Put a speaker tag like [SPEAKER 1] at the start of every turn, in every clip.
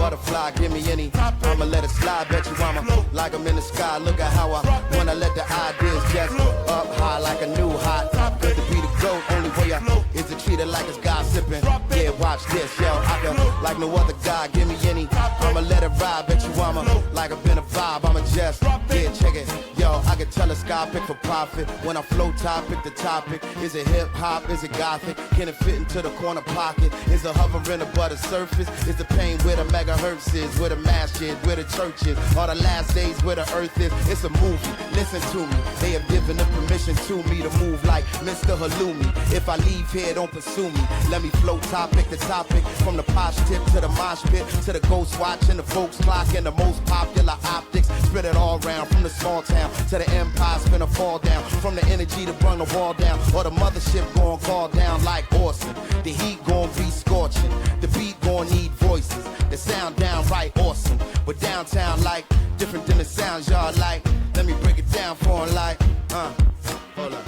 [SPEAKER 1] butterfly, give me any. I'ma let it slide, bet you I'ma like I'm in the sky. Look at how I, when I let the ideas just up high like a new hot. Good to be the go. Only way I float is to treat it like it's gossiping. Yeah, watch this, yo. I can like no other guy. Give me any, I'ma let it ride. Bet you I'ma like I've been a vibe. I'ma just, yeah, check it. Yo, I can tell a sky pick for profit. When I float top, pick the topic. Is it hip hop? Is it gothic? Can it fit into the corner pocket? Is it hovering above the surface? Is the pain where the megahertz is? Where the mass is? Where the church is? Are the last days where the earth is? It's a movie. Listen to me. They have given the permission to me to move like Mr. Halloumi. If I leave here, don't pursue me. Let me float topic to topic. From the posh tip to the mosh pit to the ghost watch and the folks clock and the most popular optics. Spread it all around from the small town to the empire, spin a fall down. From the energy to bring the wall down. Or the mothership gon' call down like Orson. The heat gon' be scorching. The beat gon' need voices. The sound downright awesome. But downtown like different than the sounds y'all like. Let me break it down for 'em like, hold up.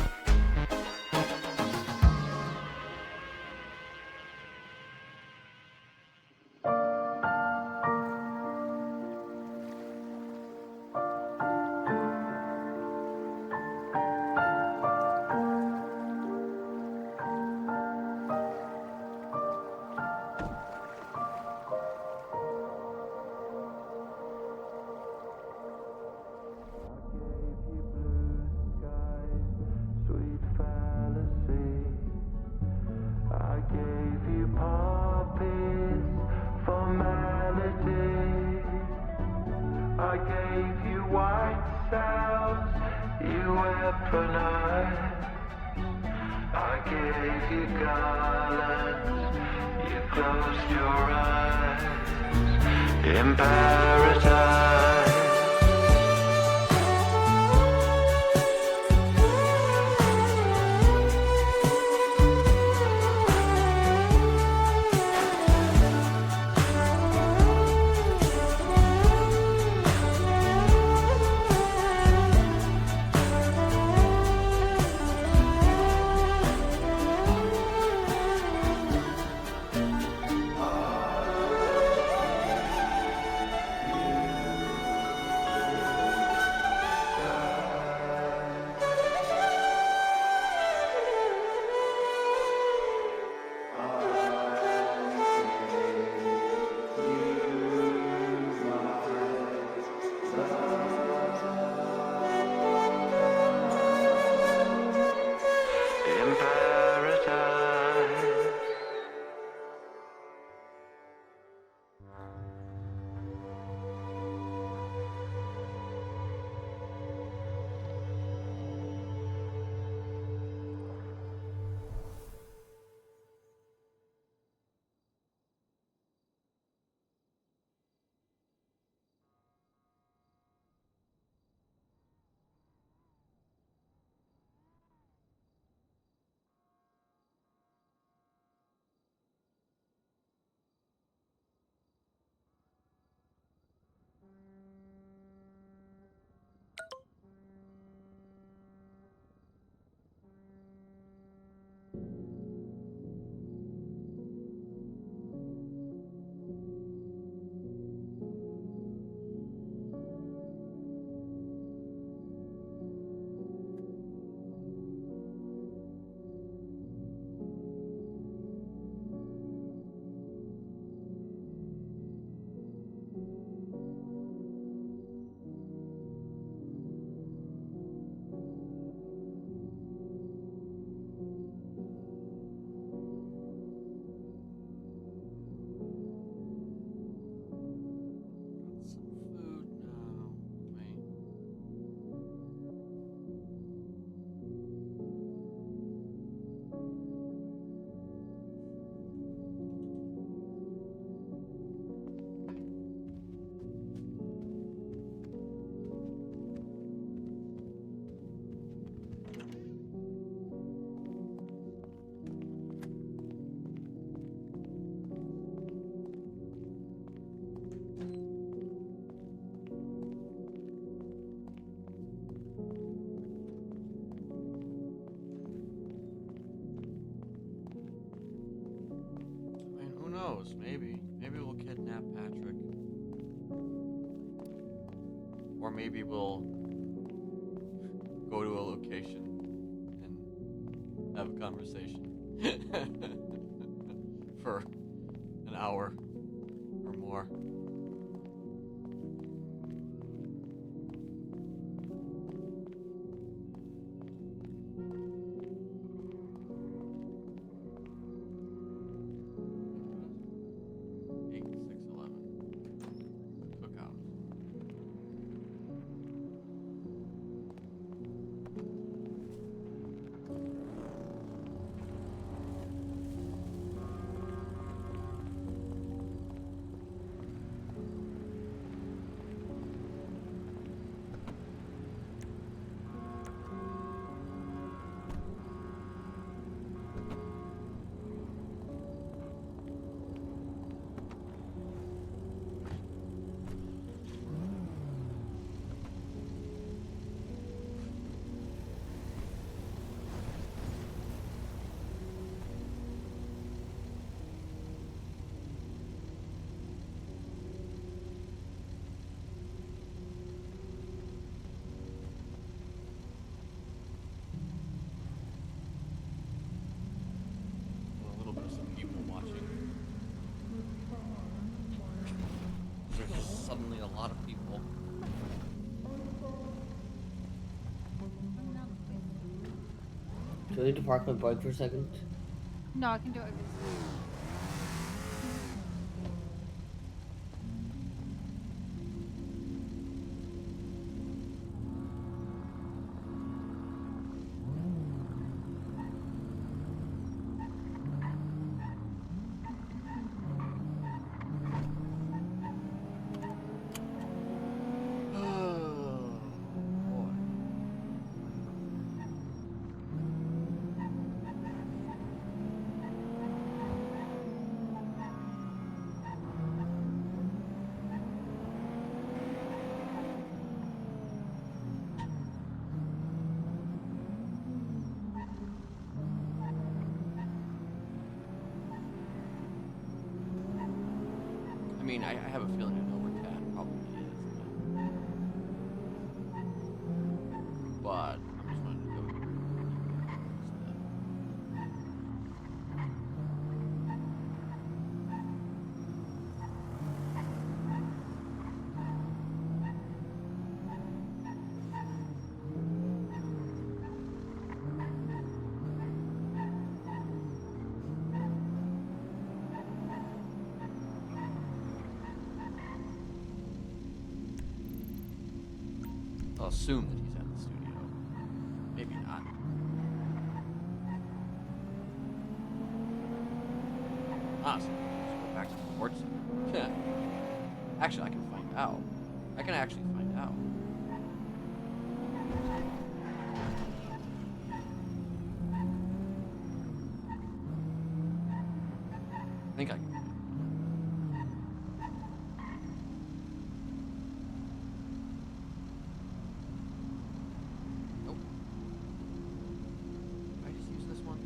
[SPEAKER 2] I gave you white cells, you weaponized. I gave you garlands, you closed your eyes. In paradise.
[SPEAKER 3] Maybe we'll kidnap Patrick. Or maybe we'll go to a location and have a conversation for an hour or more. A little bit of some people watching. There's just suddenly a lot of people.
[SPEAKER 4] Do I need to park my bike for a second?
[SPEAKER 5] No, I can do it over
[SPEAKER 3] I mean, I have a feeling I know where Cat probably is, but I'm just wanting to go here instead. I'll assume that he's at the studio. Maybe not. Honestly, just go back to the court center. Yeah. Actually, I can find out. I can actually find out. I think I can. Nope. Did I just use this one?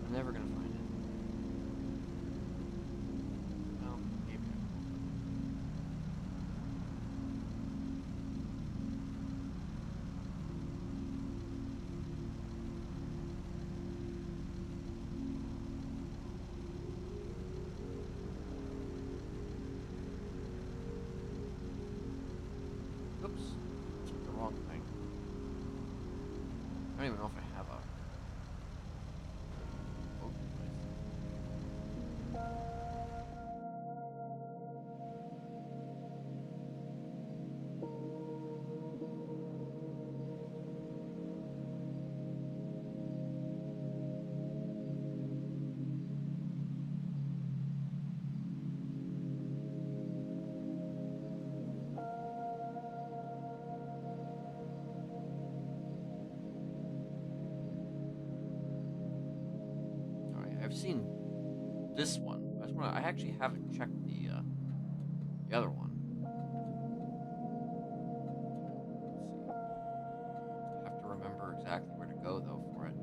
[SPEAKER 3] I'm never gonna find it. Well, maybe. Oops. Took the wrong thing. I don't even know if I have a vote device. Alright, I've seen this one. I actually haven't checked the other one. Let's see. I have to remember exactly where to go though for it.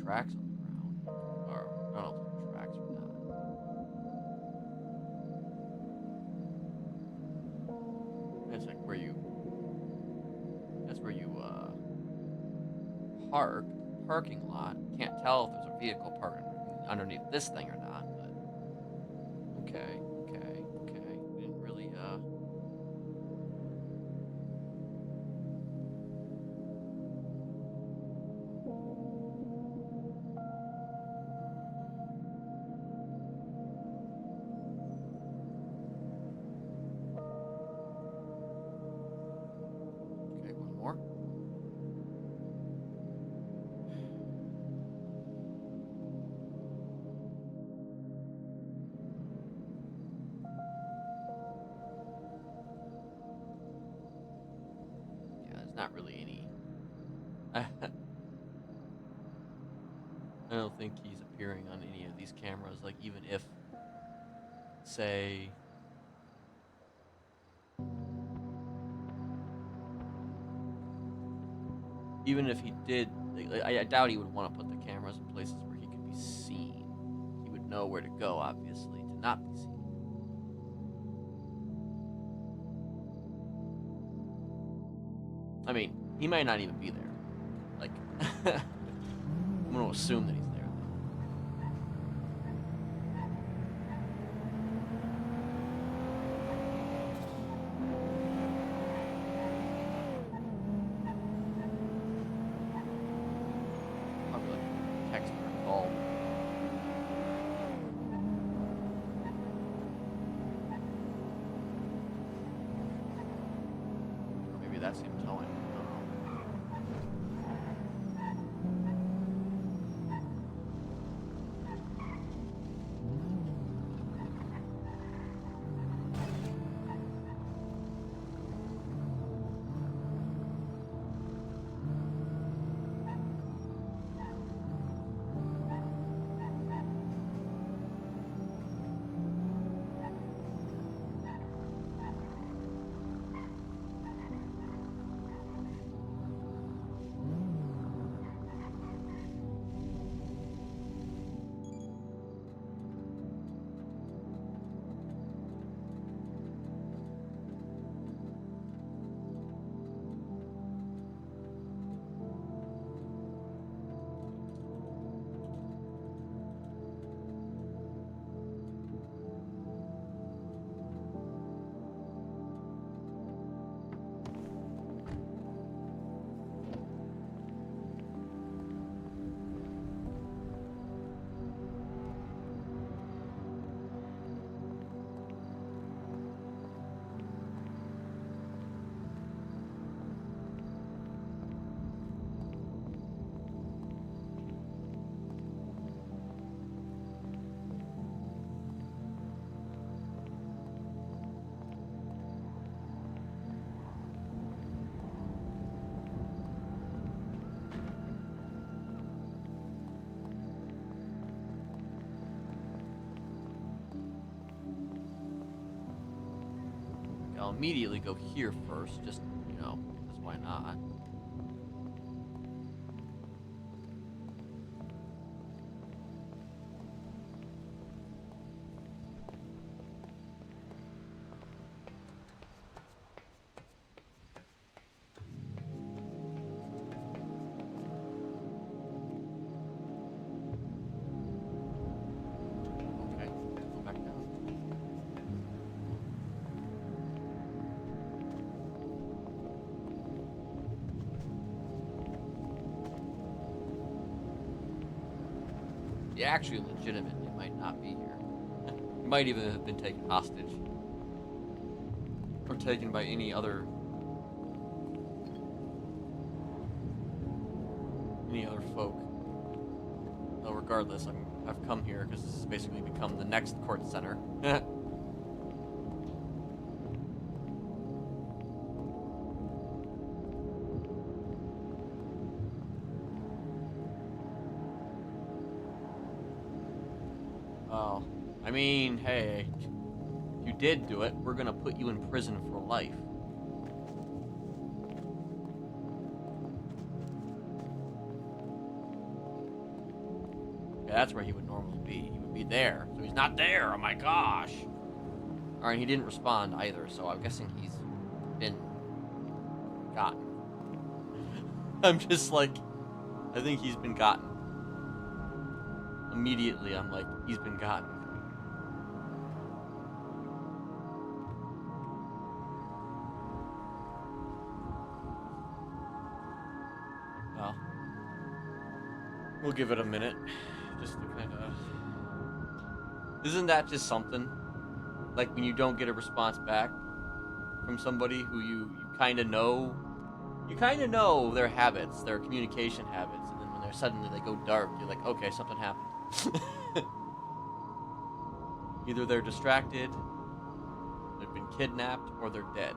[SPEAKER 3] tracks on the ground. Or, I don't know if they're tracks or not. It's like where you... That's where you, park. Parking lot. Can't tell if there's a vehicle parked underneath this thing or not, but... Okay. Didn't really, Okay, one more. Yeah, there's not really any. I don't think he's appearing on any of these cameras. Like, even if, say, even if he did, I doubt he would want to put the cameras in places where he could be seen. He would know where to go, obviously, to not be seen. I mean, he might not even be there. Like, I'm going to assume that he's there, though. Probably like a text or a call. Or maybe that's him telling him. I'll immediately go here first, just, because why not? Okay, go back down. Yeah, actually, legitimately might not be here. He might even have been taken hostage. Or taken by any other folk. Though regardless, I've come here because this has basically become the next court center. Oh, I mean, hey, if you did do it, we're gonna put you in prison for life. that's where he would normally be. He would be there. So he's not there. Oh my gosh. Alright, he didn't respond either, so I'm guessing he's been gotten. I'm just like, I think he's been gotten. Immediately, I'm like, he's been gotten. Well, we'll give it a minute, just to kind of... Isn't that just something? Like when you don't get a response back from somebody who you kind of know their habits, their communication habits, and then when they go dark, you're like, okay, something happened. Either they're distracted, they've been kidnapped, or they're dead.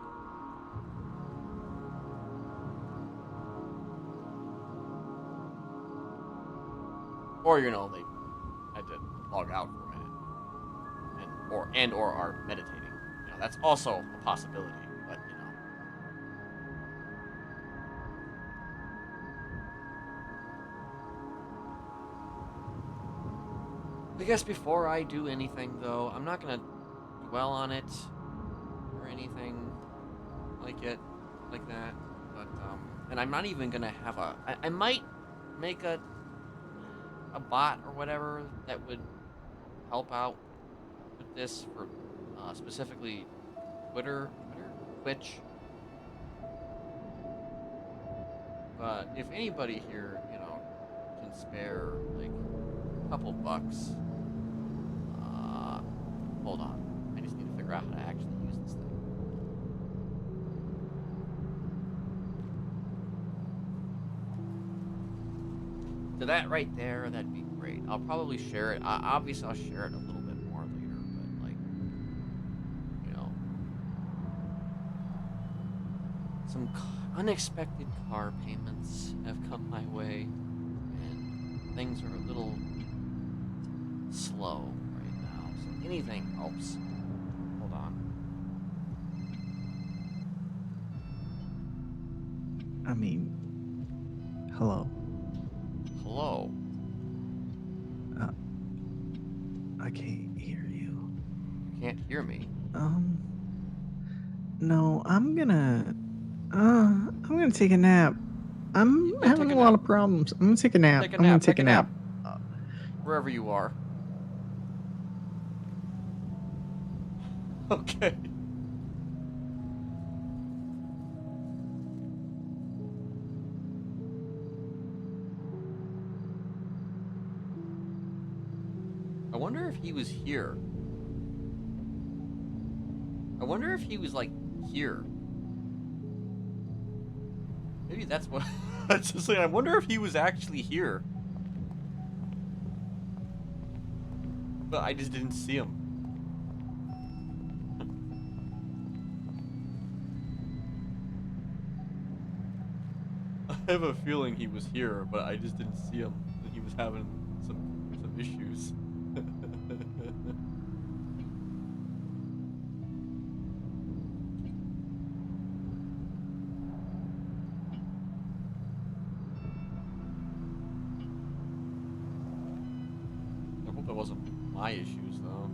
[SPEAKER 3] Or, you know, they had to log out for a minute. Or are meditating. You know, that's also a possibility, but, you know. I guess before I do anything, though, I'm not gonna dwell on it or anything like that. But, and I'm not even gonna have I might make a bot or whatever that would help out with this for specifically Twitch. But if anybody here, you know, can spare like a couple bucks, hold on, I just need to figure out how to actually use this thing. So that right there, that'd be great. I'll probably share it. Obviously, I'll share it a little bit more later, but like, you know, some unexpected car payments have come my way, and things are a little slow right now. So anything helps. Hold on.
[SPEAKER 6] I mean, hello.
[SPEAKER 3] Hello.
[SPEAKER 6] I can't hear you.
[SPEAKER 3] You can't hear me.
[SPEAKER 6] No, I'm gonna take a nap. I'm
[SPEAKER 3] gonna
[SPEAKER 6] having
[SPEAKER 3] take
[SPEAKER 6] a
[SPEAKER 3] a
[SPEAKER 6] lot
[SPEAKER 3] nap?
[SPEAKER 6] of problems. I'm gonna take a nap.
[SPEAKER 3] Take a
[SPEAKER 6] I'm gonna
[SPEAKER 3] nap,
[SPEAKER 6] take
[SPEAKER 3] take
[SPEAKER 6] a
[SPEAKER 3] a
[SPEAKER 6] nap.
[SPEAKER 3] Wherever you are. Okay. I wonder if he was here. I wonder if he was, like, here. Maybe that's what... That's just like, I wonder if he was actually here. But I just didn't see him. I have a feeling he was here, but I just didn't see him. He was having some issues. I hope that wasn't my issues, though.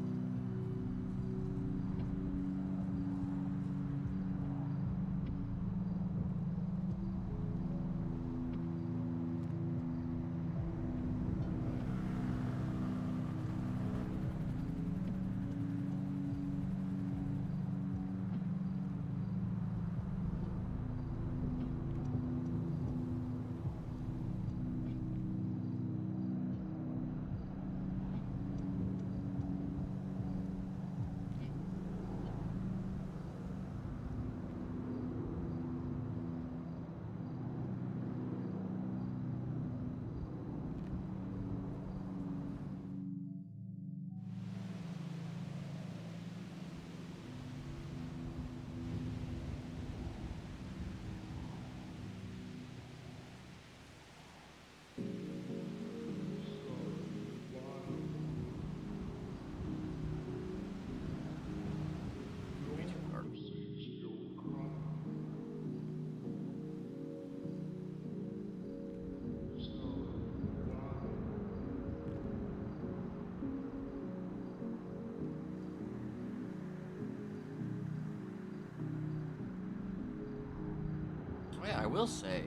[SPEAKER 3] Yeah, I will say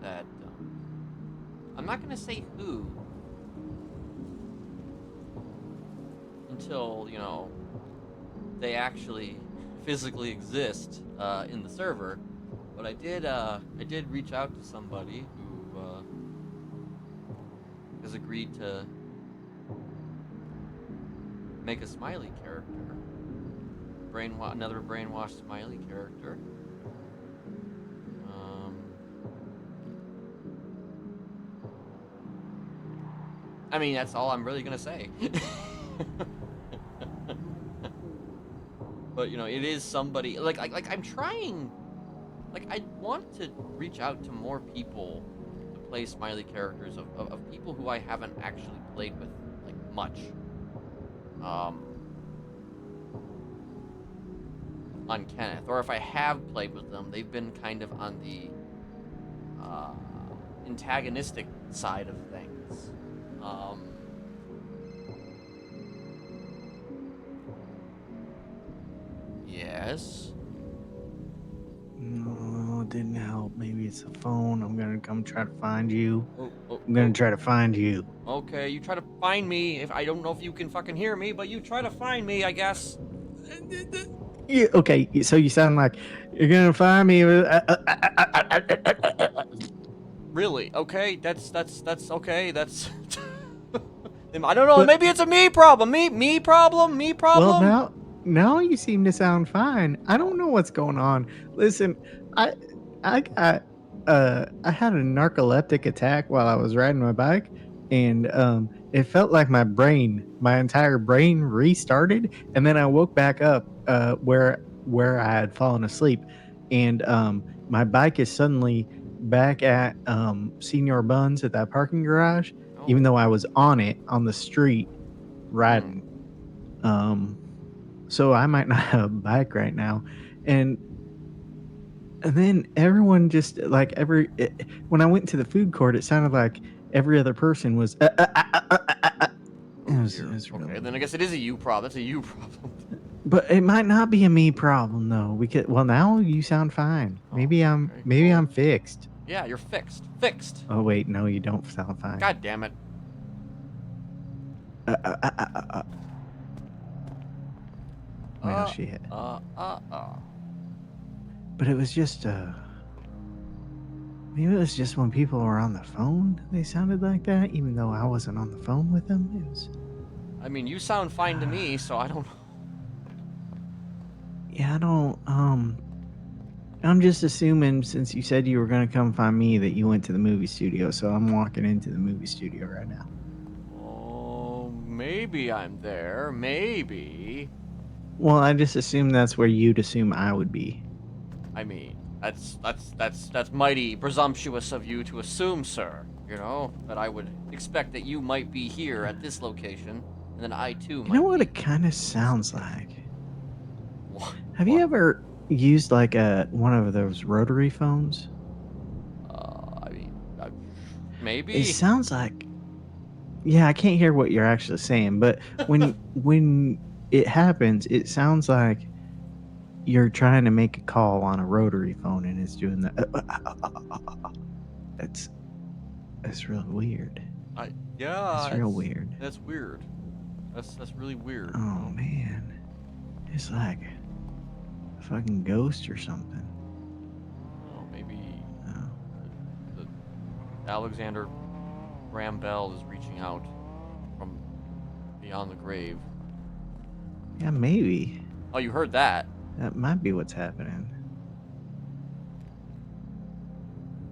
[SPEAKER 3] that I'm not gonna say who until they actually physically exist in the server. But I did reach out to somebody who has agreed to make a Smiley character, another brainwashed Smiley character. I mean, that's all I'm really gonna say. But it is somebody like I'm trying. Like, I want to reach out to more people to play Smiley characters of people who I haven't actually played with, like, much. On Kenneth. Or if I have played with them, they've been kind of on the antagonistic side of things. Yes.
[SPEAKER 6] No, it didn't help. Maybe it's the phone. I'm gonna come try to find you. I'm
[SPEAKER 3] Oh.
[SPEAKER 6] gonna try to find you.
[SPEAKER 3] Okay, you try to find me. If I don't know if you can fucking hear me, but you try to find me, I guess.
[SPEAKER 6] Yeah. Okay. So you sound like you're gonna find me.
[SPEAKER 3] Really? Okay, that's okay. That's I don't know.
[SPEAKER 6] But-
[SPEAKER 3] Maybe it's a me problem. Me problem.
[SPEAKER 6] Well, now you seem to sound fine. I don't know what's going on. Listen, I got I had a narcoleptic attack while I was riding my bike, and it felt like my entire brain restarted, and then I woke back up where I had fallen asleep, and my bike is suddenly back at Senior Buns at that parking garage, even though I was on it on the street riding. So I might not have a bike right now, and then everyone just like when I went to the food court, it sounded like every other person was. It was
[SPEAKER 3] okay,
[SPEAKER 6] really
[SPEAKER 3] then I guess it is a you problem. That's a you problem.
[SPEAKER 6] But it might not be a me problem though. Well, now you sound fine. Maybe I'm fixed.
[SPEAKER 3] Yeah, you're fixed. Fixed.
[SPEAKER 6] Oh wait, no, you don't sound fine.
[SPEAKER 3] God damn it.
[SPEAKER 6] Well, shit.
[SPEAKER 3] But
[SPEAKER 6] But it was just maybe it was just when people were on the phone they sounded like that, even though I wasn't on the phone with them. It was.
[SPEAKER 3] I mean, you sound fine to me, so I don't.
[SPEAKER 6] Yeah, I don't. I'm just assuming since you said you were gonna come find me that you went to the movie studio, so I'm walking into the movie studio right now.
[SPEAKER 3] Oh, maybe I'm there. Maybe.
[SPEAKER 6] Well, I just assumed that's where you'd assume I would be.
[SPEAKER 3] I mean, that's mighty presumptuous of you to assume, sir. That I would expect that you might be here at this location, and then I too might.
[SPEAKER 6] You know what
[SPEAKER 3] be.
[SPEAKER 6] it kind of sounds like?
[SPEAKER 3] What?
[SPEAKER 6] Have you ever used like one of those rotary phones?
[SPEAKER 3] I mean, maybe.
[SPEAKER 6] It sounds like. Yeah, I can't hear what you're actually saying, but when it happens, it sounds like you're trying to make a call on a rotary phone and it's doing the. That's really weird.
[SPEAKER 3] Yeah.
[SPEAKER 6] It's real weird.
[SPEAKER 3] That's weird. That's really weird.
[SPEAKER 6] Oh man, it's like a fucking ghost or something.
[SPEAKER 3] Oh, maybe
[SPEAKER 6] Oh.
[SPEAKER 3] the Alexander Graham Bell is reaching out from beyond the grave.
[SPEAKER 6] Yeah, maybe
[SPEAKER 3] Oh, you heard that?
[SPEAKER 6] that might be what's happening.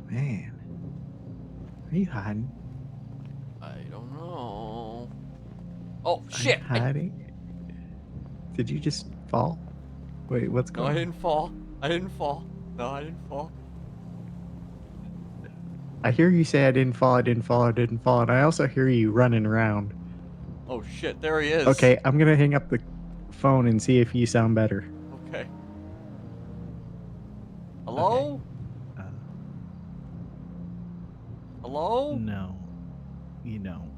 [SPEAKER 6] Man, are you hiding?
[SPEAKER 3] I don't know. Oh
[SPEAKER 6] Are you
[SPEAKER 3] shit!
[SPEAKER 6] hiding? Did you just fall? Wait, what's
[SPEAKER 3] No,
[SPEAKER 6] going
[SPEAKER 3] I
[SPEAKER 6] on?
[SPEAKER 3] didn't fall. I didn't fall. No, I didn't fall.
[SPEAKER 6] I hear you say I didn't fall, and I also hear you running around.
[SPEAKER 3] Oh shit! There he is.
[SPEAKER 6] Okay, I'm gonna hang up the phone and see if you sound better.
[SPEAKER 3] Okay. Hello?
[SPEAKER 6] Uh,
[SPEAKER 3] Hello?
[SPEAKER 6] no, you don't.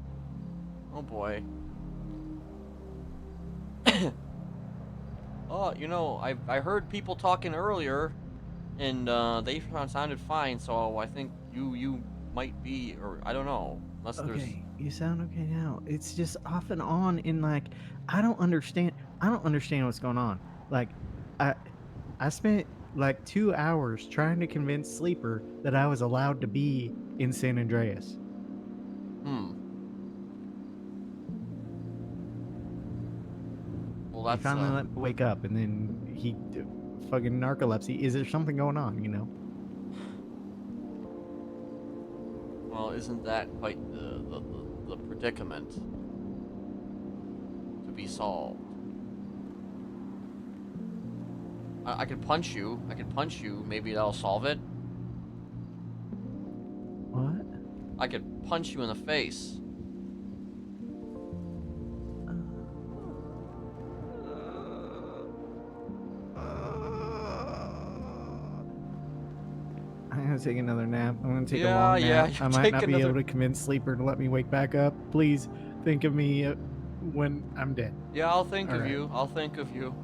[SPEAKER 3] Oh boy. Oh, I heard people talking earlier, and they sounded fine. So I think you might be, or I don't know, unless there's.
[SPEAKER 6] Okay, you sound okay now. It's just off and on in like I don't understand. I don't understand what's going on. Like I I spent like 2 hours trying to convince Sleeper that I was allowed to be in San Andreas.
[SPEAKER 3] Hmm. Well,
[SPEAKER 6] He
[SPEAKER 3] that's
[SPEAKER 6] finally let me wake up, and then he fucking narcolepsy. Is there something going on? You know?
[SPEAKER 3] well, isn't that quite the predicament to be solved? I could punch you. I could punch you. Maybe that'll solve it.
[SPEAKER 6] What?
[SPEAKER 3] I could punch you in the face.
[SPEAKER 6] I'm gonna take another nap. I'm gonna take a
[SPEAKER 3] Yeah,
[SPEAKER 6] long
[SPEAKER 3] yeah,
[SPEAKER 6] nap.
[SPEAKER 3] you
[SPEAKER 6] I might
[SPEAKER 3] take
[SPEAKER 6] not be able
[SPEAKER 3] another-
[SPEAKER 6] to convince Sleeper to let me wake back up. Please think of me when I'm dead.
[SPEAKER 3] Yeah, I'll think
[SPEAKER 6] All
[SPEAKER 3] of
[SPEAKER 6] right.
[SPEAKER 3] you. I'll think of you.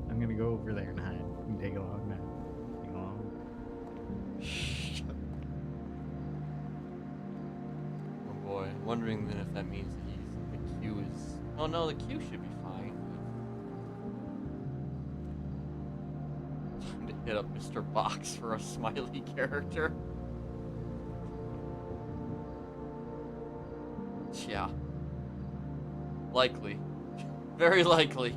[SPEAKER 6] I'm gonna go over there and hide and take a long nap. Take a long.
[SPEAKER 3] Oh boy, wondering then if that means that the queue is. Oh no, the queue should be fine. Time to hit up Mr. Box for a Smiley character. Yeah. Likely. Very likely.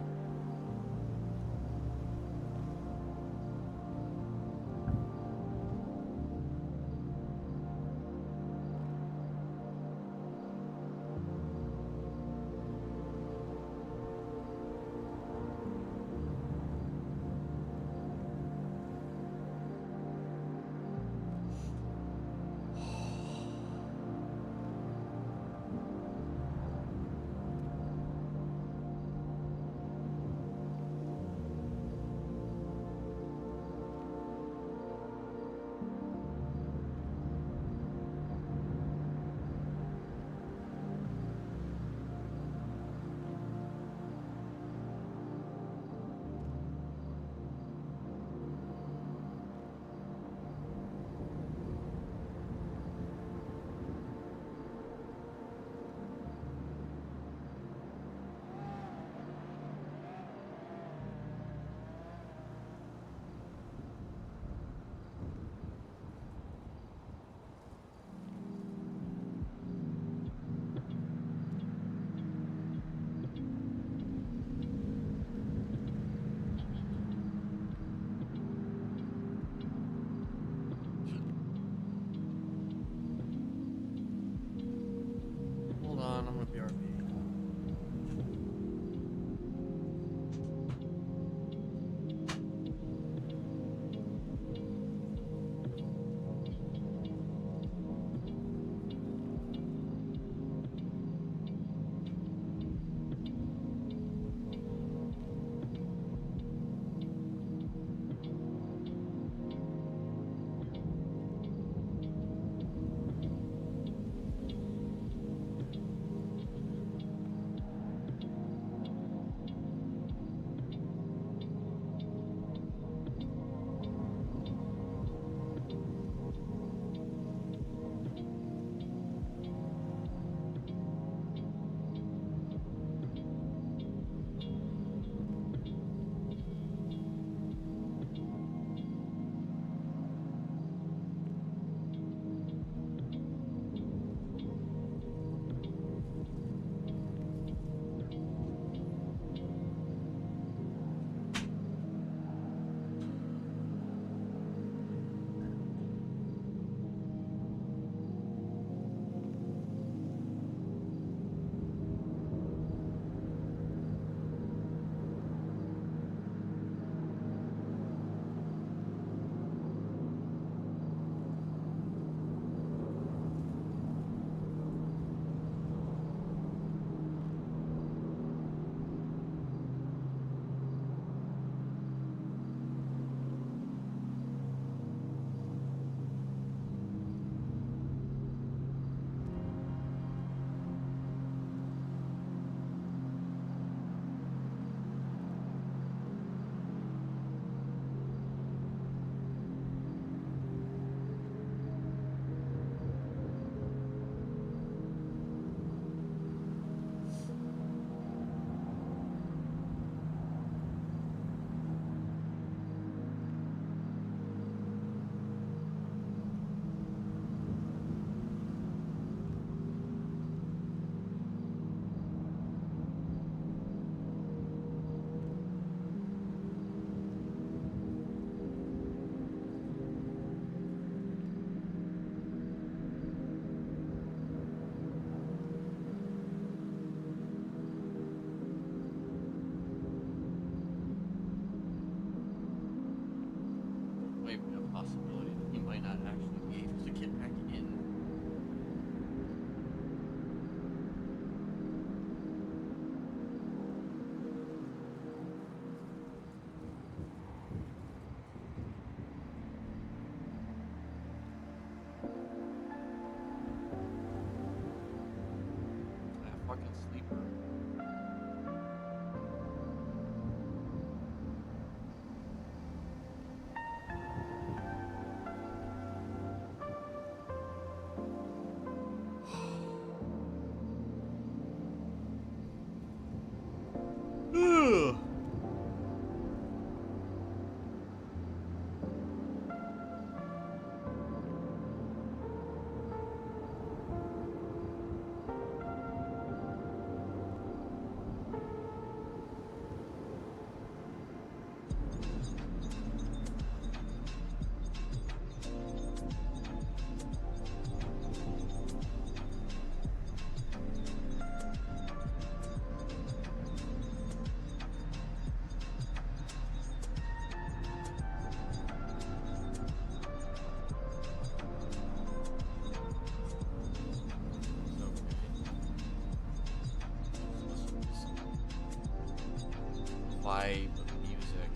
[SPEAKER 3] vibe of music.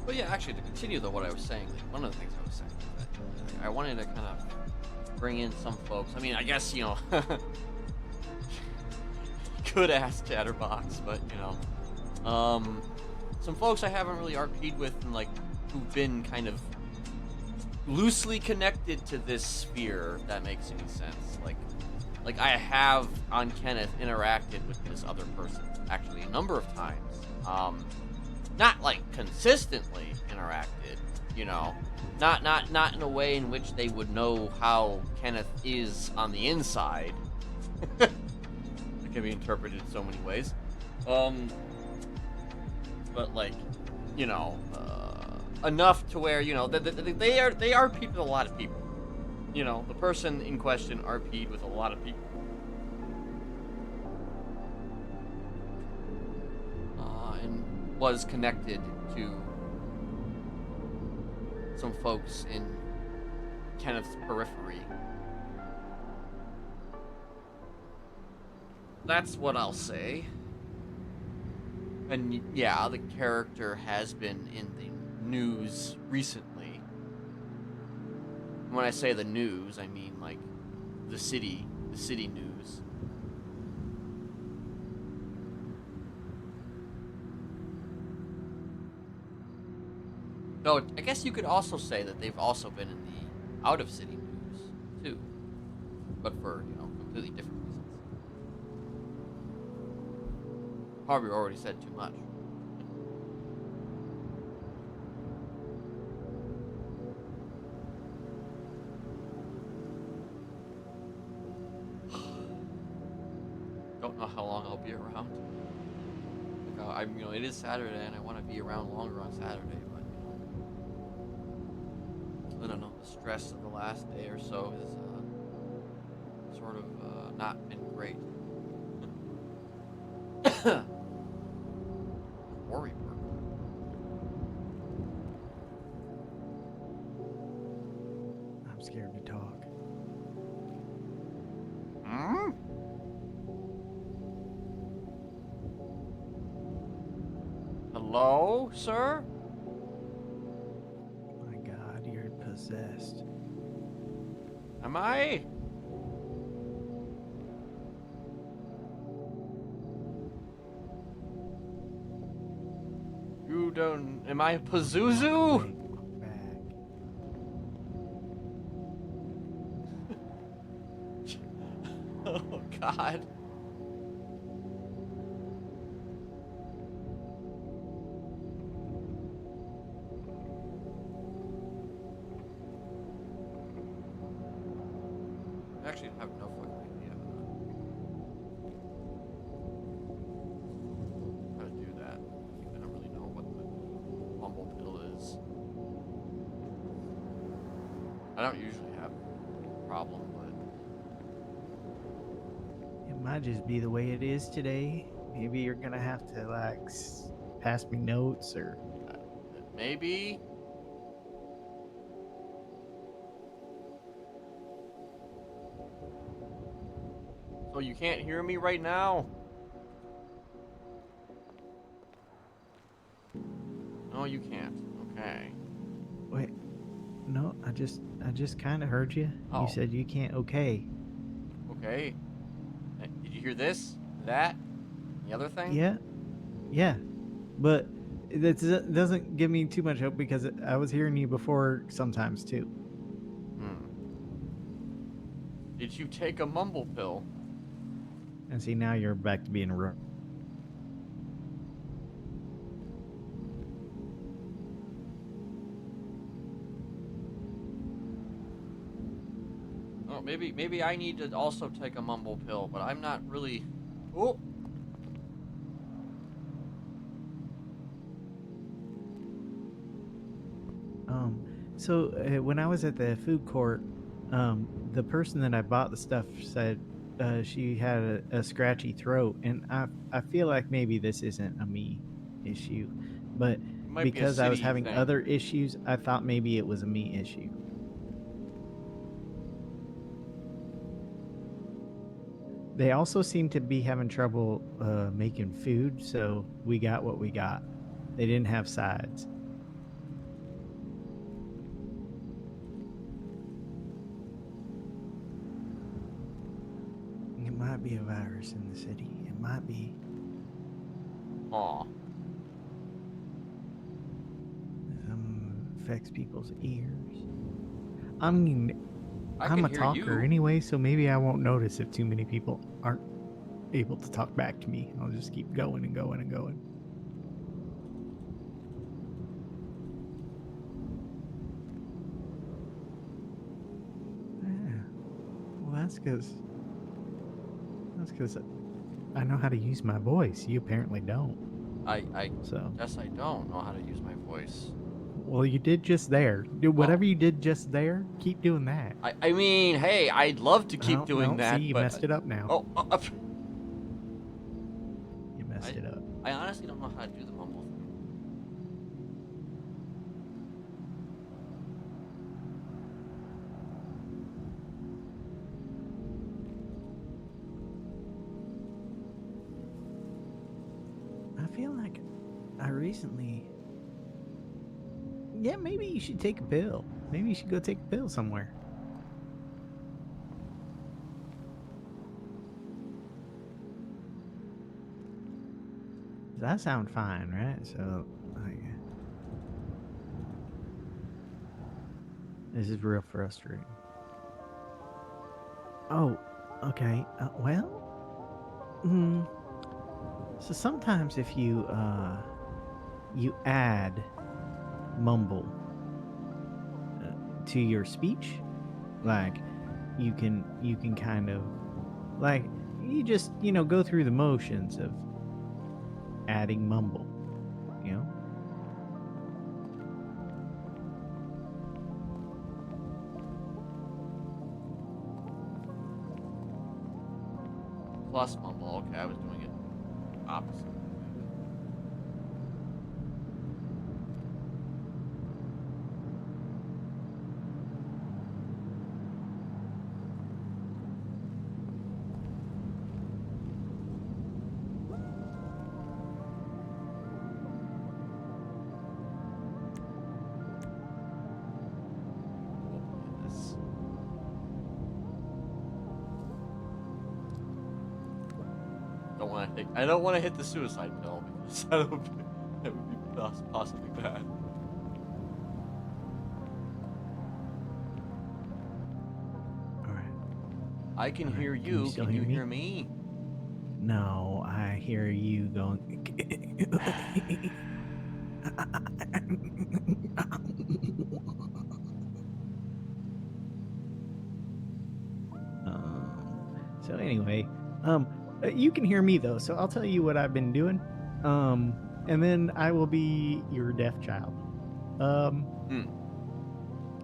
[SPEAKER 3] But yeah, actually, to continue though what I was saying, like, one of the things I was saying is that I wanted to kind of bring in some folks. I mean, I guess, you know, could ask Chatterbox, but you know, some folks I haven't really RP'd with and like who've been kind of loosely connected to this sphere, if that makes any sense. Like I have on Kenneth interacted with this other person actually a number of times. Not like consistently interacted, you know, not in a way in which they would know how Kenneth is on the inside. It can be interpreted so many ways. But like, you know, enough to where, you know, they are people, a lot of people. You know, the person in question RP'd with a lot of people. And was connected to some folks in Kenneth's periphery. That's what I'll say. And yeah, the character has been in the news recently. When I say the news, I mean like the city news. So I guess you could also say that they've also been in the out of city news too, but for, you know, completely different reasons. Probably already said too much. Don't know how long I'll be around. Like, you know, it is Saturday and I want to be around longer on Saturday, but I don't know, the stress of the last day or so has sort of not been great. Worry work.
[SPEAKER 6] I'm scared to talk.
[SPEAKER 3] Hmm? Hello, sir?
[SPEAKER 6] My God, you're possessed.
[SPEAKER 3] Am I? You don't... Am I a Pazuzu?
[SPEAKER 6] Wait, back.
[SPEAKER 3] Oh, God. I actually have no fucking idea how to do that. I don't really know what the mumble pill is. I don't usually have a problem, but
[SPEAKER 6] It might just be the way it is today. Maybe you're gonna have to like pass me notes or.
[SPEAKER 3] maybe. So you can't hear me right now? No, you can't. Okay.
[SPEAKER 6] Wait, no, I just kind of heard you.
[SPEAKER 3] Oh.
[SPEAKER 6] You said you can't. Okay.
[SPEAKER 3] Okay. Did you hear this? That? The other thing?
[SPEAKER 6] Yeah, yeah, but that doesn't give me too much hope because I was hearing you before sometimes too.
[SPEAKER 3] Did you take a mumble pill?
[SPEAKER 6] And see, now you're back to being real.
[SPEAKER 3] know. Maybe I need to also take a mumble pill, but I'm not really. Oh.
[SPEAKER 6] So when I was at the food court, the person that I bought the stuff said she had a scratchy throat, and I feel like maybe this isn't a me issue, but
[SPEAKER 3] It might be a
[SPEAKER 6] because I was
[SPEAKER 3] city
[SPEAKER 6] having
[SPEAKER 3] thing.
[SPEAKER 6] other issues, I thought maybe it was a me issue. They also seem to be having trouble making food, so we got what we got. They didn't have sides. It might be a virus in the city. It might be.
[SPEAKER 3] Aw.
[SPEAKER 6] Affects people's ears. I mean,
[SPEAKER 3] I
[SPEAKER 6] I'm
[SPEAKER 3] can
[SPEAKER 6] a
[SPEAKER 3] hear
[SPEAKER 6] talker
[SPEAKER 3] you.
[SPEAKER 6] anyway, so maybe I won't notice if too many people aren't able to talk back to me. I'll just keep going and going and going. Yeah. Well, that's because I know how to use my voice. You apparently don't.
[SPEAKER 3] I
[SPEAKER 6] So,
[SPEAKER 3] guess I don't know how to use my voice.
[SPEAKER 6] well, you did just there. Do whatever you did just there. Keep doing that.
[SPEAKER 3] I mean, hey, I'd love to keep doing that,
[SPEAKER 6] See, you
[SPEAKER 3] but
[SPEAKER 6] messed it up now.
[SPEAKER 3] oh,
[SPEAKER 6] You messed it up.
[SPEAKER 3] I honestly don't know how to do the mumble thing.
[SPEAKER 6] I feel like I recently. Yeah, maybe you should take a pill. Maybe you should go take a pill somewhere. That sound fine, right? So, like, this is real frustrating. Oh, okay. So sometimes if you you add mumble to your speech, like you can kind of like you just go through the motions of adding mumble, you know.
[SPEAKER 3] Plus mumble. Okay, I was doing it opposite. I don't want to hit the suicide pill because that would be possibly bad.
[SPEAKER 6] All right.
[SPEAKER 3] I can hear
[SPEAKER 6] Can
[SPEAKER 3] you.
[SPEAKER 6] still
[SPEAKER 3] Can you
[SPEAKER 6] hear me?
[SPEAKER 3] hear me?
[SPEAKER 6] No, I hear you going. So anyway, you can hear me though, so I'll tell you what I've been doing. And then I will be your deaf child.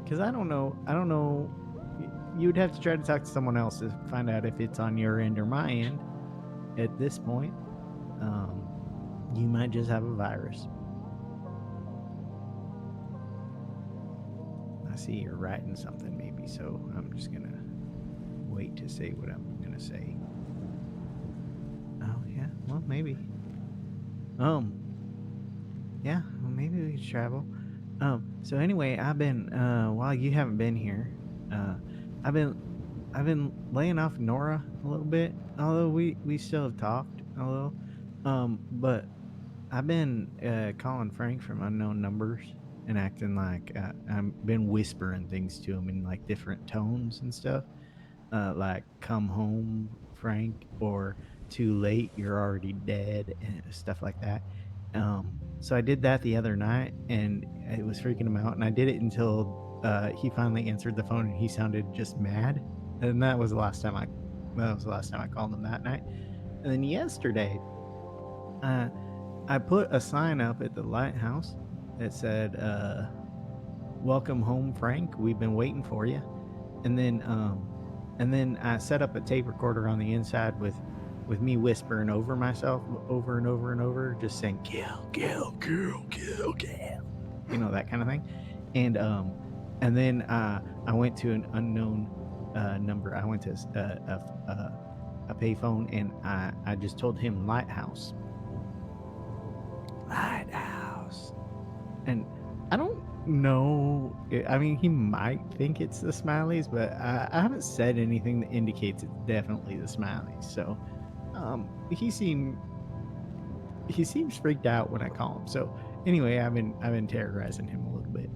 [SPEAKER 6] Because I don't know. You would have to try to talk to someone else to find out if it's on your end or my end. At this point, you might just have a virus. I see you're writing something, maybe, so I'm just gonna wait to say what I'm gonna say. Oh yeah, well maybe. Yeah, well maybe we could travel. So anyway, I've been while you haven't been here, I've been laying off Nora a little bit, although we still have talked a little. But I've been calling Frank from unknown numbers and acting like I've been whispering things to him in like different tones and stuff, like "Come home, Frank," or "Too late, you're already dead," and stuff like that. So I did that the other night, and it was freaking him out. And I did it until he finally answered the phone, and he sounded just mad. and that was the last time I called him that night. And then yesterday, I put a sign up at the lighthouse that said, "Welcome home, Frank. We've been waiting for you." And then I set up a tape recorder on the inside with me whispering over myself over and over and over, just saying "kill, kill, kill, kill, kill," you know, that kind of thing. And then I went to an unknown number. I went to a payphone, and I just told him lighthouse. And I don't know. I mean, he might think it's the Smileys, but I haven't said anything that indicates it's definitely the Smileys. So he seems freaked out when I call him. So anyway, I've been terrorizing him a little bit.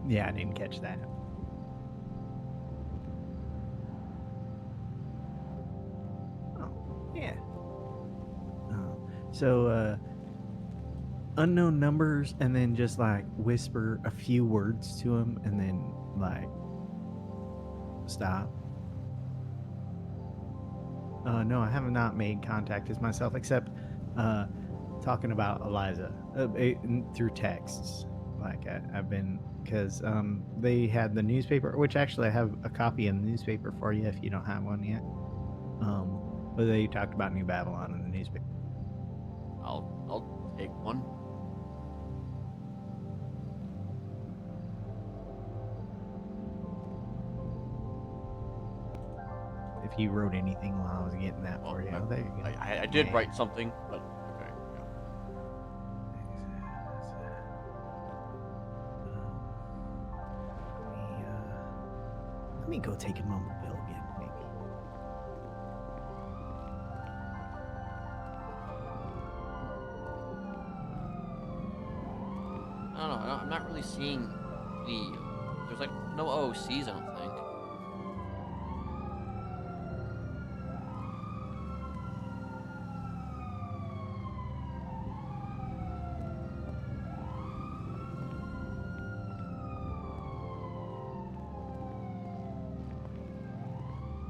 [SPEAKER 6] Yeah, I didn't catch that. Oh, yeah. So unknown numbers, and then just like whisper a few words to him, and then like stop. No, I have not made contact as myself, except talking about Eliza through texts. Like I've been, because they had the newspaper, which actually I have a copy of the newspaper for you if you don't have one yet. But they talked about New Babylon in the newspaper.
[SPEAKER 3] I'll take one.
[SPEAKER 6] If you wrote anything while I was getting that for you, there you go.
[SPEAKER 3] I did write something, but okay.
[SPEAKER 6] Let me go take him on the bill again, maybe.
[SPEAKER 3] I don't know. I'm not really seeing there's like no OCs, I don't think.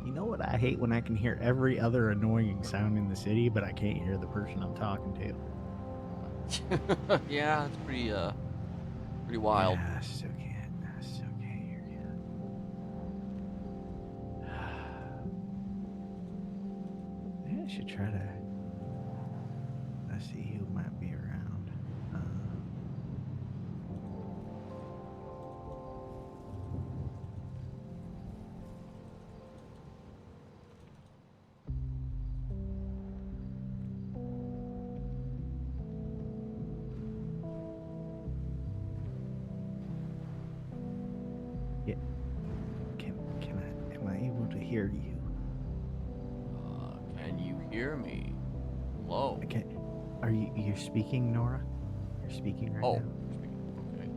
[SPEAKER 6] You know what I hate? When I can hear every other annoying sound in the city, but I can't hear the person I'm talking to.
[SPEAKER 3] Yeah, it's pretty wild.
[SPEAKER 6] Yeah, I still can't hear you. Maybe I should try to. Let's see who might be around. Yeah. Am I able to hear you?
[SPEAKER 3] Can you hear me? Hello?
[SPEAKER 6] Okay. You're speaking, Nora? You're speaking right
[SPEAKER 3] Oh,
[SPEAKER 6] now?
[SPEAKER 3] okay.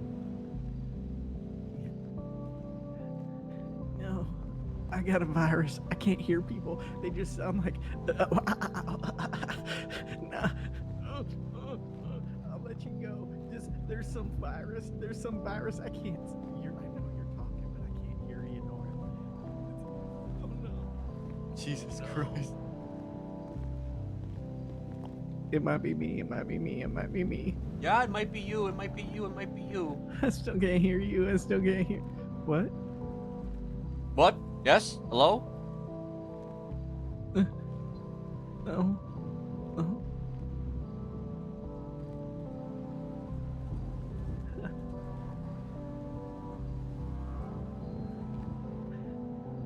[SPEAKER 6] No, I got a virus. I can't hear people. They just sound like. Nah. I'll let you go. There's some virus. I can't. I know you're talking, but I can't hear you, Nora. Oh no.
[SPEAKER 3] Jesus Christ.
[SPEAKER 6] It might be me.
[SPEAKER 3] Yeah, it might be you.
[SPEAKER 6] I still can't hear you. What?
[SPEAKER 3] What? Yes? Hello?
[SPEAKER 6] No.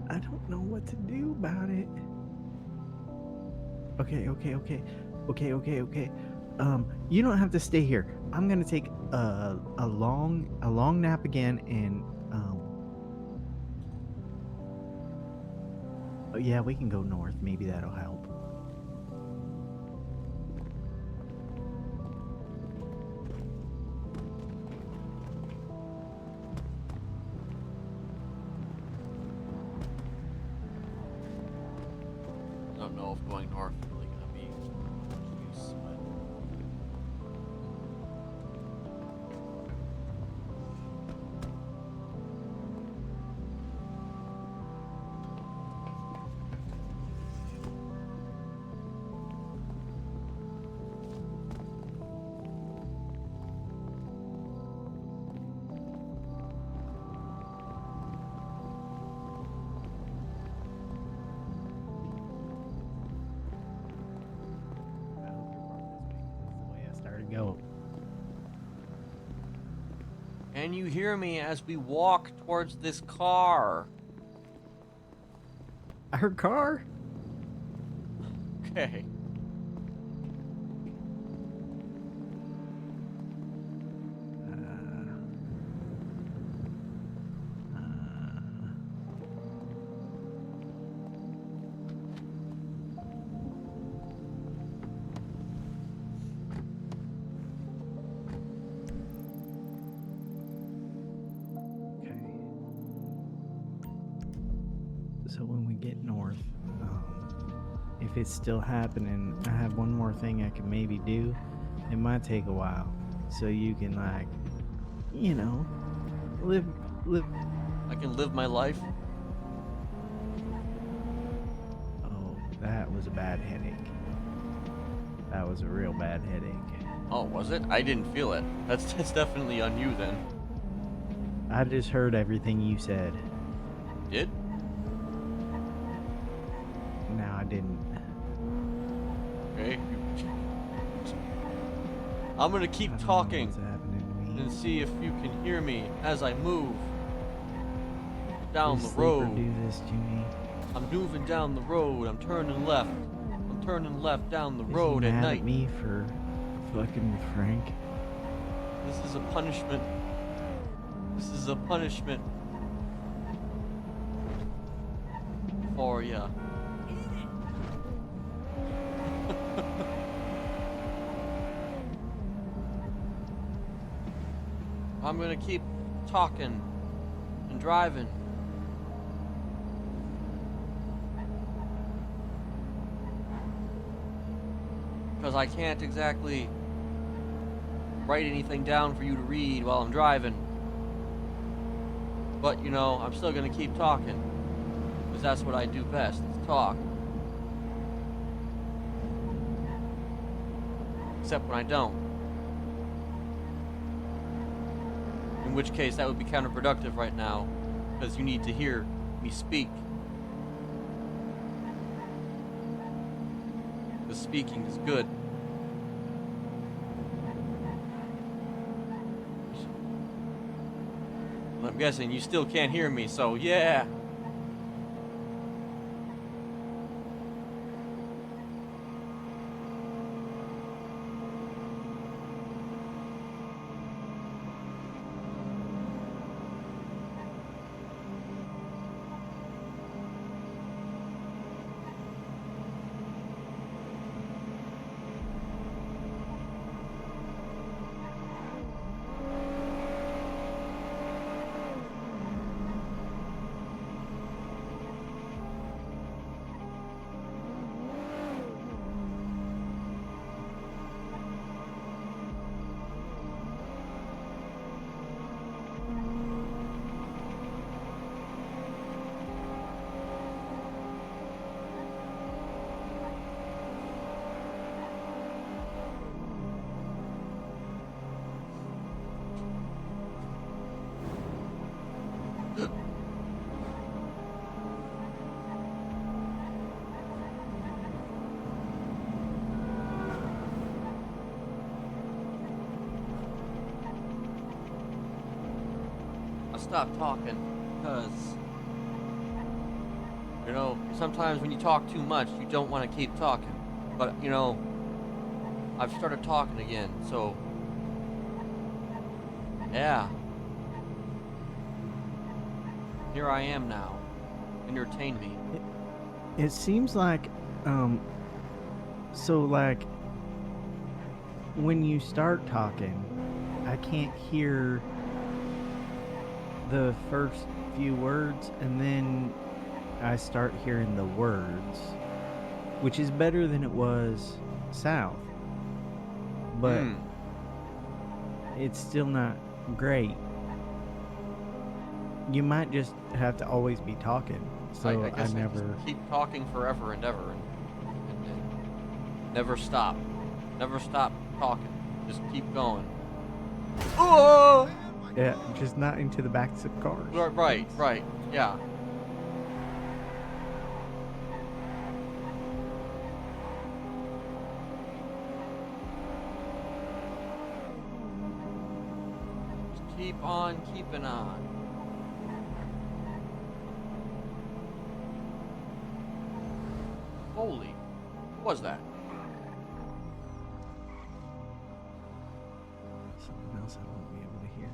[SPEAKER 6] I don't know what to do about it. Okay. You don't have to stay here. I'm gonna take a long nap again, and yeah, we can go north. Maybe that'll help.
[SPEAKER 3] I don't know if going north is really gonna be much use, but Can you hear me as we walk towards this car?
[SPEAKER 6] Her car?
[SPEAKER 3] Okay.
[SPEAKER 6] Okay. So when we get north, if it's still happening, I have one more thing I can maybe do. It might take a while, so you can like, you know, live.
[SPEAKER 3] I can live my life.
[SPEAKER 6] Oh, that was a bad headache. That was a real bad headache.
[SPEAKER 3] Oh, was it? I didn't feel it. That's definitely on you then.
[SPEAKER 6] I just heard everything you said.
[SPEAKER 3] Did?
[SPEAKER 6] No, I didn't.
[SPEAKER 3] Okay. I'm gonna keep
[SPEAKER 6] I don't know
[SPEAKER 3] talking
[SPEAKER 6] what's happening to me.
[SPEAKER 3] and see if you can hear me as I move down
[SPEAKER 6] Does
[SPEAKER 3] the
[SPEAKER 6] sleeper
[SPEAKER 3] road.
[SPEAKER 6] do this to me?
[SPEAKER 3] I'm moving down the road. I'm turning left. I'm turning left down the
[SPEAKER 6] Is he
[SPEAKER 3] road at
[SPEAKER 6] mad
[SPEAKER 3] night.
[SPEAKER 6] at me for fucking with Frank?
[SPEAKER 3] This is a punishment. This is a punishment for ya. I'm gonna keep talking and driving. Because I can't exactly write anything down for you to read while I'm driving. But, you know, I'm still gonna keep talking. Because that's what I do best, is talk. Except when I don't. In which case, that would be counterproductive right now. Because you need to hear me speak. Because speaking is good. And I'm guessing you still can't hear me, so yeah. Stop talking because, you know, sometimes when you talk too much, you don't want to keep talking. But, you know, I've started talking again, so yeah. Here I am now. Entertain me.
[SPEAKER 6] It seems like, so like, when you start talking, I can't hear the first few words, and then I start hearing the words, which is better than it was south, but it's still not great. You might just have to always be talking, so
[SPEAKER 3] I guess I
[SPEAKER 6] never
[SPEAKER 3] just keep talking forever and ever and never stop. Never stop talking. Just keep going. Oh!
[SPEAKER 6] yeah, just not into the backs of cars.
[SPEAKER 3] Right, yeah. Just keep Keep on keeping on. Holy, what was that?
[SPEAKER 6] Something else I won't be able to hear.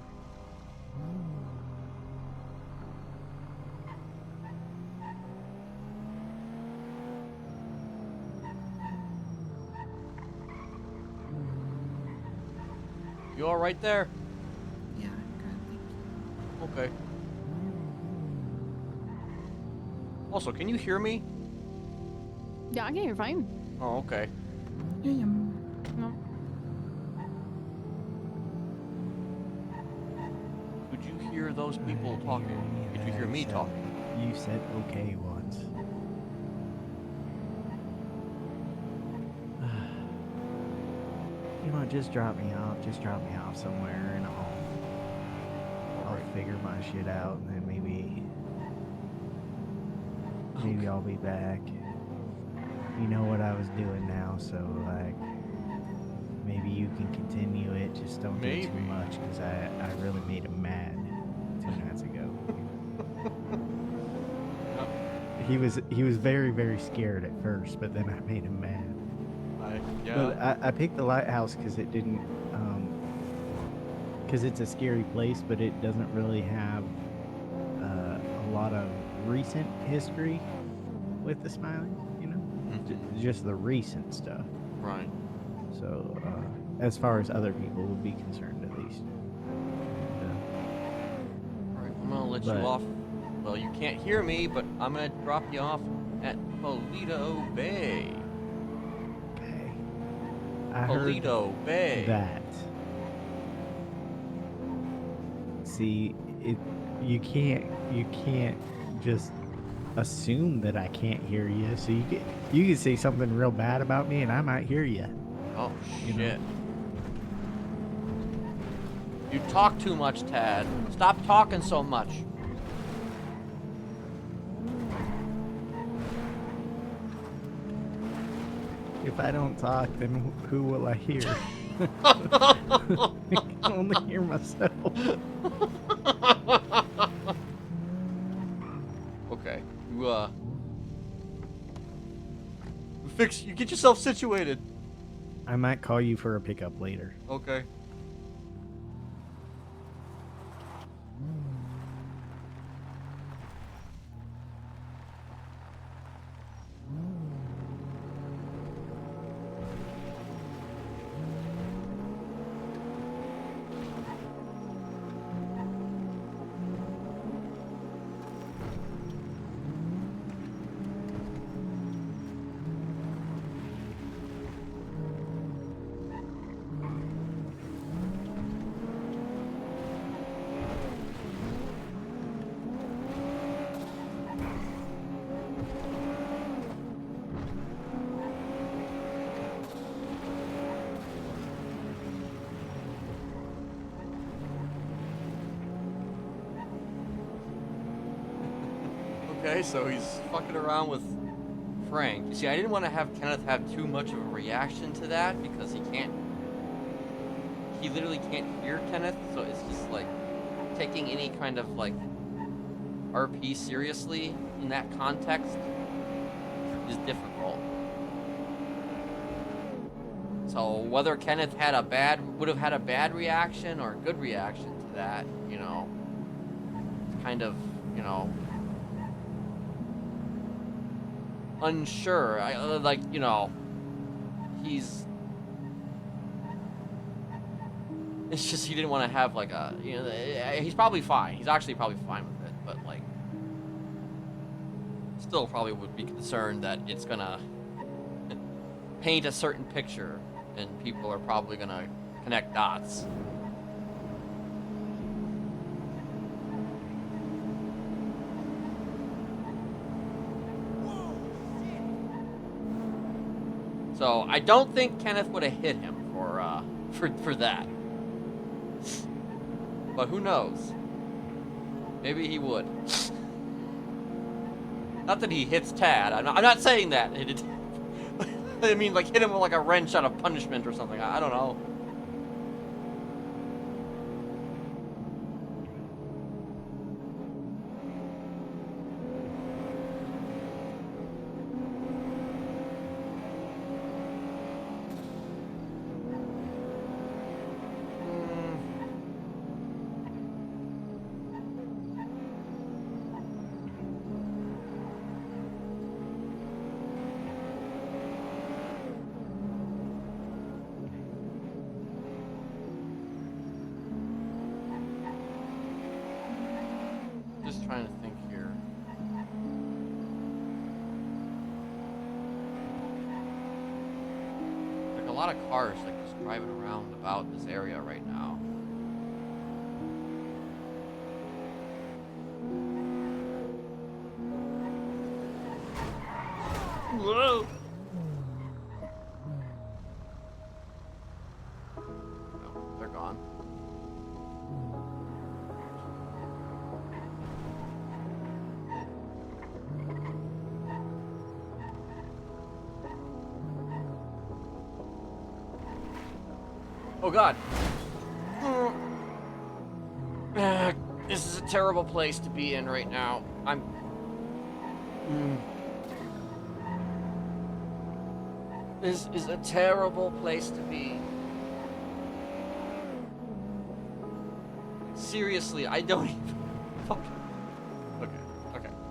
[SPEAKER 3] You all right there?
[SPEAKER 7] Yeah, I'm good.
[SPEAKER 3] Okay. Also, can you hear me?
[SPEAKER 5] Yeah, I can hear fine.
[SPEAKER 3] Oh, okay.
[SPEAKER 7] Yeah, yeah.
[SPEAKER 5] No.
[SPEAKER 3] Could you hear those people talking? Did you hear me talking?
[SPEAKER 6] You said okay once. You know, just drop me off. Just drop me off somewhere, and I'll figure my shit out, and then maybe I'll be back. You know what I was doing now, so like maybe you can continue it. Just don't do too
[SPEAKER 3] Maybe.
[SPEAKER 6] much, because I really made him mad 2 nights ago. He was very, very scared at first, but then I made him mad. But I picked the lighthouse because it didn't, because it's a scary place, but it doesn't really have a lot of recent history with the Smiley, you know, just the recent stuff.
[SPEAKER 3] Right.
[SPEAKER 6] So as far as other people would be concerned, at least.
[SPEAKER 3] Alright, I'm gonna let you
[SPEAKER 6] But-
[SPEAKER 3] off. Well, you can't hear me, but I'm gonna drop you off at Polito Bay.
[SPEAKER 6] Okay. I heard
[SPEAKER 3] Polito Bay.
[SPEAKER 6] that. See, you can't just assume that I can't hear you. So you can say something real bad about me, and I might hear you.
[SPEAKER 3] Oh
[SPEAKER 6] You know.
[SPEAKER 3] shit. You talk too much, Tad. Stop talking so much.
[SPEAKER 6] If I don't talk, then who will I hear? I can only hear myself.
[SPEAKER 3] Okay. You get yourself situated.
[SPEAKER 6] I might call you for a pickup later.
[SPEAKER 3] Okay. Okay, so he's fucking around with Frank. You see, I didn't want to have Kenneth have too much of a reaction to that because he literally can't hear Kenneth, so it's just like taking any kind of like RP seriously in that context is difficult. So whether Kenneth would have had a bad reaction or a good reaction to that, you know, it's kind of, you know, unsure. You know, it's just he didn't want to have like a, you know, he's probably fine. He's actually probably fine with it, but like, still probably would be concerned that it's gonna paint a certain picture and people are probably gonna connect dots. So I don't think Kenneth would have hit him for that. But who knows? Maybe he would. Not that he hits Tad. I'm not saying that. I mean, like, hit him with like a wrench out of punishment or something. I don't know. just trying to think here. Like a lot of cars like just driving around about this area right now. Whoa! No, they're gone. Oh God. This is a terrible place to be in right now. This is a terrible place to be. Seriously, I don't even. Okay.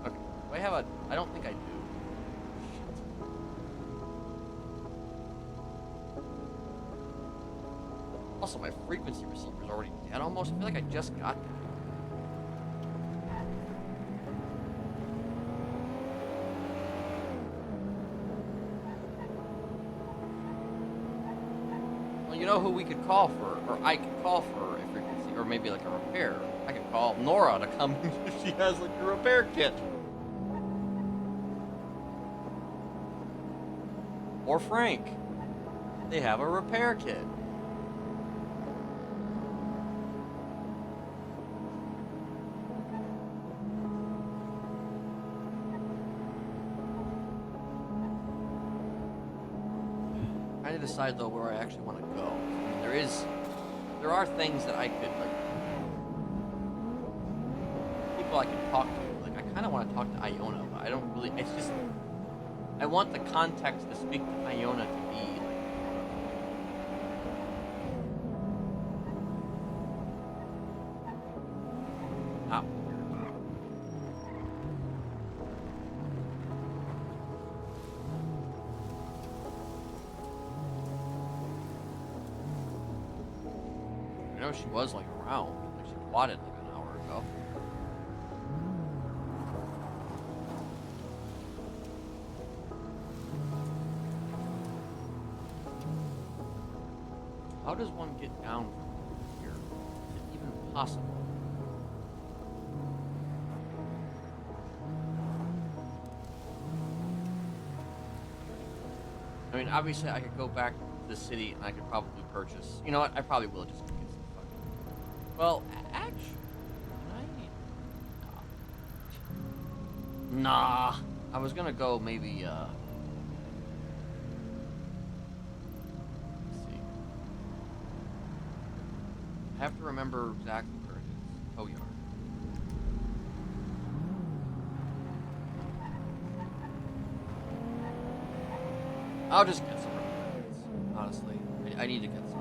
[SPEAKER 3] Do I have a? I don't think I do. Shit. Also, my frequency receiver's already dead almost. I feel like I just got that. Well, you know who we could call for, or I could call for a frequency, or maybe like a repair. I could call Nora to come if she has like a repair kit. Or Frank. They have a repair kit. I need to decide though where I actually want to go. I mean, there are things that I could like, people I can talk to. Like I kind of want to talk to Iona, but I don't really. It's just I want the context to speak to Iona to be like. Not weird. I know she was like around, like she quadded like an hour ago. How does one get down from here? Is it even possible? I mean, obviously I could go back to the city and I could probably purchase. You know what? I probably will just get some fucking. Well, actually, can I? Nah. I was gonna go maybe. Let's see. I have to remember exactly where it is. Tow yard. I'll just get some repairs, honestly. I need to get some.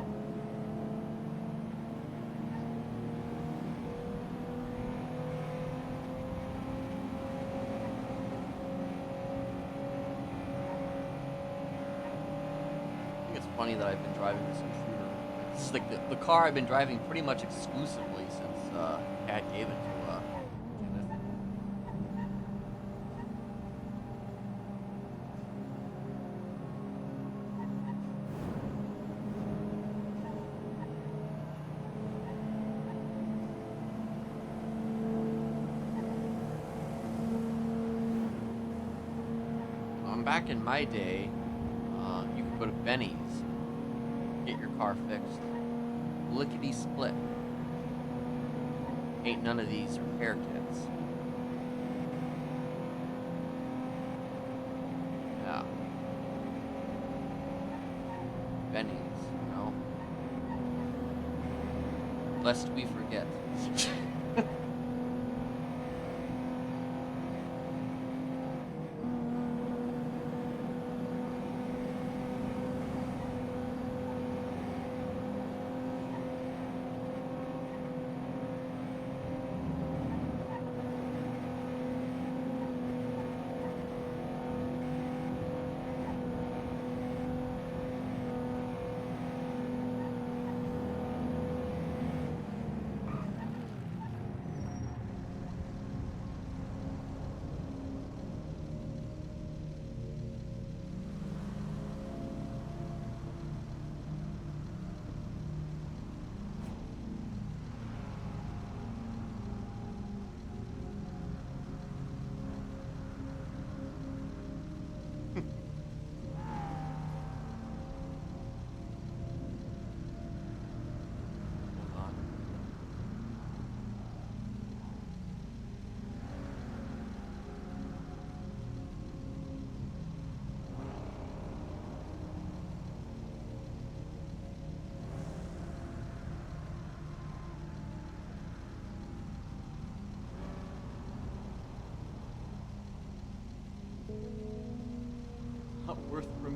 [SPEAKER 3] I think it's funny that I've been driving this intruder. This is like the car I've been driving pretty much exclusively since Dad gave it to Kenneth. Back in my day, you could go to Benny's, get your car fixed, lickety split. Ain't none of these repair kits. Yeah. Benny's, you know. Lest we forget.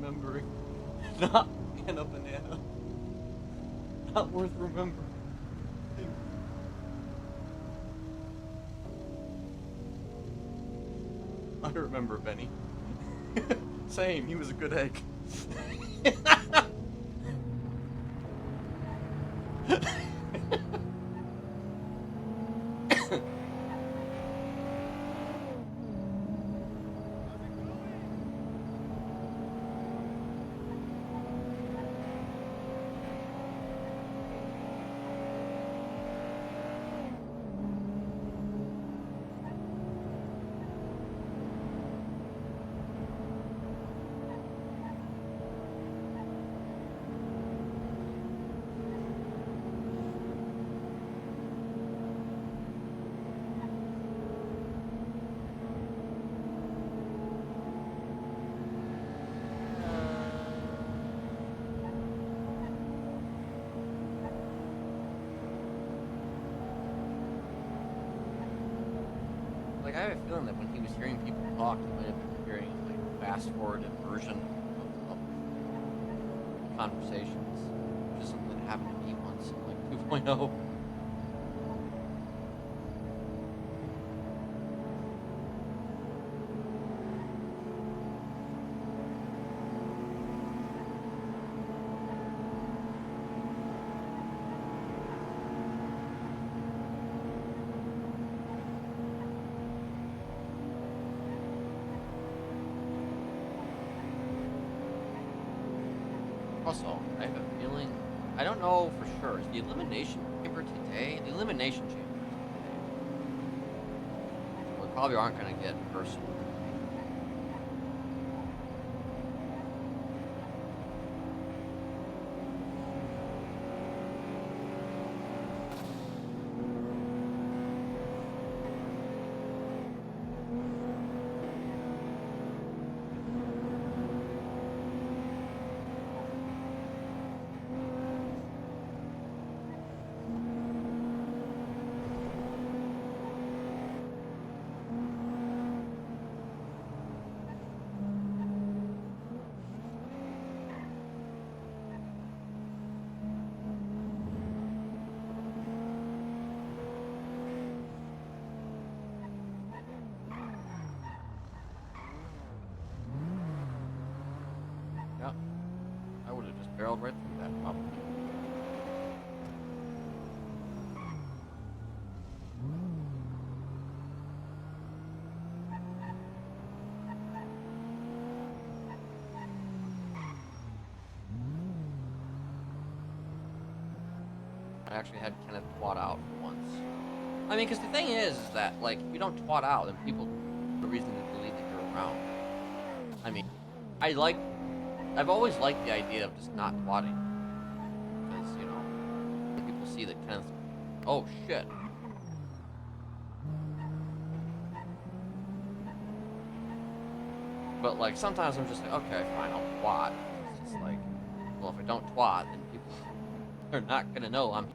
[SPEAKER 3] remembering. Not Anna Banana. Not worth remembering. I remember Benny. Same, he was a good egg. Like, I have a feeling that when he was hearing people talk, he might have been hearing like a fast-forwarded version of conversations, which is something that happened to me once in like 2.0. Also, I have a feeling, I don't know for sure, is the elimination chamber today? The elimination chamber is today. We probably aren't going to get personal. Yeah, I would have just barreled right through that probably. I actually had Kenneth twat out once. I mean, because the thing is that, like, if you don't twat out, then people have a reason to believe that you're around. I mean, I've always liked the idea of just not twatting. Because, you know, people see that Kenneth's, oh shit. But, like, sometimes I'm just like, okay, fine, I'll twat. It's just like, well, if I don't twat, then people are not gonna know I'm here.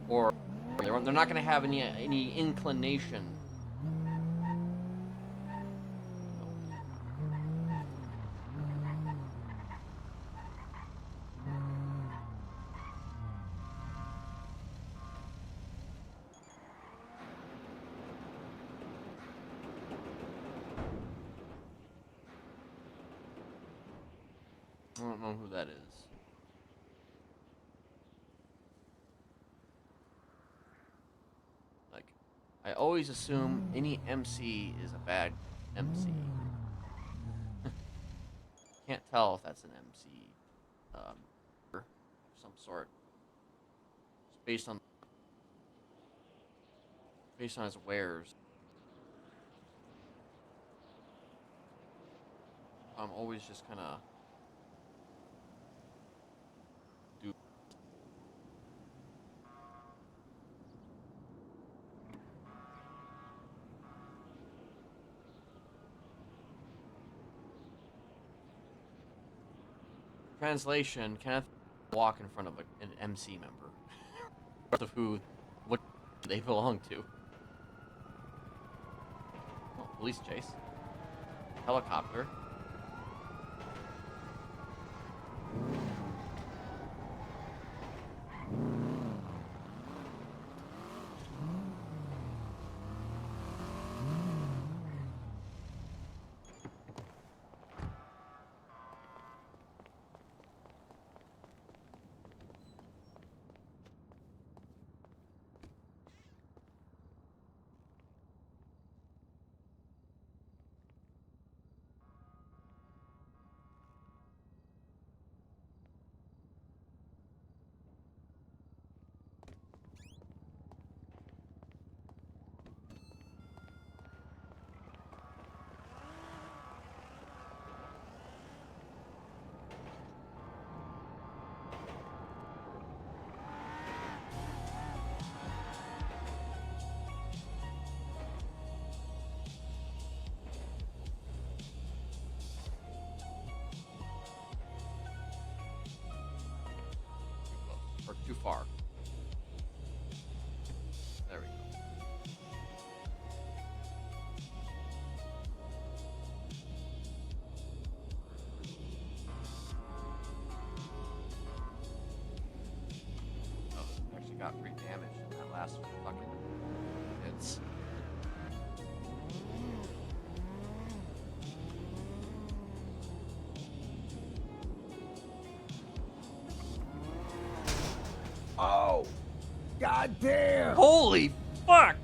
[SPEAKER 3] Or they're not gonna have any inclination. I don't know who that is. Like, I always assume any MC is a bad MC. Can't tell if that's an MC of some sort. It's based on his wares. I'm always just kind of Translation: Kenneth walk in front of an MC member. Of what they belong to. Well, police chase. helicopter. Or too far. There we go. Oh, actually got 3 damage in that last fucking hits.
[SPEAKER 8] Oh, goddamn!
[SPEAKER 3] Holy fuck!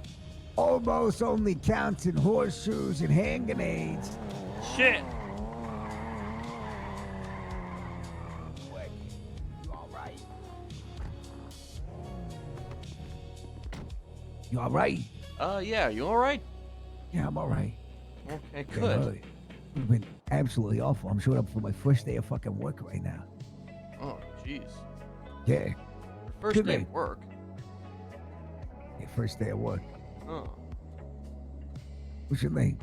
[SPEAKER 8] Almost only counts in horseshoes and hand grenades.
[SPEAKER 3] Shit!
[SPEAKER 8] Quick, you all right? You all right?
[SPEAKER 3] Yeah, you alright?
[SPEAKER 8] Yeah, I'm all right.
[SPEAKER 3] Okay,
[SPEAKER 8] Yeah,
[SPEAKER 3] good.
[SPEAKER 8] really. It's been absolutely awful. I'm showing up for my first day of fucking work right now.
[SPEAKER 3] Oh, jeez.
[SPEAKER 8] Yeah,
[SPEAKER 3] First
[SPEAKER 8] Good
[SPEAKER 3] day
[SPEAKER 8] night.
[SPEAKER 3] of work.
[SPEAKER 8] yeah, first day of work.
[SPEAKER 3] Oh.
[SPEAKER 8] What's your name?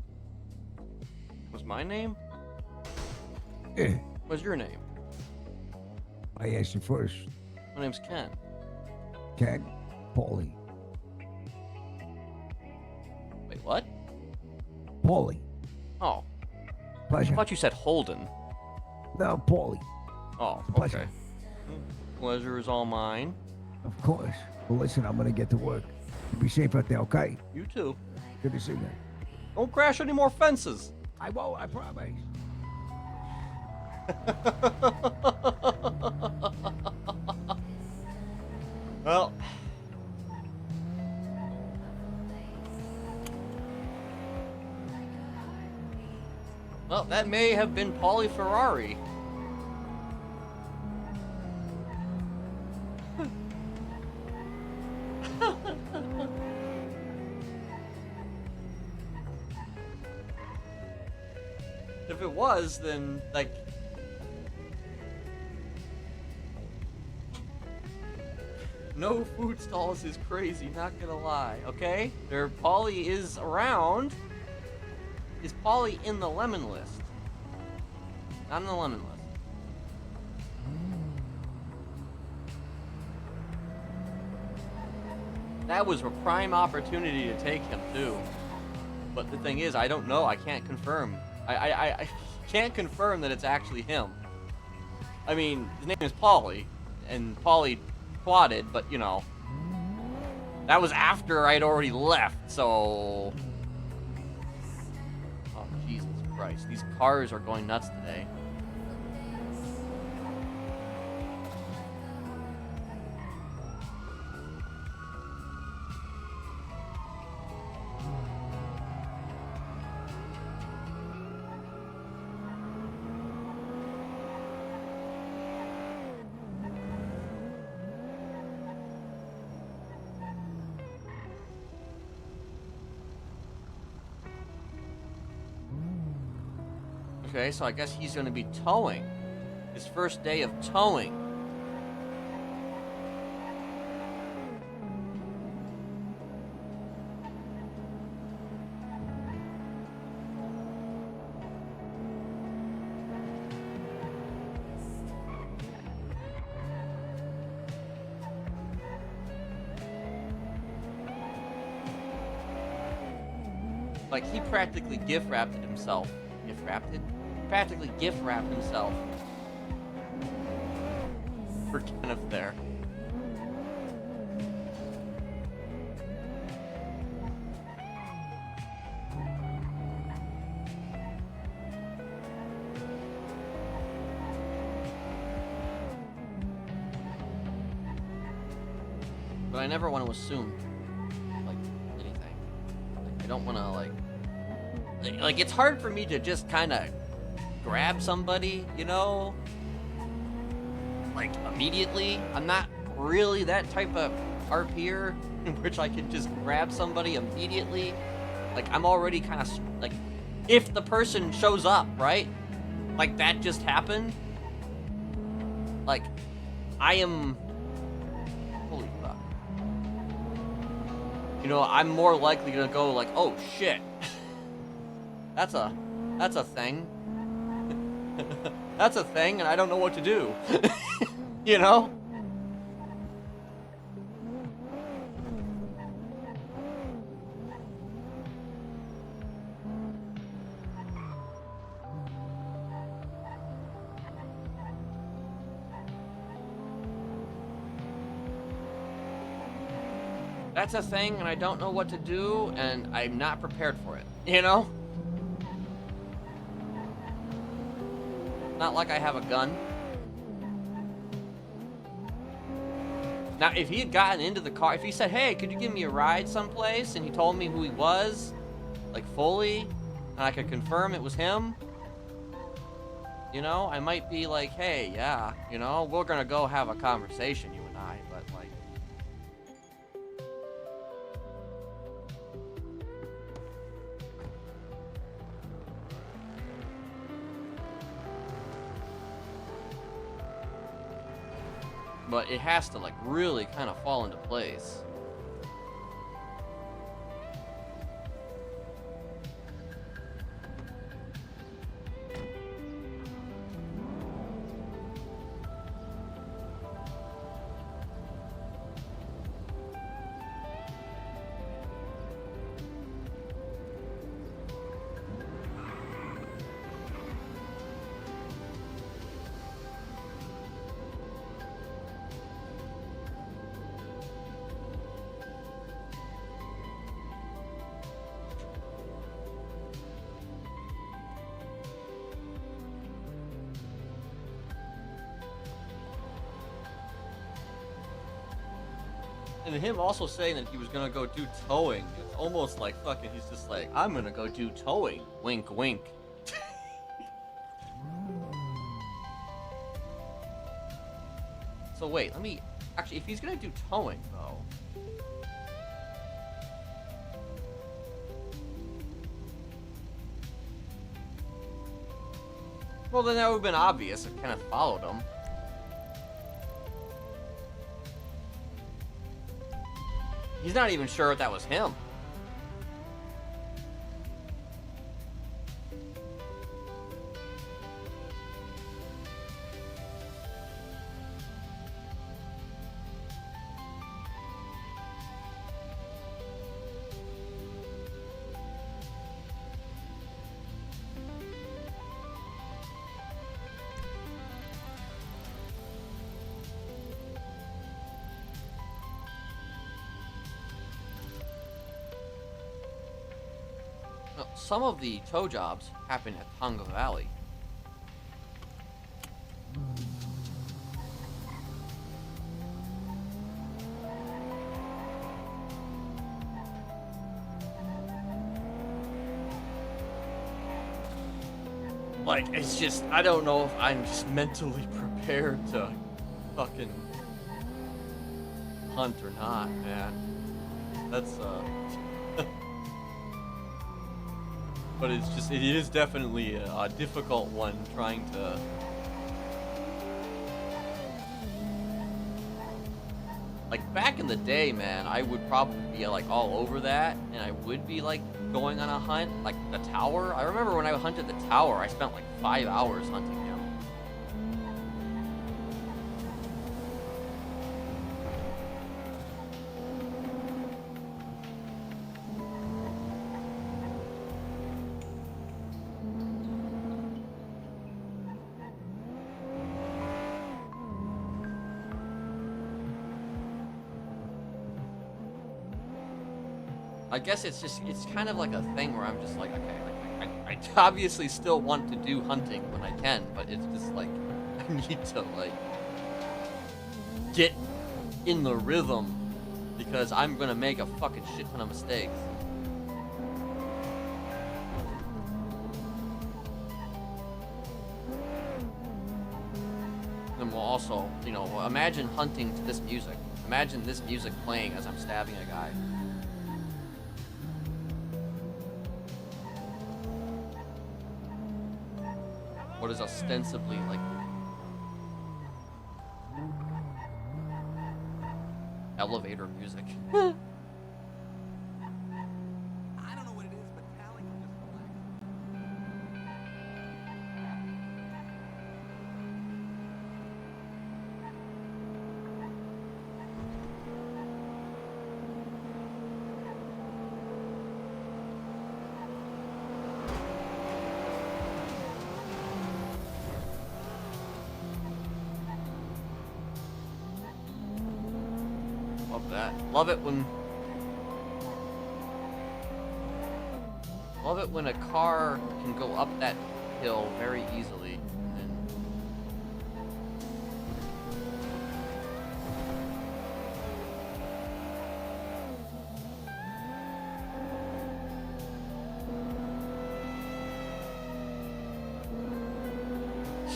[SPEAKER 3] Was my name?
[SPEAKER 8] Yeah,
[SPEAKER 3] What's your name?
[SPEAKER 8] I asked you first.
[SPEAKER 3] My name's Ken.
[SPEAKER 8] Ken, Paulie.
[SPEAKER 3] Wait, what?
[SPEAKER 8] Paulie.
[SPEAKER 3] Oh, I
[SPEAKER 8] Pleasure.
[SPEAKER 3] thought you said Holden.
[SPEAKER 8] No, Paulie.
[SPEAKER 3] Oh,
[SPEAKER 8] Pleasure.
[SPEAKER 3] okay. Pleasure is all mine.
[SPEAKER 8] Of course. Well, listen, I'm gonna get to work. You be safe out there, okay?
[SPEAKER 3] You too.
[SPEAKER 8] Good to see you.
[SPEAKER 3] Don't crash any more fences.
[SPEAKER 8] I won't, I promise.
[SPEAKER 3] Well. Well, that may have been Paulie Ferrari. If it was, then, like... No food stalls is crazy, not gonna lie, okay? Paulie is around. Is Paulie in the lemon list? Not in the lemon list. That was a prime opportunity to take him, too. But the thing is, I don't know. I can't confirm. I can't confirm that it's actually him. I mean, his name is Paulie, and Paulie plotted, but, you know, that was after I'd already left, so... Oh, Jesus Christ. These cars are going nuts today. Okay, so I guess he's going to be towing. His first day of towing. Like, he practically gift wrapped it himself gift wrapped it. Practically gift wrapped himself for Kenneth there. But I never want to assume, like, anything. Like, I don't want to, like, it's hard for me to just kind of grab somebody, you know? Like, immediately. I'm not really that type of RPer in which I can just grab somebody immediately. Like, I'm already kind of, like, if the person shows up, right? Like, that just happened. Like, I am... Holy fuck. You know, I'm more likely to go like, oh shit. That's a thing. That's a thing, and I don't know what to do. You know? That's a thing, and I don't know what to do, and I'm not prepared for it. You know? Not like I have a gun. Now, if he had gotten into the car, if he said, hey, could you give me a ride someplace, and he told me who he was, like, fully, and I could confirm it was him, you know, I might be like, hey, yeah, you know, we're gonna go have a conversation, you and I, but, like... But it has to, like, really kind of fall into place. And him also saying that he was gonna go do towing, it's almost like fucking, he's just like, I'm gonna go do towing. Wink, wink. So wait, let me, actually, if he's gonna do towing, though. Well, then that would have been obvious if Kenneth followed him. He's not even sure if that was him. Some of the tow jobs happen at Tonga Valley. Like, it's just, I don't know if I'm just mentally prepared to fucking hunt or not, man. That's, but it's just, it is definitely a difficult one trying to... Like, back in the day, man, I would probably be, like, all over that, and I would be, like, going on a hunt, like, the tower. I remember when I hunted the tower, I spent, like, 5 hours hunting him. I guess it's kind of like a thing where I'm just like, okay, like, I obviously still want to do hunting when I can, but it's just like, I need to, like, get in the rhythm because I'm gonna make a fucking shit ton of mistakes. And we'll also, you know, imagine hunting to this music. Imagine this music playing as I'm stabbing a guy. What is ostensibly like elevator music. Love that. Love it when a car can go up that hill very easily. And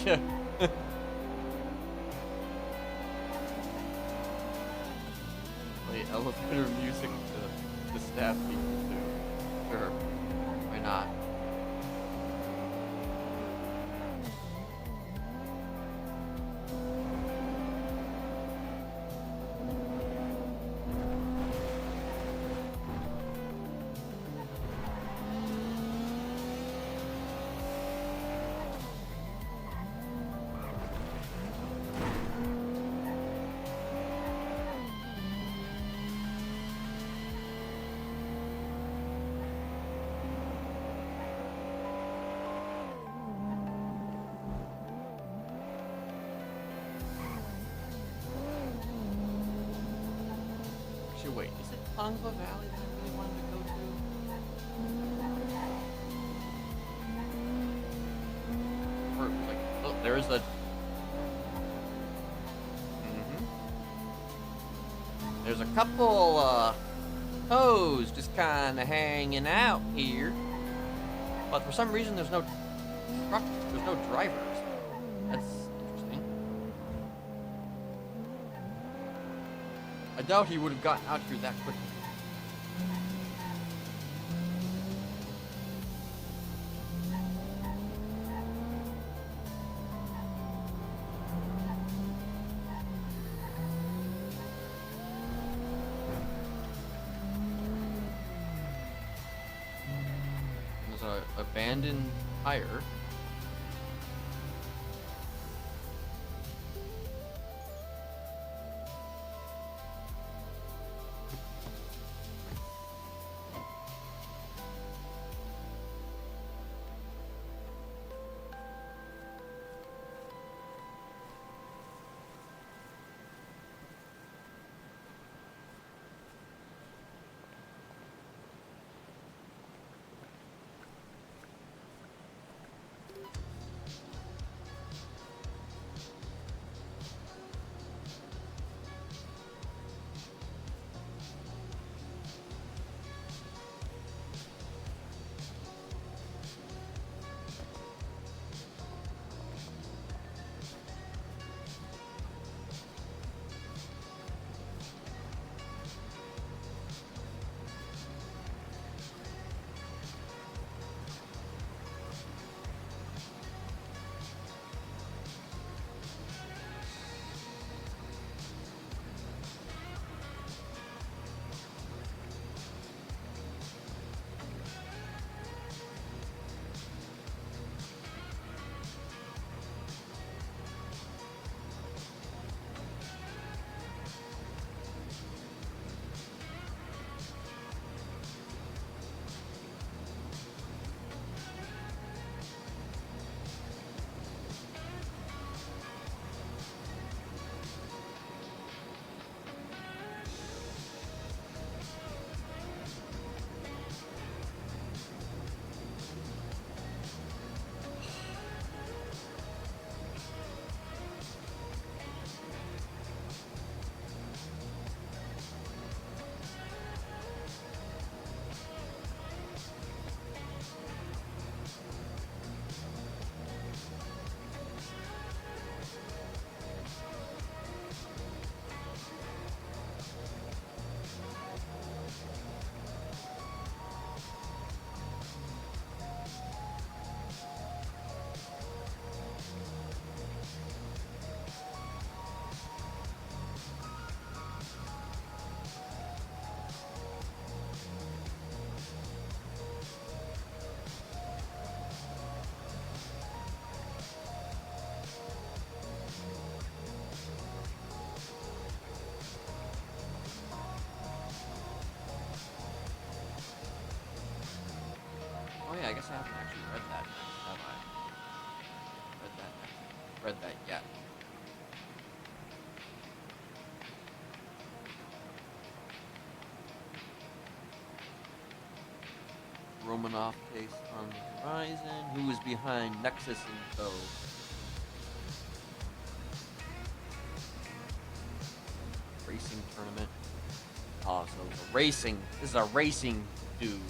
[SPEAKER 3] yeah. Play elevator music to stab people too. Sure. Why not? Actually, wait, is it Tongva Valley that I really wanted to go to? Or, like, oh, there's a... There's a couple, toes just kinda hanging out here. But for some reason, there's no truck, there's no drivers. That's interesting. I doubt he would have gotten out here that quickly. There's an abandoned tire. I guess I haven't actually read that, have I? Read that yet. Romanov case on the horizon. Who is behind Nexus and Co? Racing tournament. Oh, so it's a racing. This is a racing dude.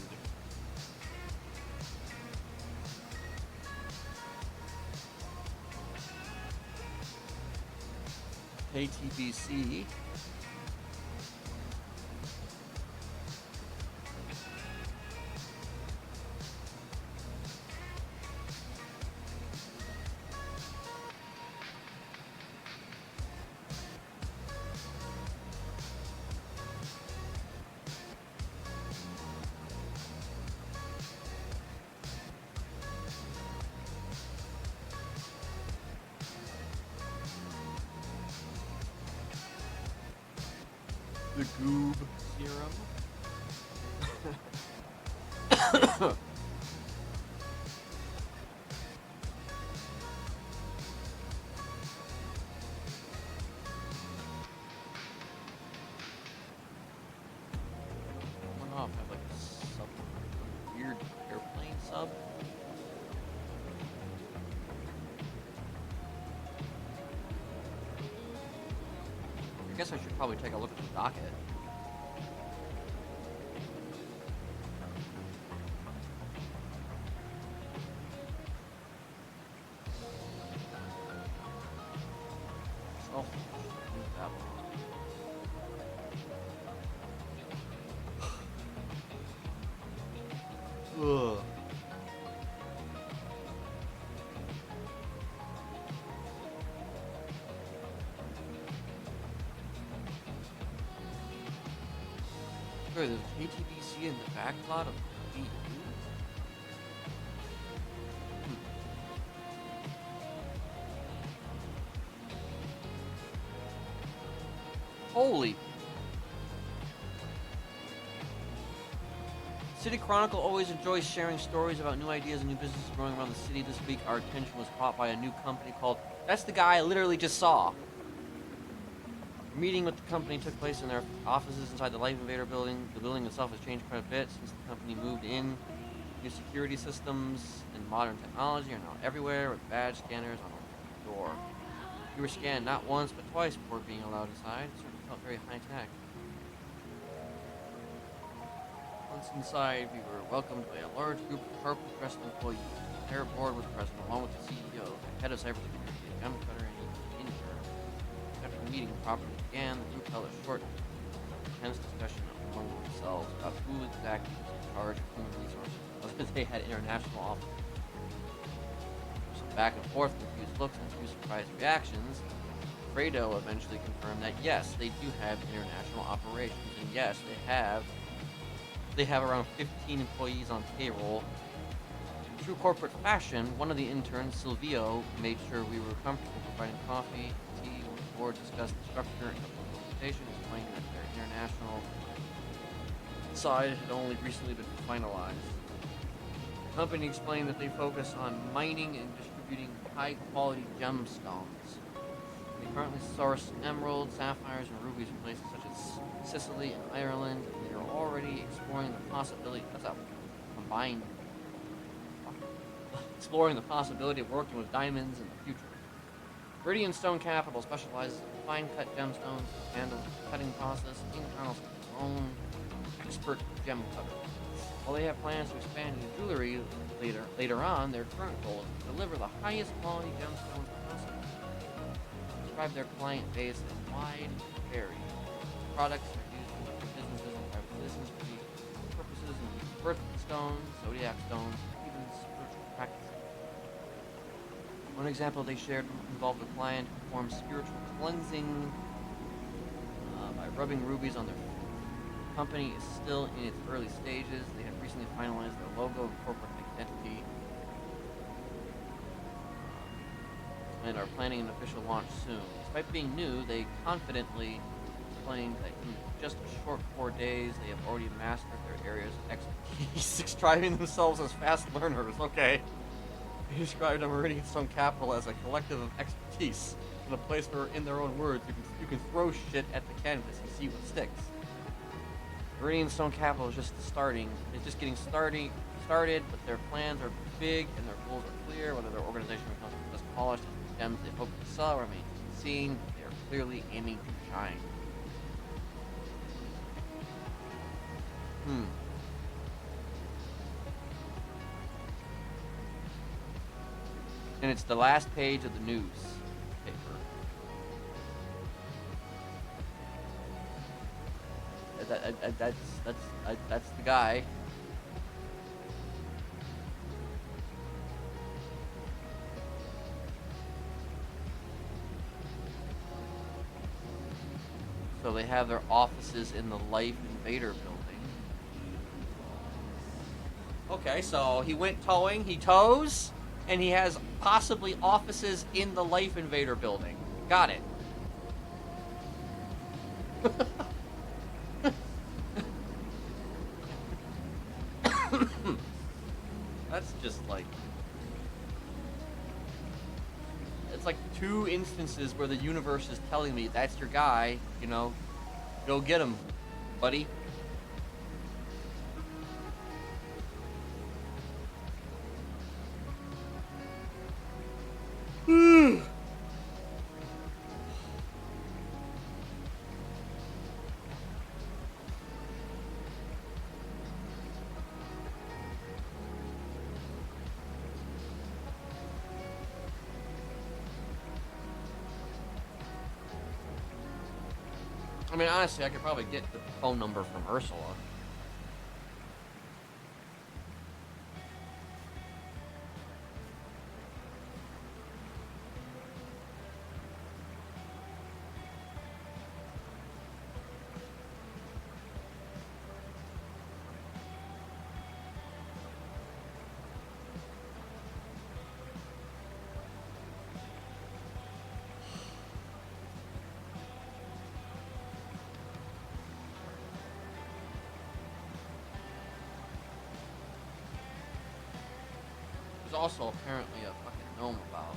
[SPEAKER 3] KTBC. The Goob Serum. Went off, have like a sub, weird airplane sub. I guess I should probably take a look at the docket. Oh, that one. Ugh. There's KTBC in the back lot of the BU. Holy. City Chronicle always enjoys sharing stories about new ideas and new businesses growing around the city. This week, our attention was caught by a new company called... That's the guy I literally just saw. A meeting with the company took place in their offices inside the Life Invader building. The building itself has changed quite a bit since the company moved in. New security systems and modern technology are now everywhere with badge scanners on the door. We were scanned not once but twice before being allowed inside. It certainly felt very high tech. Once inside, we were welcomed by a large group of sharply dressed employees. The entire board was present, along with the CEO, the head of cybersecurity, a gem cutter, and an intern. After the meeting properly began, the group held a short, intense discussion among themselves about who exactly was in charge of human resources, whether they had international offices. There was some back and forth, confused looks, and a few surprised reactions. Fredo eventually confirmed that yes, they do have international operations, and yes, they have around 15 employees on payroll. In true corporate fashion, one of the interns, Silvio, made sure we were comfortable providing coffee, tea, when the board discussed the structure and implementation, explaining that their international side had only recently been finalized. The company explained that they focus on mining and distributing high-quality gemstones. They currently source emeralds, sapphires, and rubies from places such as Sicily and Ireland, and they are already exploring the possibility of working with diamonds in the future. Viridian Stone Capital specializes in fine-cut gemstones and handles the cutting process in-house with their own expert gem cutter. While they have plans to expand into jewelry later on, their current goal is to deliver the highest quality gemstones possible. Describe their client base as wide and varied. Products are used in businesses and private citizens for these purposes, including birthstones, zodiac stones, and even spiritual practices. One example they shared involved a client who performed spiritual cleansing by rubbing rubies on their feet. The company is still in its early stages. They have recently finalized their logo and corporate identity, and are planning an official launch soon. Despite being new, they confidently claimed that in just a short 4 days, they have already mastered their areas of expertise, describing themselves as fast learners. Okay. They described a Meridian Stone Capital as a collective of expertise, and a place where, in their own words, you can throw shit at the canvas and see what sticks. Meridian Stone Capital is just starting. It's just getting started, but their plans are big and their goals are clear. Whether their organization becomes as polished as the gems they hope to sell remains to be seen. They are clearly aiming to shine. And it's the last page of the news paper. That's the guy. So they have their offices in the Life Invader building. Okay, so he went towing, he tows, and he has possibly offices in the Life Invader building. Got it. That's just like... It's like 2 instances where the universe is telling me, that's your guy, you know, go get him, buddy. I mean, honestly, I could probably get the phone number from Ursula. There's also apparently a fucking gnome about.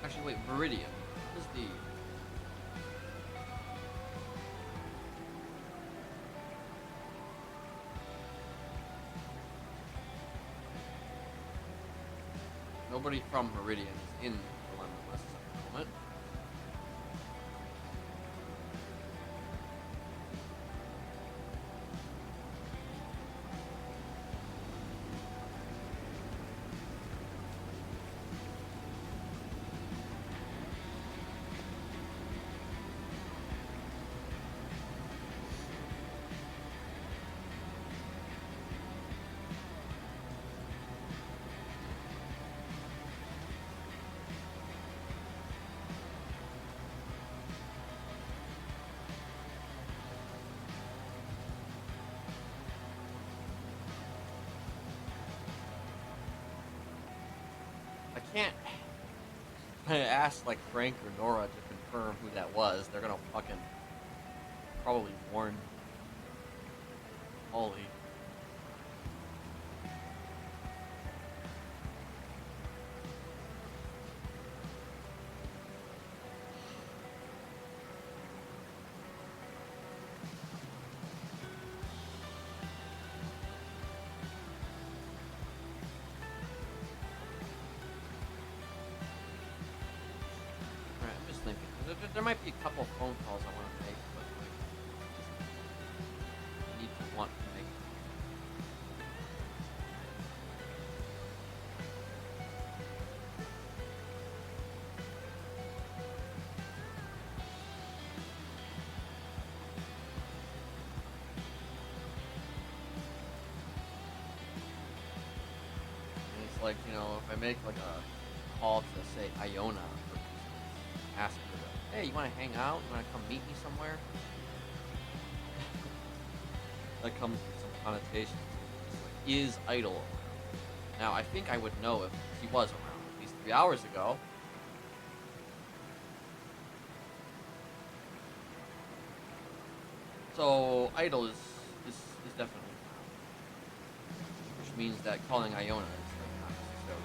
[SPEAKER 3] Actually, wait, Meridian. What is the... Nobody from Meridian is in the London West at the moment. I asked like Frank or Nora to confirm who that was. They're gonna fucking probably warn Ollie. There might be a couple phone calls I want to make, but like, I need to want to make. like, you know, if I make like a call to say Iona, or ask her, to, hey, you want to hang out? You want to come meet me somewhere? That comes with some connotations. It's like, is Idol around? Now, I think I would know if he was around at least 3 hours ago. So, Idol is definitely around. Which means that calling Iona is like, not necessarily.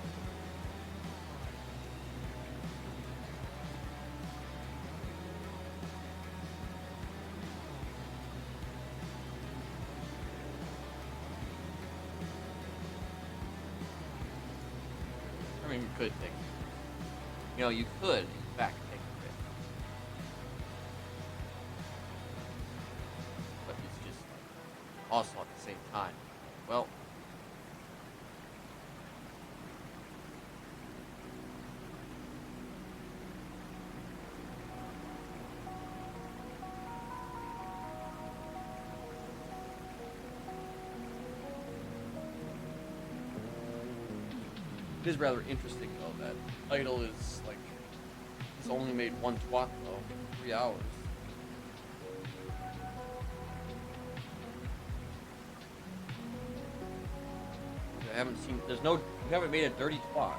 [SPEAKER 3] I mean, you could take, you know, you could, in fact, take a risk. But it's just, like, also at the same time, well, it is rather interesting, though, that Idol is, like, it's only made one twat, though, in 3 hours. I haven't seen, you haven't made a dirty twat.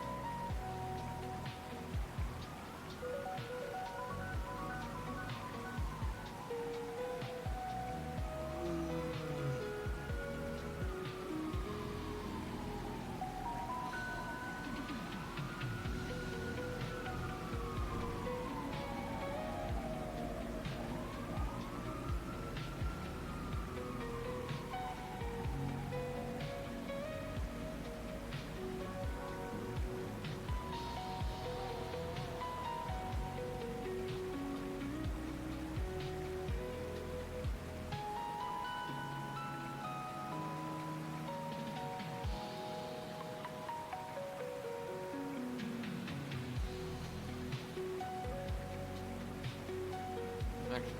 [SPEAKER 3] Actually,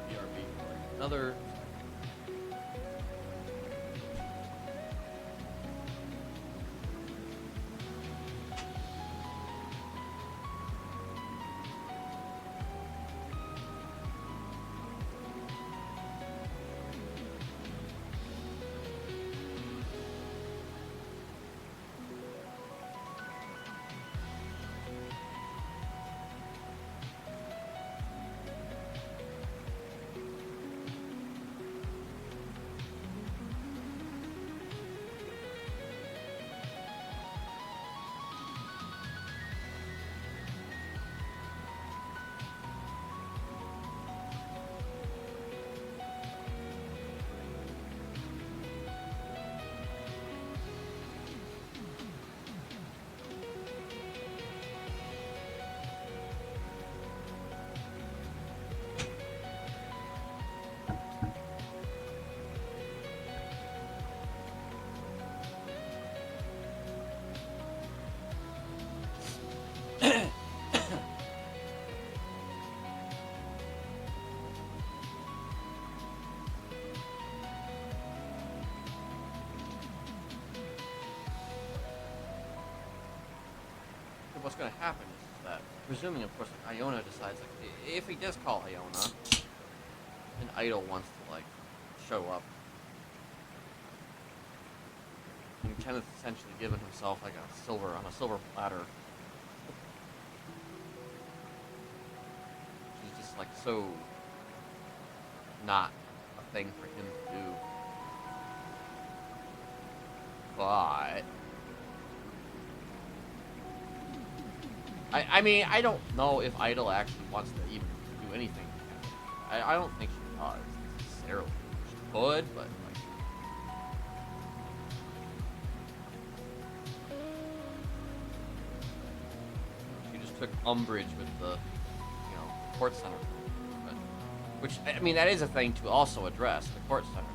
[SPEAKER 3] BRB. Another. What's going to happen is that, presuming, of course, like, Iona decides, like, if he does call Iona, and Idol wants to, like, show up, and Kenneth essentially given himself, like, on a silver platter. He's just, like, so not a thing for him to do. But I mean, I don't know if Idol actually wants to even do anything. I don't think she does necessarily. She could, but like, she just took umbrage with the, you know, court center. But, which, I mean, that is a thing to also address, the court center.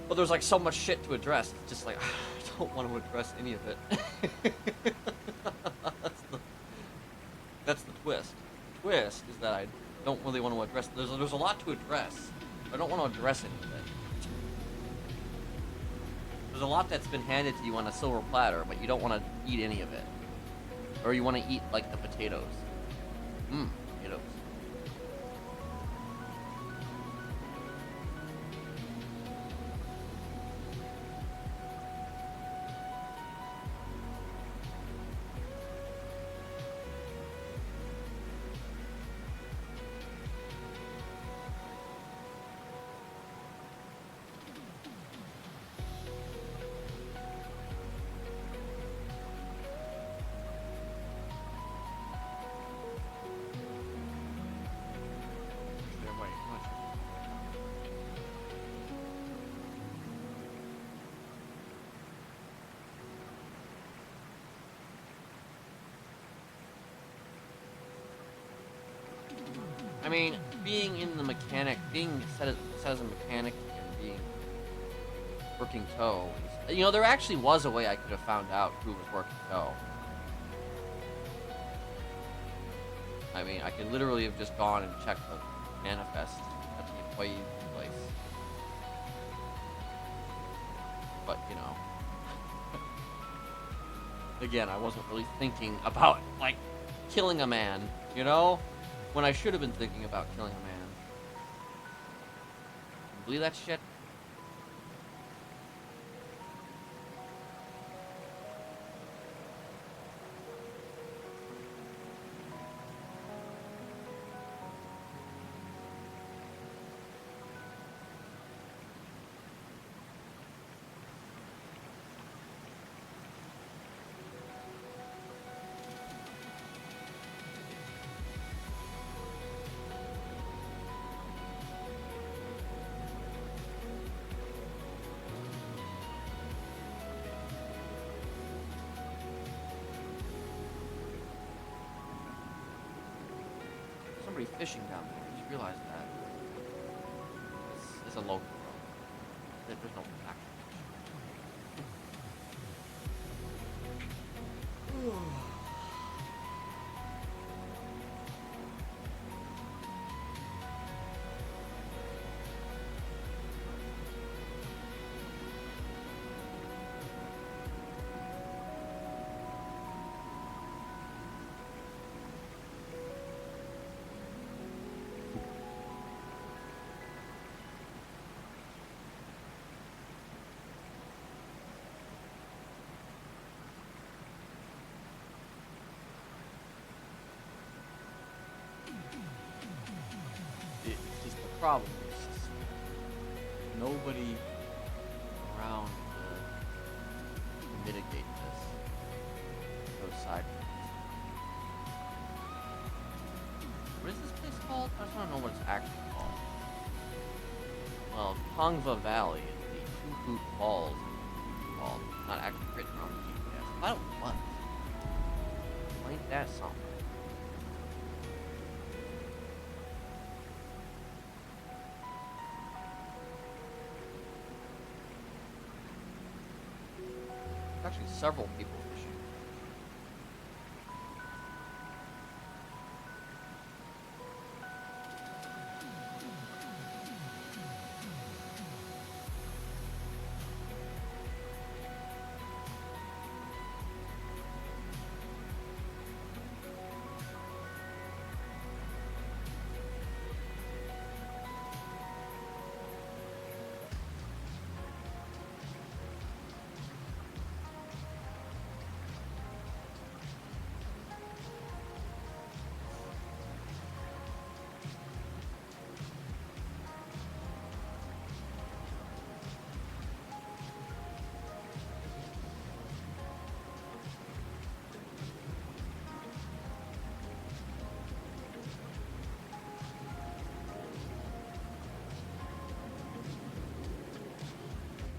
[SPEAKER 3] But there's like so much shit to address. It's just like, I don't want to address any of it. That's the twist. The twist is that I don't really want to address. There's a lot to address. I don't want to address any of it. There's a lot that's been handed to you on a silver platter, but you don't want to eat any of it. Or you want to eat, like, the potatoes. Potatoes. I mean, being in the mechanic, being set as a mechanic and being working tow, you know, there actually was a way I could have found out who was working tow. I mean, I could literally have just gone and checked the manifest at the employee place. But, you know, again, I wasn't really thinking about, like, killing a man, you know? When I should have been thinking about killing a man. You believe that shit? Somebody fishing down there. I just realized that. It's a local road. There's no actual fish. It's just the problem. It's just nobody around to mitigate this. Those side. What is this place called? I just want to know what it's actually called. Well, Tongva Valley is the 2 Boot Falls. Well, not actually written on the GPS. I don't know what. Ain't that something? Actually, several people fishing.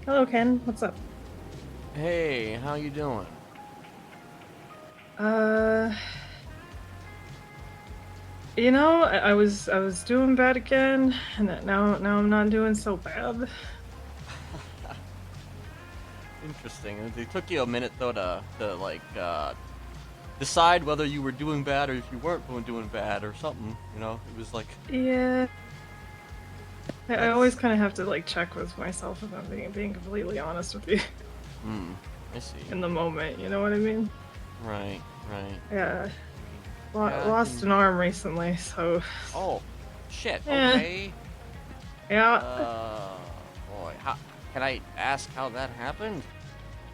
[SPEAKER 9] Hello, Ken. What's up?
[SPEAKER 3] Hey, how you doing?
[SPEAKER 9] You know, I was doing bad again, and now I'm not doing so bad.
[SPEAKER 3] Interesting. It took you a minute though to like decide whether you were doing bad or if you weren't doing bad or something. You know, it was like
[SPEAKER 9] Yeah. I always kind of have to like check with myself if I'm being completely honest with you.
[SPEAKER 3] I see.
[SPEAKER 9] in the moment. You know what I mean?
[SPEAKER 3] Right.
[SPEAKER 9] Yeah.
[SPEAKER 3] Yeah,
[SPEAKER 9] Lost an arm recently, so.
[SPEAKER 3] Oh, shit.
[SPEAKER 9] Yeah.
[SPEAKER 3] Okay.
[SPEAKER 9] Yeah.
[SPEAKER 3] Boy, can I ask how that happened?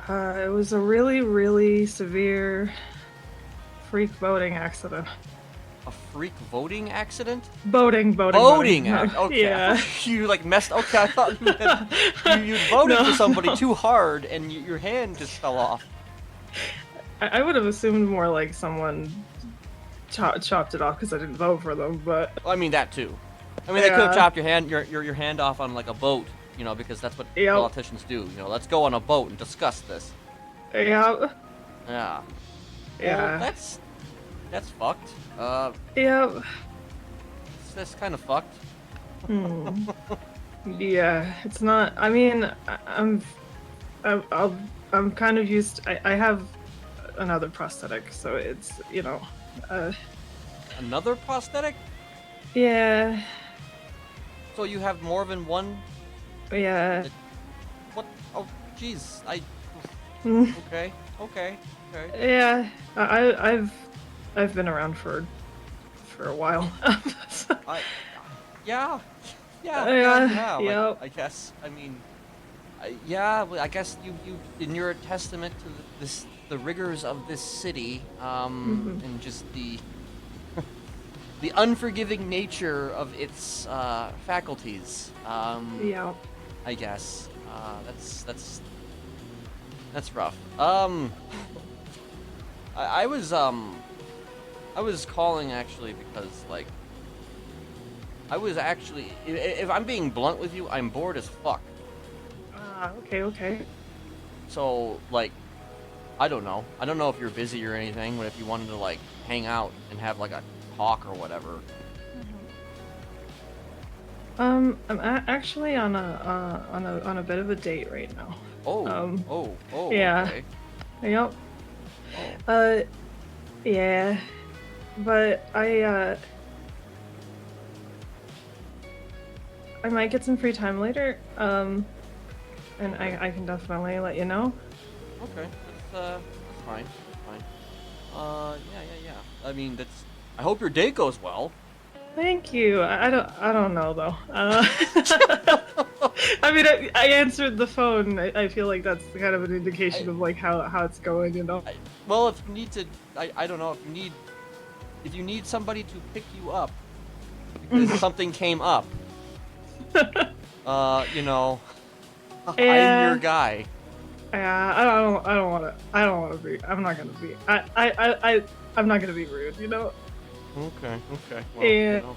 [SPEAKER 9] It was a really, really severe freak boating accident.
[SPEAKER 3] A freak voting accident?
[SPEAKER 9] Boating.
[SPEAKER 3] Okay.
[SPEAKER 9] Yeah.
[SPEAKER 3] You like messed. Okay, I thought you voted
[SPEAKER 9] No.
[SPEAKER 3] for somebody too hard and your hand just fell off.
[SPEAKER 9] I would have assumed more like someone chopped it off because I didn't vote for them, but.
[SPEAKER 3] I mean that too. I mean they could have
[SPEAKER 9] Yeah.
[SPEAKER 3] chopped your hand off on like a boat, you know, because that's what
[SPEAKER 9] Yep.
[SPEAKER 3] politicians do. You know, let's go on a boat and discuss this.
[SPEAKER 9] Yeah.
[SPEAKER 3] Yeah.
[SPEAKER 9] Yeah.
[SPEAKER 3] Well, that's fucked.
[SPEAKER 9] Yeah.
[SPEAKER 3] That's kind of fucked.
[SPEAKER 9] Yeah, it's not. I mean, I'm kind of used. I have another prosthetic, so it's
[SPEAKER 3] Another prosthetic?
[SPEAKER 9] Yeah.
[SPEAKER 3] So you have more than one?
[SPEAKER 9] Yeah.
[SPEAKER 3] What? Oh, jeez. Okay.
[SPEAKER 9] Yeah. I've been around for a while.
[SPEAKER 3] Yeah.
[SPEAKER 9] Yep.
[SPEAKER 3] I guess. I mean, I guess you and you're a testament to the rigors of this city, and just the unforgiving nature of its faculties.
[SPEAKER 9] Yeah.
[SPEAKER 3] I guess. That's rough. I was calling actually because like I was actually, if I'm being blunt with you, I'm bored as fuck.
[SPEAKER 9] Okay.
[SPEAKER 3] So like, I don't know if you're busy or anything, but if you wanted to like hang out and have like a talk or whatever.
[SPEAKER 9] I'm actually on a bit of a date right now.
[SPEAKER 3] Oh.
[SPEAKER 9] Yeah.
[SPEAKER 3] Okay.
[SPEAKER 9] Yep.
[SPEAKER 3] Oh.
[SPEAKER 9] Yeah. But I might get some free time later. And I can definitely let you know.
[SPEAKER 3] Okay. That's fine. Yeah. I mean, I hope your date goes well.
[SPEAKER 9] Thank you. I don't know though. I mean, I answered the phone. I feel like that's kind of an indication of like how it's going, you know.
[SPEAKER 3] Well, if you need to, I don't know if you need somebody to pick you up because something came up. You know,
[SPEAKER 9] Yeah.
[SPEAKER 3] I'm your guy.
[SPEAKER 9] Yeah, I don't want to be. I'm not gonna be. I'm not gonna be rude, you know.
[SPEAKER 3] Okay. Well,
[SPEAKER 9] Yeah.
[SPEAKER 3] you know.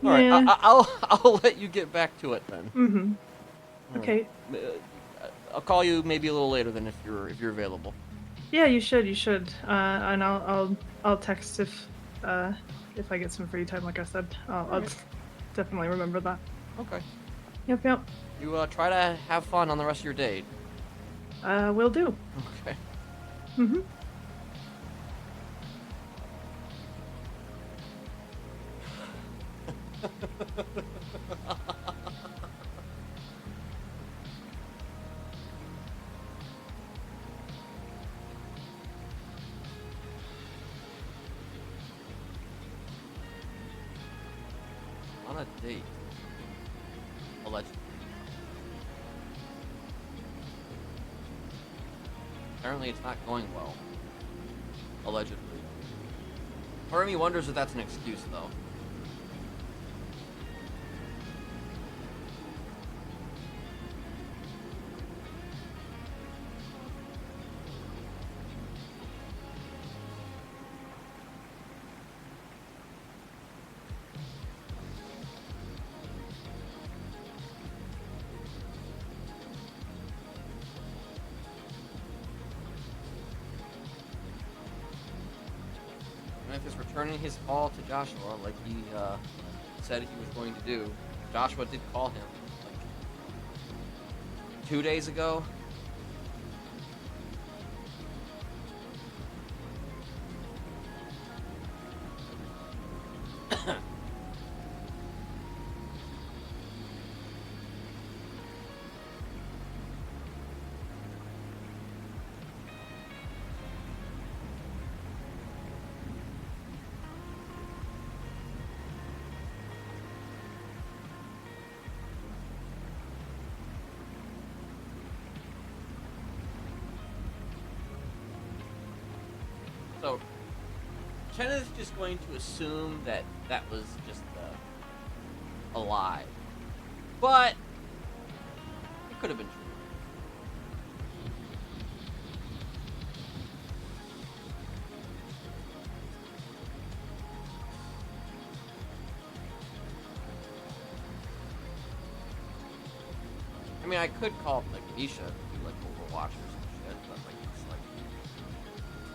[SPEAKER 3] All right,
[SPEAKER 9] Yeah.
[SPEAKER 3] I'll let you get back to it then. All right.
[SPEAKER 9] Okay.
[SPEAKER 3] I'll call you maybe a little later then if you're available.
[SPEAKER 9] Yeah, you should. And I'll text if I get some free time. Like I said, I'll definitely remember that.
[SPEAKER 3] Okay.
[SPEAKER 9] Yep.
[SPEAKER 3] You try to have fun on the rest of your date.
[SPEAKER 9] Will do.
[SPEAKER 3] Okay. On a date. Allegedly. Apparently it's not going well. Allegedly. Part of me wonders if that's an excuse though. Kenneth is returning his call to Joshua like he said he was going to do. Joshua did call him like 2 days ago. So, Kenneth's just going to assume that that was just a lie. But, it could have been true. I mean, I could call like Misha to do like Overwatch or some shit, but like it's like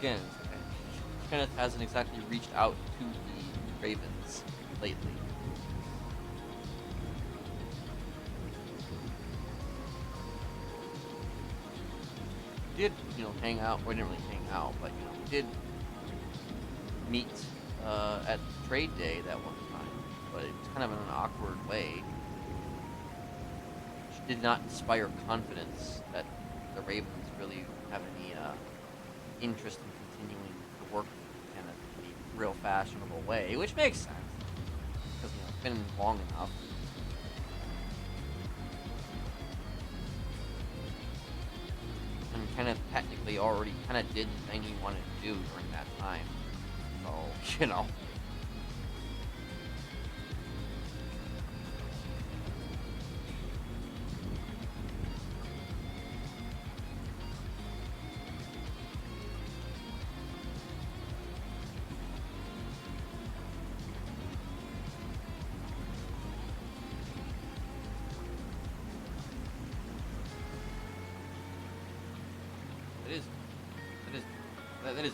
[SPEAKER 3] again, Kenneth hasn't exactly reached out to the Ravens lately. We did, you know, hang out. We didn't really hang out, but you know, we did meet at trade day that one time, but it was kind of in an awkward way. Did not inspire confidence that the Ravens really have any interest in continuing to work with Kenneth in a real fashionable way, which makes sense because you know it's been long enough. And Kenneth technically already kind of did the thing he wanted to do during that time, so you know.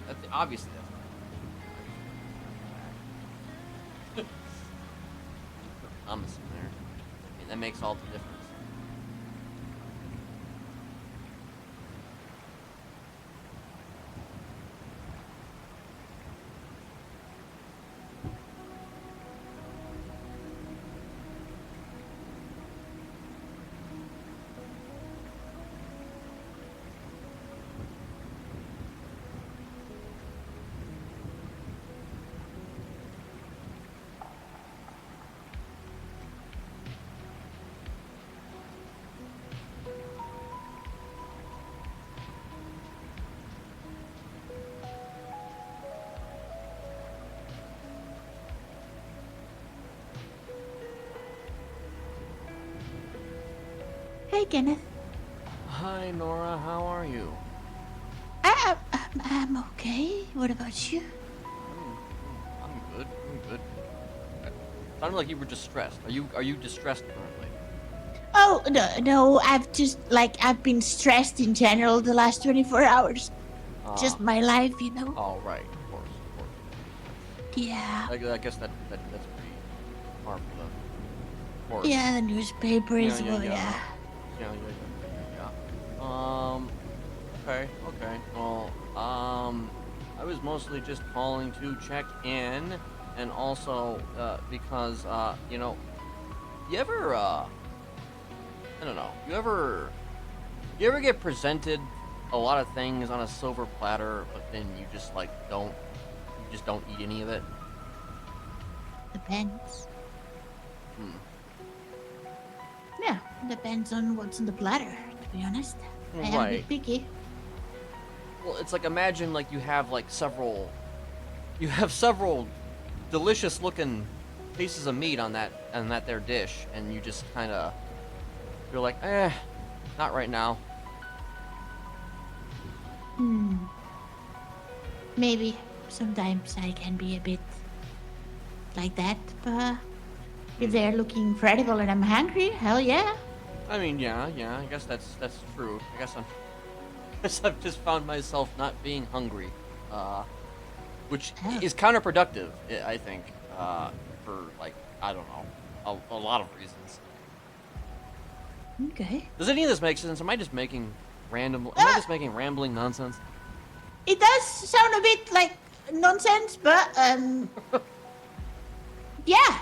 [SPEAKER 3] That's obviously that's not. Thomas in there. I mean, that makes all the difference.
[SPEAKER 10] Hey, Kenneth.
[SPEAKER 3] Hi, Nora. How are you?
[SPEAKER 10] I'm okay. What about you?
[SPEAKER 3] I'm good. I'm good. Sounded like you were distressed. Are you distressed currently?
[SPEAKER 10] Oh, no. I've been stressed in general the last 24 hours. Just my life, you know.
[SPEAKER 3] Oh, right. Of course.
[SPEAKER 10] Yeah.
[SPEAKER 3] I guess that's pretty hard for them. Of course.
[SPEAKER 10] Yeah, the newspaper as well. Yeah.
[SPEAKER 3] Yeah. Okay. Well, I was mostly just calling to check in, and also, because, you know, you ever, I don't know, you ever get presented a lot of things on a silver platter, but then you just, like, don't eat any of it?
[SPEAKER 10] Depends. Yeah, depends on what's on the platter, to be honest. I am a bit picky.
[SPEAKER 3] Well, it's like, imagine, like, you have several delicious looking pieces of meat on that there dish, and you just kind of, you're like, not right now.
[SPEAKER 10] Maybe sometimes I can be a bit like that, but if they're looking incredible and I'm hungry, hell yeah.
[SPEAKER 3] I mean, yeah, I guess that's true. I guess I've just found myself not being hungry, which is counterproductive, I think, for, like, I don't know, a lot of reasons.
[SPEAKER 10] Okay.
[SPEAKER 3] Does any of this make sense? Am I just making rambling nonsense?
[SPEAKER 10] It does sound a bit like nonsense, but yeah.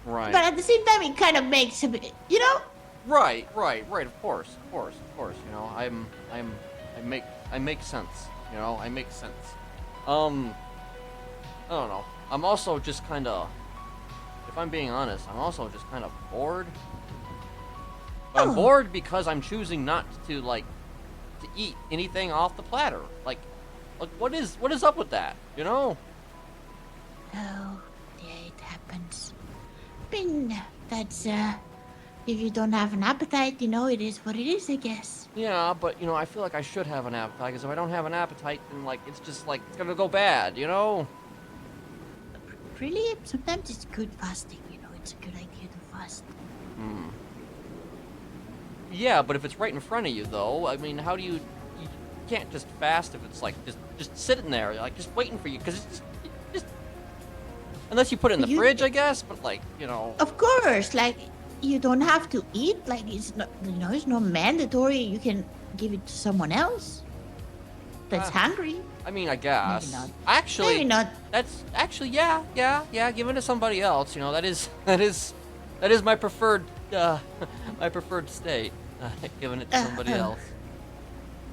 [SPEAKER 3] Right.
[SPEAKER 10] But at the same time, it kind of makes a bit, you know.
[SPEAKER 3] Right. Of course. You know, I make sense. You know, I make sense. I don't know. I'm also just kind of, if I'm being honest, I'm also just kind of bored. I'm bored because I'm choosing not to eat anything off the platter. Like Like, what is up with that? You know?
[SPEAKER 10] Oh, yeah, it happens. I mean, that's, if you don't have an appetite, you know, it is what it is, I guess.
[SPEAKER 3] Yeah, but you know, I feel like I should have an appetite, because if I don't have an appetite, then like it's just like it's gonna go bad, you know?
[SPEAKER 10] Really, sometimes it's good fasting, you know, it's a good idea to fast.
[SPEAKER 3] Hmm. Yeah, but if it's right in front of you, though, I mean, how do you can't just fast if it's like just sitting there, like just waiting for you, because it's just unless you put it in the fridge, I guess. But like, you know.
[SPEAKER 10] Of course, like you don't have to eat. Like it's not, you know, it's not mandatory. You can give it to someone else that's hungry.
[SPEAKER 3] I mean, I guess.
[SPEAKER 10] Maybe not.
[SPEAKER 3] Actually,
[SPEAKER 10] Maybe not.
[SPEAKER 3] That's actually, yeah. Give it to somebody else. You know, that is my preferred my preferred state. Giving it to somebody else.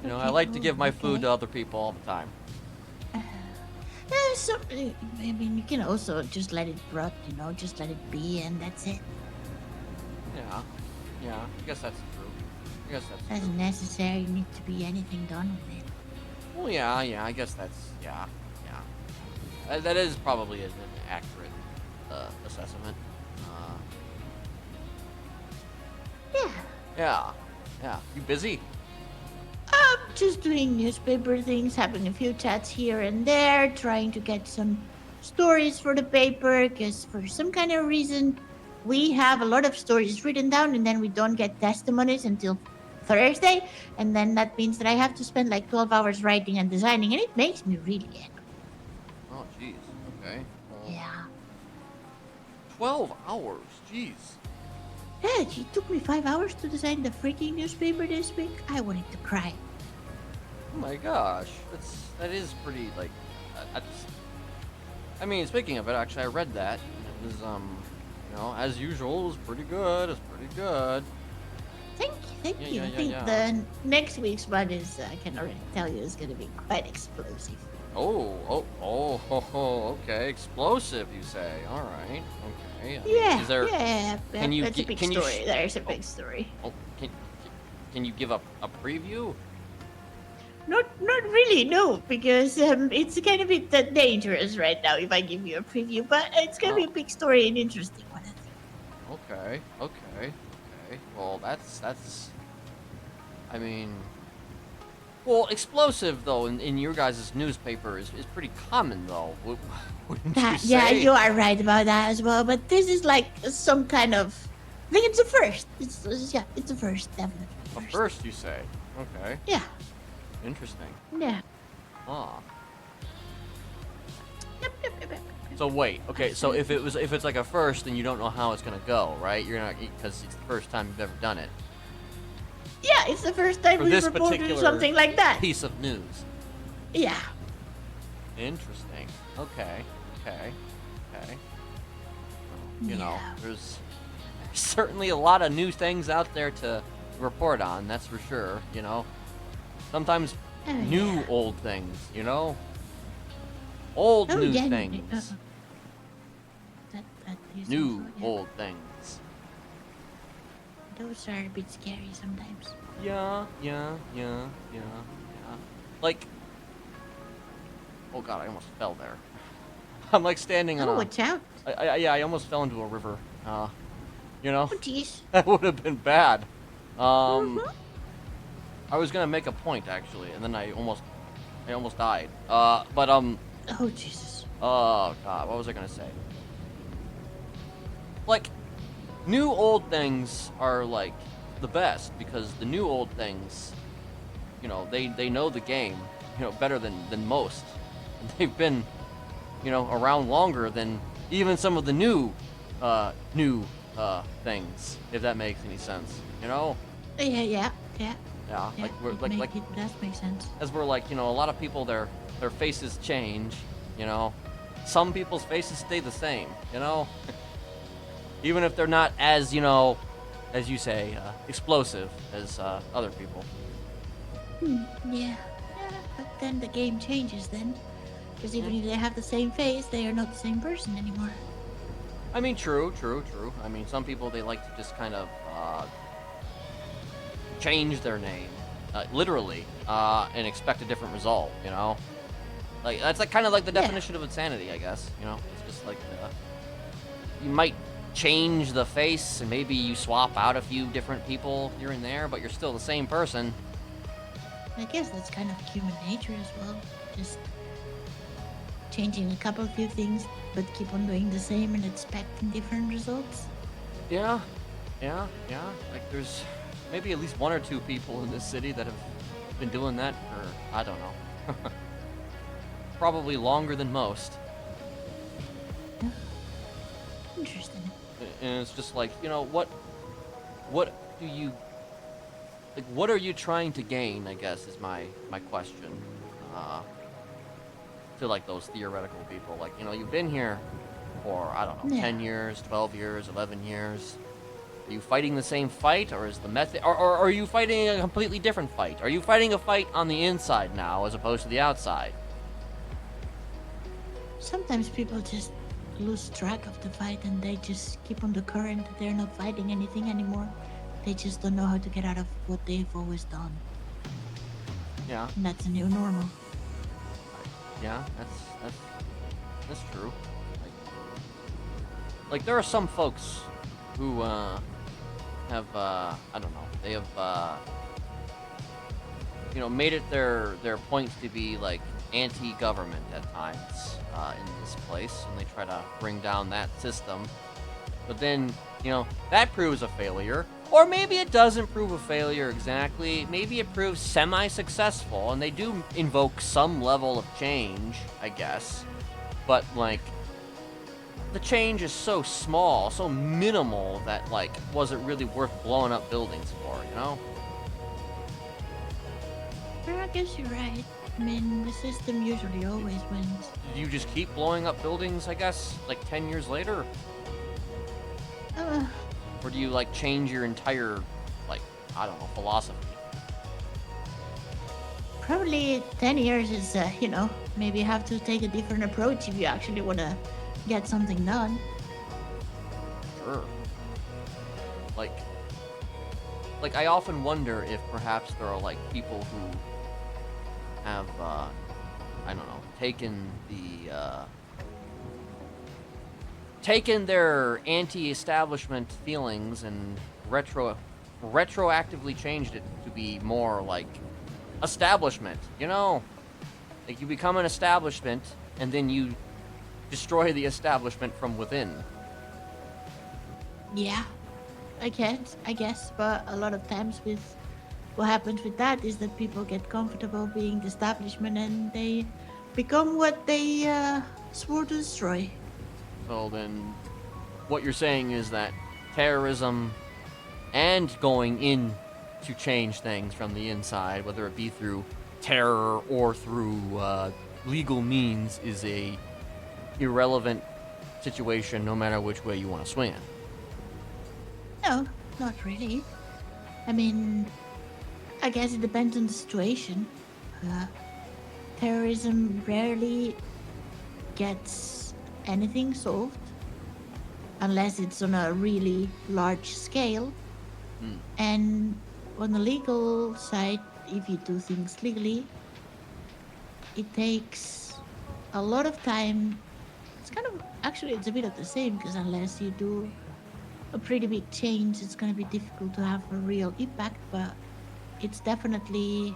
[SPEAKER 3] You know, I like to give my food to other people all the time.
[SPEAKER 10] Yeah, so I mean, you can also just let it rot. You know, just let it be, and that's it.
[SPEAKER 3] Yeah. I guess that's true.
[SPEAKER 10] Doesn't necessarily need to be anything done with it.
[SPEAKER 3] Well, yeah. I guess that's yeah. That is probably an accurate assessment. Yeah. You busy?
[SPEAKER 10] Just doing newspaper things, having a few chats here and there, trying to get some stories for the paper, because for some kind of reason, we have a lot of stories written down and then we don't get testimonies until Thursday, and then that means that I have to spend like 12 hours writing and designing, and it makes me really angry.
[SPEAKER 3] Oh, jeez. Okay. Well,
[SPEAKER 10] Yeah.
[SPEAKER 3] 12 hours. Jeez.
[SPEAKER 10] Yeah, it took me 5 hours to design the freaking newspaper this week. I wanted to cry.
[SPEAKER 3] Oh my gosh. That is pretty like. I mean, speaking of it, actually, I read that. It was you know, as usual, it was pretty good. It's pretty good.
[SPEAKER 10] Thank you. I think the next week's one is, I can already tell you, is going to be quite explosive.
[SPEAKER 3] Okay. Explosive, you say? All right. Okay. I mean,
[SPEAKER 10] Yeah,
[SPEAKER 3] is there,
[SPEAKER 10] Can you, it's a big
[SPEAKER 3] can you
[SPEAKER 10] story. There's a big story.
[SPEAKER 3] Oh, can you give a preview?
[SPEAKER 10] Not really, no, because it's kind of a bit dangerous right now if I give you a preview, but it's going to be a big story and interesting one, I think.
[SPEAKER 3] Okay. Well, that's. I mean. Well, explosive though in your guys' newspaper is pretty common though. Wouldn't you say?
[SPEAKER 10] Yeah, you are right about that as well. But this is like some kind of. I think it's a first. It's a first, definitely.
[SPEAKER 3] A first, you say? Okay.
[SPEAKER 10] Yeah.
[SPEAKER 3] Interesting.
[SPEAKER 10] Yeah.
[SPEAKER 3] Ah.
[SPEAKER 10] Yep.
[SPEAKER 3] So wait, okay. So if it's like a first, then you don't know how it's gonna go, right? You're not, because it's the first time you've ever done it.
[SPEAKER 10] Yeah, it's the first time
[SPEAKER 3] For
[SPEAKER 10] we've
[SPEAKER 3] this
[SPEAKER 10] reported
[SPEAKER 3] particular
[SPEAKER 10] something like that.
[SPEAKER 3] piece of news.
[SPEAKER 10] Yeah.
[SPEAKER 3] Interesting. Okay. You know, there's certainly a lot of new things out there to report on. That's for sure. You know, sometimes new old things. You know, old new things.
[SPEAKER 10] That is
[SPEAKER 3] New
[SPEAKER 10] also, yeah.
[SPEAKER 3] old things.
[SPEAKER 10] Those are a bit scary sometimes.
[SPEAKER 3] Yeah. Like, oh god, I almost fell there. I'm like standing on
[SPEAKER 10] Oh,
[SPEAKER 3] a.
[SPEAKER 10] watch out.
[SPEAKER 3] I almost fell into a river. You know,
[SPEAKER 10] Oh, jeez.
[SPEAKER 3] that would have been bad.
[SPEAKER 10] Mm-hmm.
[SPEAKER 3] I was gonna make a point actually, and then I almost died.
[SPEAKER 10] Oh, Jesus.
[SPEAKER 3] Oh god, what was I gonna say? Like, new old things are like the best, because the new old things, you know, they know the game, you know, better than most. They've been, you know, around longer than even some of the new things, if that makes any sense, you know?
[SPEAKER 10] Yeah.
[SPEAKER 3] Yeah, like we're like
[SPEAKER 10] It does make sense.
[SPEAKER 3] as we're like, you know, a lot of people their faces change, you know. Some people's faces stay the same, you know. Even if they're not as, you know, as you say, explosive as other people.
[SPEAKER 10] Yeah, but then the game changes then. Because even if they have the same face, they are not the same person anymore.
[SPEAKER 3] I mean, true. I mean, some people, they like to just kind of change their name, literally, and expect a different result, you know? Like that's like kind of like the
[SPEAKER 10] Yeah.
[SPEAKER 3] definition of insanity, I guess. You know, it's just like you might change the face and maybe you swap out a few different people here and there, but you're still the same person.
[SPEAKER 10] I guess that's kind of human nature as well. Just changing a few things, but keep on doing the same and expecting different results.
[SPEAKER 3] Yeah. Like there's maybe at least one or two people in this city that have been doing that for, I don't know, probably longer than most.
[SPEAKER 10] Interesting.
[SPEAKER 3] And it's just like, you know, what do you, like, what are you trying to gain, I guess, is my question. To, like, those theoretical people. Like, you know, you've been here for, I don't know,
[SPEAKER 10] Yeah.
[SPEAKER 3] 10 years, 12 years, 11 years. Are you fighting the same fight, or is the method, or are you fighting a completely different fight? Are you fighting a fight on the inside now, as opposed to the outside?
[SPEAKER 10] Sometimes people just lose track of the fight and they just keep on the current. They're not fighting anything anymore. They just don't know how to get out of what they've always done.
[SPEAKER 3] Yeah.
[SPEAKER 10] And that's a new normal.
[SPEAKER 3] Yeah, that's true. Like there are some folks who have I don't know, they have you know, made it their point to be like anti-government at times in this place, and they try to bring down that system. But then, you know, that proves a failure. Or maybe it doesn't prove a failure exactly. Maybe it proves semi-successful, and they do invoke some level of change, I guess. But, like, the change is so small, so minimal, that, like, wasn't really worth blowing up buildings for, you know?
[SPEAKER 10] Well, I guess you're right. I mean, the system usually always wins.
[SPEAKER 3] Did you just keep blowing up buildings, I guess, like 10 years later? Or do you, like, change your entire, like, I don't know, philosophy?
[SPEAKER 10] Probably 10 years is, you know, maybe you have to take a different approach if you actually want to get something done.
[SPEAKER 3] Sure. Like, I often wonder if perhaps there are, like, people who have, I don't know, taken their anti-establishment feelings and retroactively changed it to be more like establishment, you know? Like you become an establishment and then you destroy the establishment from within.
[SPEAKER 10] Yeah, I guess, but a lot of times with what happens with that is that people get comfortable being the establishment and they become what they swore to destroy.
[SPEAKER 3] So then, what you're saying is that terrorism and going in to change things from the inside, whether it be through terror or through legal means, is a irrelevant situation no matter which way you want to swing it.
[SPEAKER 10] No, not really. I mean, I guess it depends on the situation. Terrorism rarely gets anything solved unless it's on a really large scale. And on the legal side, if you do things legally, it takes a lot of time. It's kind of, actually it's a bit of the same, because unless you do a pretty big change, it's going to be difficult to have a real impact, but it's definitely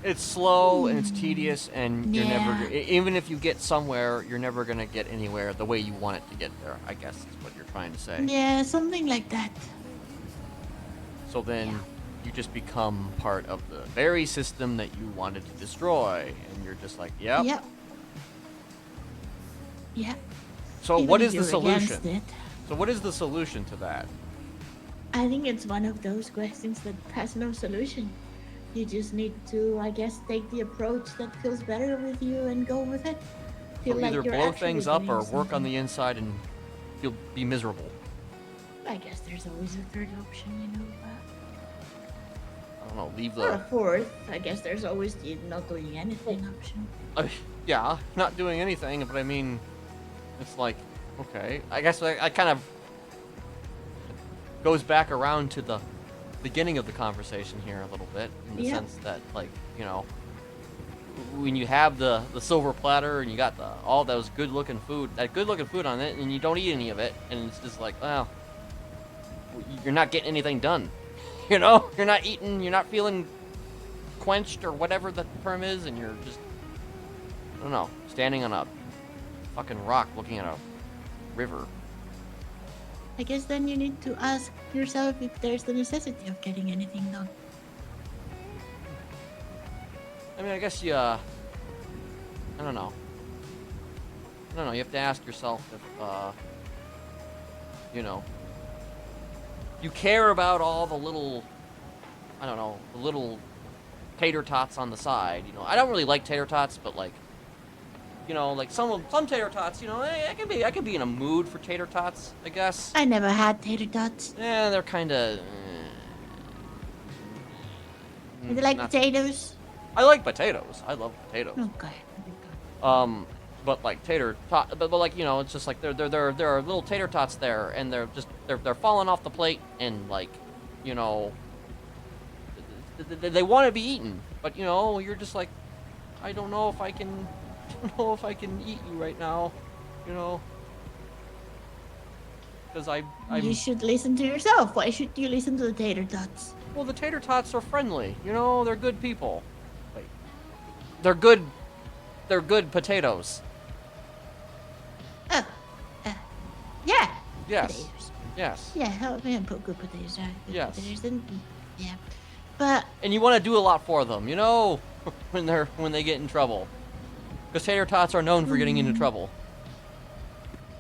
[SPEAKER 3] It's slow and it's tedious, and you're
[SPEAKER 10] Yeah.
[SPEAKER 3] never, even if you get somewhere, you're never gonna get anywhere the way you want it to get there, I guess is what you're trying to say.
[SPEAKER 10] Yeah, something like that.
[SPEAKER 3] So then you just become part of the very system that you wanted to destroy, and you're just like, yep.
[SPEAKER 10] Yep. Yeah.
[SPEAKER 3] So
[SPEAKER 10] Even
[SPEAKER 3] what
[SPEAKER 10] if
[SPEAKER 3] is the
[SPEAKER 10] you're
[SPEAKER 3] solution?
[SPEAKER 10] against it.
[SPEAKER 3] So what is the solution to that?
[SPEAKER 10] I think it's one of those questions that has no solution. You just need to, I guess, take the approach that feels better with you and go with it. Feel
[SPEAKER 3] So
[SPEAKER 10] like
[SPEAKER 3] either
[SPEAKER 10] you're
[SPEAKER 3] blow
[SPEAKER 10] actually
[SPEAKER 3] things up
[SPEAKER 10] doing
[SPEAKER 3] or work on
[SPEAKER 10] something.
[SPEAKER 3] the inside and you'll be miserable.
[SPEAKER 10] I guess there's always a third option, you know.
[SPEAKER 3] I don't know, leave
[SPEAKER 10] Or a
[SPEAKER 3] the...
[SPEAKER 10] fourth. I guess there's always the not doing anything option.
[SPEAKER 3] Yeah, not doing anything, but I mean, it's like, okay. I guess I kind of... goes back around to the beginning of the conversation here a little bit, in the
[SPEAKER 10] Yeah.
[SPEAKER 3] sense that, like, you know, when you have the silver platter and you got all those good looking food on it, and you don't eat any of it, and it's just like, well, you're not getting anything done. You know, you're not eating, you're not feeling quenched or whatever the term is, and you're just, I don't know, standing on a fucking rock looking at a river.
[SPEAKER 10] I guess then you need to ask yourself if there's the necessity of getting anything done.
[SPEAKER 3] I mean, I guess you, I don't know. You have to ask yourself if, you know, you care about all the little, I don't know, the little tater tots on the side, you know. I don't really like tater tots, but, like, you know, like some tater tots, you know, I could be in a mood for tater tots, I guess.
[SPEAKER 10] I never had tater tots.
[SPEAKER 3] Yeah, they're kind of.
[SPEAKER 10] Do you like potatoes?
[SPEAKER 3] I like potatoes. I love potatoes.
[SPEAKER 10] Okay.
[SPEAKER 3] But like but like, you know, it's just like there are little tater tots there, and they're falling off the plate, and, like, you know, they want to be eaten, but, you know, you're just like, I don't know if I can eat you right now, you know, because I'm.
[SPEAKER 10] You should listen to yourself. Why should you listen to the tater tots?
[SPEAKER 3] Well, the tater tots are friendly, you know, they're good people. Like, they're good potatoes.
[SPEAKER 10] Oh, yeah.
[SPEAKER 3] Yes.
[SPEAKER 10] Potatoes.
[SPEAKER 3] Yes.
[SPEAKER 10] Yeah, oh, man, put good potatoes are good
[SPEAKER 3] Yes.
[SPEAKER 10] potatoes. Then, yeah, but
[SPEAKER 3] And you want to do a lot for them, you know, when they get in trouble. Because tater tots are known for getting into trouble.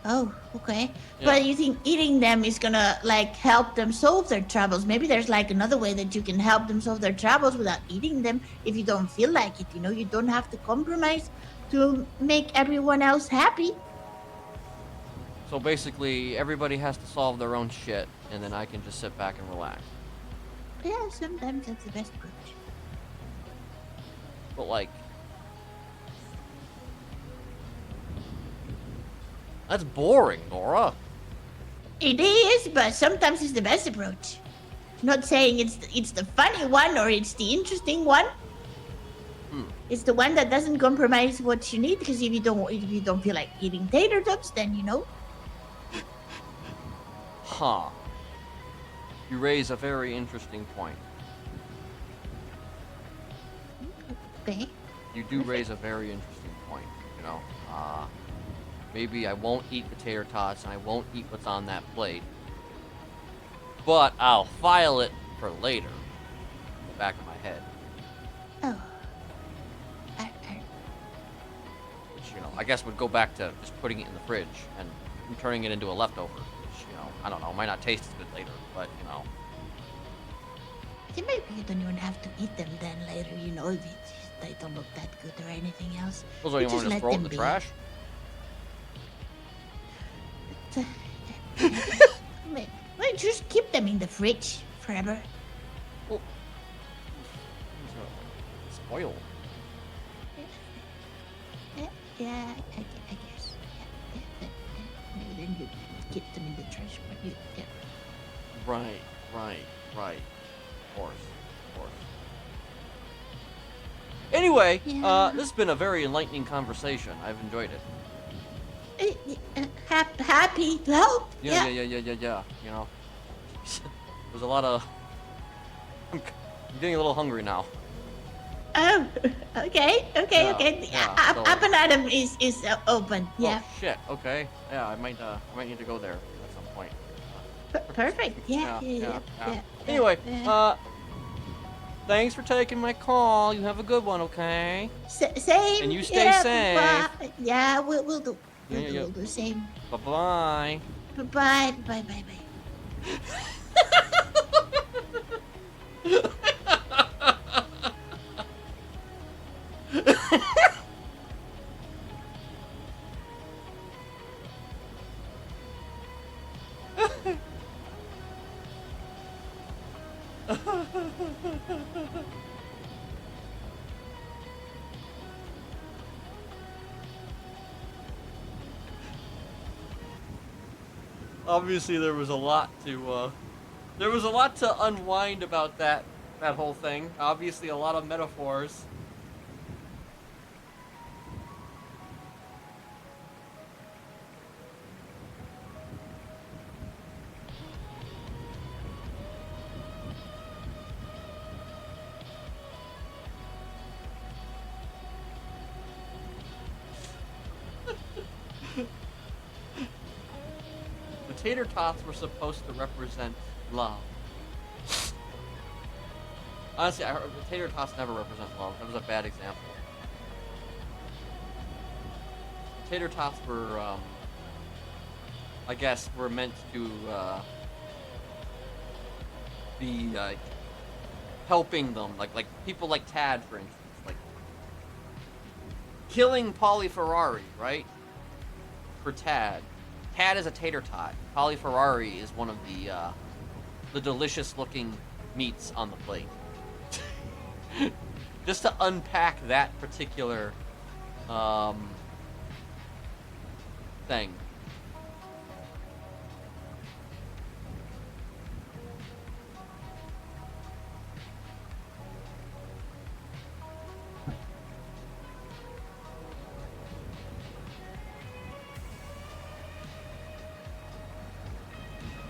[SPEAKER 10] oh, okay.
[SPEAKER 3] Yeah.
[SPEAKER 10] But you think eating them is gonna, like, help them solve their troubles? Maybe there's, like, another way that you can help them solve their troubles without eating them if you don't feel like it. You know, you don't have to compromise to make everyone else happy.
[SPEAKER 3] So basically, everybody has to solve their own shit, and then I can just sit back and relax.
[SPEAKER 10] Yeah, sometimes that's the best approach.
[SPEAKER 3] But, like, that's boring, Nora.
[SPEAKER 10] It is, but sometimes it's the best approach. Not saying it's the funny one or it's the interesting one. It's the one that doesn't compromise what you need, because if you don't feel like eating tater tots, then, you know.
[SPEAKER 3] Huh. You raise a very interesting point.
[SPEAKER 10] Okay.
[SPEAKER 3] You do raise a very interesting point, you know. Maybe I won't eat the tater tots, and I won't eat what's on that plate. But I'll file it for later. In the back of my head.
[SPEAKER 10] Oh.
[SPEAKER 3] Which, you know, I guess would go back to just putting it in the fridge and turning it into a leftover. Which, you know, I don't know, might not taste as good later, but, you know.
[SPEAKER 10] I think maybe you don't even have to eat them then later, you know, if they don't look that good or anything else.
[SPEAKER 3] So you want to just throw it in the trash?
[SPEAKER 10] Well, just keep them in the fridge forever.
[SPEAKER 3] Well, spoil.
[SPEAKER 10] Yeah, I guess. Yeah. Maybe then you keep them in the trash, but you, yeah.
[SPEAKER 3] Right. Of course. Anyway,
[SPEAKER 10] Yeah.
[SPEAKER 3] this has been a very enlightening conversation. I've enjoyed it.
[SPEAKER 10] Happy to help.
[SPEAKER 3] Yeah. You know, there's a lot of. I'm getting a little hungry now.
[SPEAKER 10] Oh, okay.
[SPEAKER 3] Yeah, so-
[SPEAKER 10] Up and Adam is open. Yeah.
[SPEAKER 3] Oh, shit. Okay. Yeah, I might need to go there at some point.
[SPEAKER 10] Perfect. Yeah.
[SPEAKER 3] Anyway,
[SPEAKER 10] yeah.
[SPEAKER 3] thanks for taking my call. You have a good one, okay?
[SPEAKER 10] Same.
[SPEAKER 3] And you stay
[SPEAKER 10] yeah,
[SPEAKER 3] safe.
[SPEAKER 10] Bye. Yeah, we'll do.
[SPEAKER 3] Yeah.
[SPEAKER 10] We'll do the same.
[SPEAKER 3] Bye-bye.
[SPEAKER 10] Bye.
[SPEAKER 3] Obviously, there was a lot to There was a lot to unwind about that whole thing. Obviously, a lot of metaphors. The tater tots were supposed to represent love. Honestly, I heard the tater tots never represent love. That was a bad example. The tater tots were, I guess, were meant to be like helping them, like people like Tad, for instance, like killing Polly Ferrari, right? For Tad. Tad is a tater tot. Polly Ferrari is one of the delicious looking meats on the plate. Just to unpack that particular thing.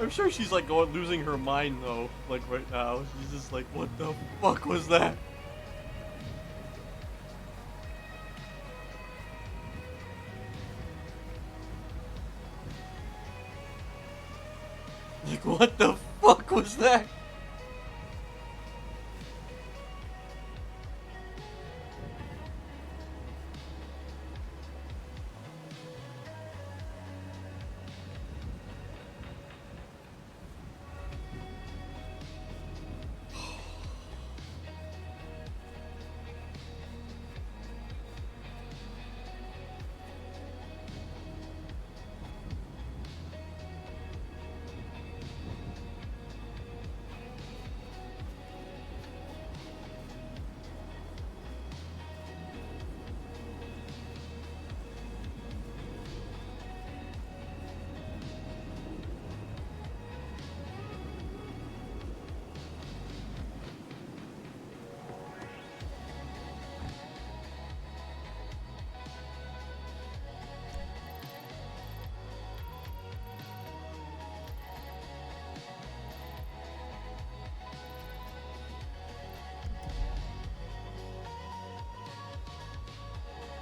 [SPEAKER 3] I'm sure she's like losing her mind though, like right now. She's just like, what the fuck was that? Like, what the fuck was that?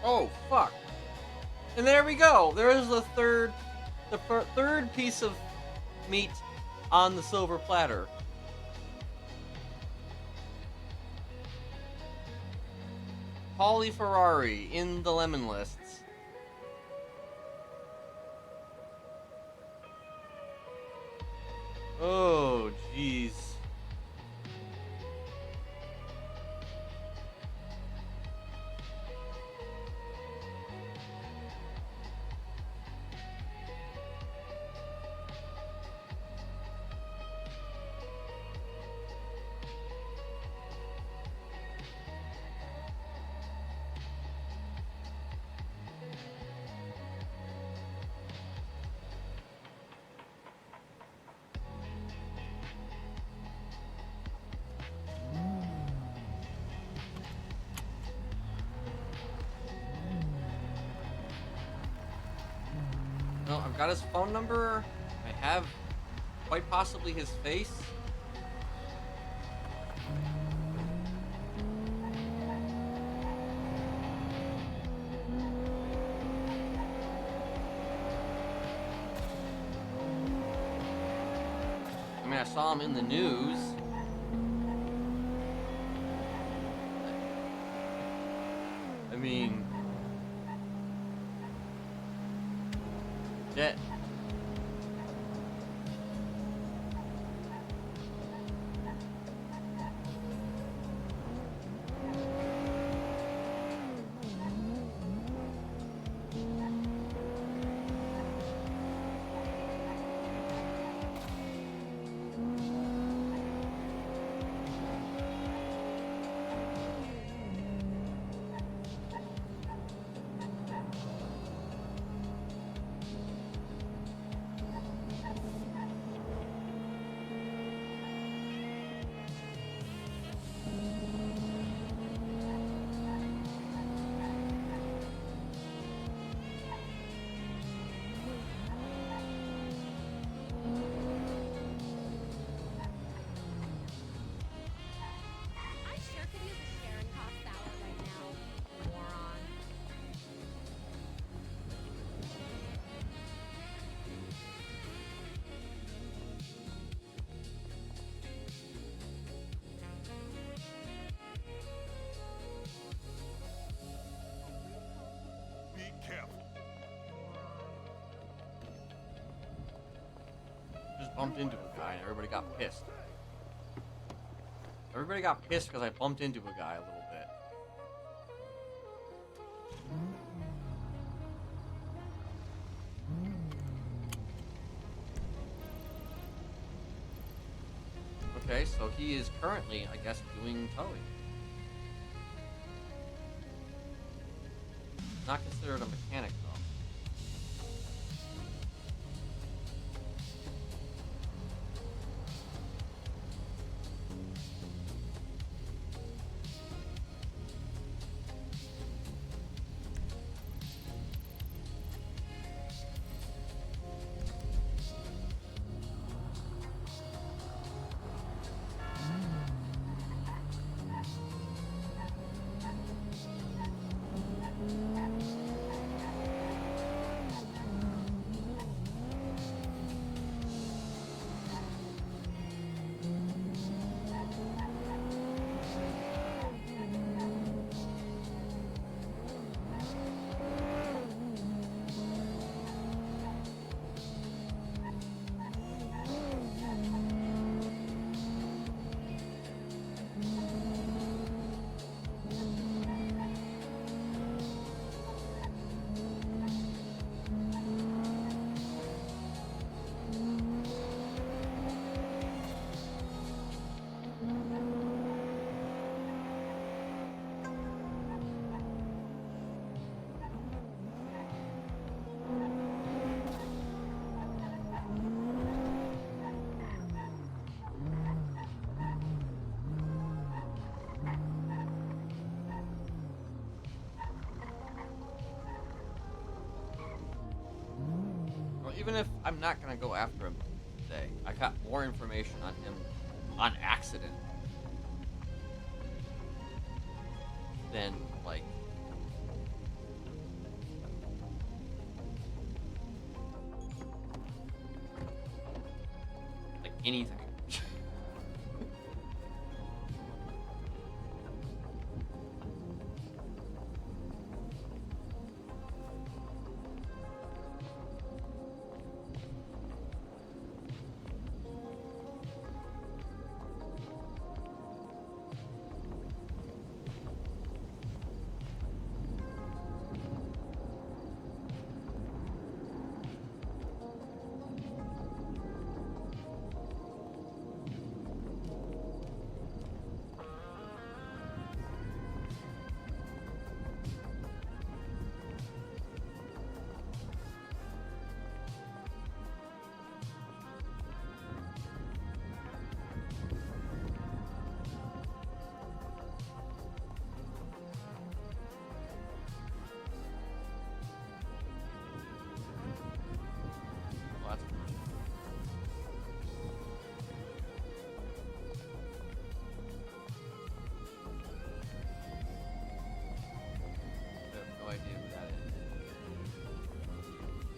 [SPEAKER 3] Oh, fuck. And there we go. There is the third piece of meat on the silver platter. Polly Ferrari in the lemon lists. Oh, jeez. No, I've got his phone number. I have quite possibly his face. I mean, I saw him in the news. I mean, yeah. bumped into a guy and everybody got pissed. Everybody got pissed because I bumped into a guy a little bit. Okay, so he is currently, I guess, doing towing. Not considered a mechanic, though. Even if I'm not gonna go after him today, I got more information on him on accident than like anything.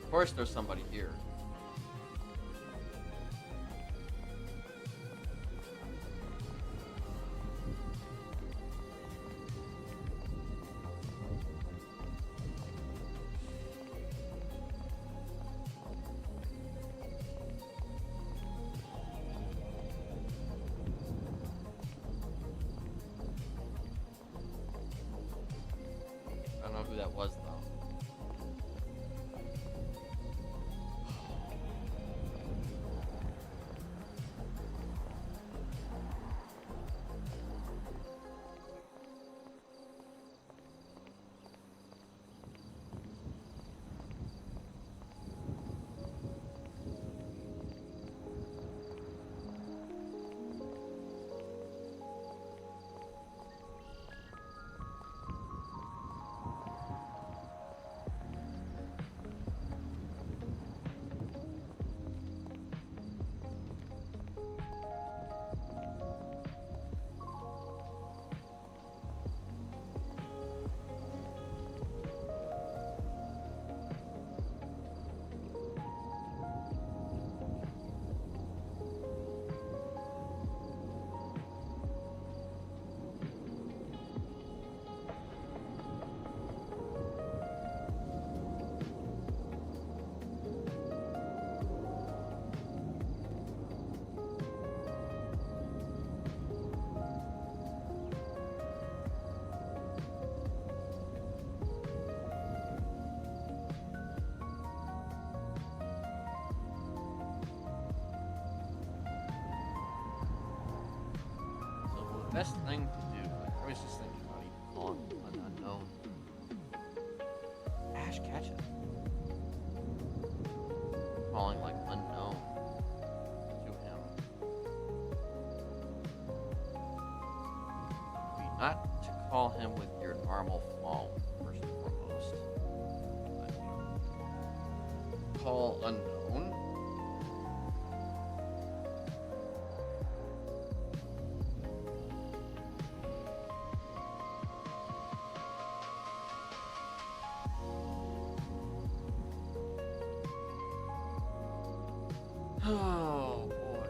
[SPEAKER 3] Of course there's somebody here. I don't know who that was though. best thing to do. Like, I was just thinking about even calling an unknown. Ash Ketchum. Calling like unknown to him. Not to call him with your normal phone, first and foremost. But, call unknown. Oh boy.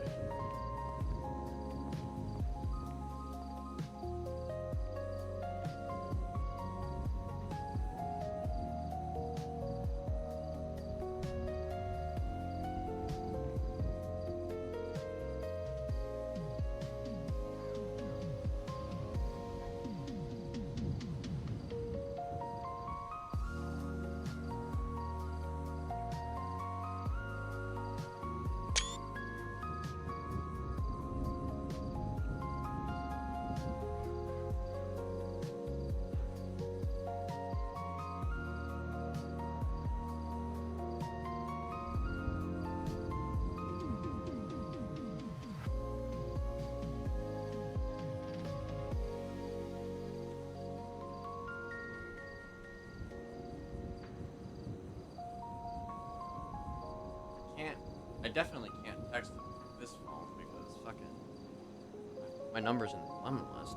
[SPEAKER 3] I definitely can't text him from this phone because fucking my number's in the lemon list.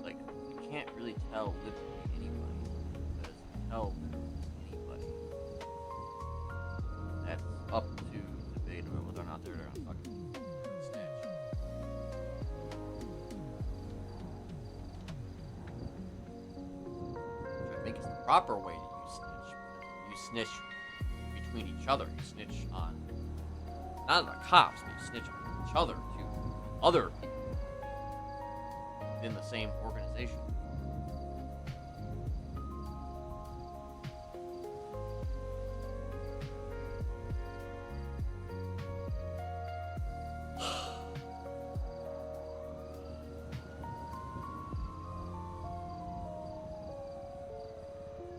[SPEAKER 3] Like, you can't really tell literally anybody, because you tell literally anybody, that's up to debate about whether or not they're gonna fucking snitch. Which I think is the proper way to use snitch. You snitch between each other. You snitch on, not on the cops, but you snitch on each other to other people in the same organization.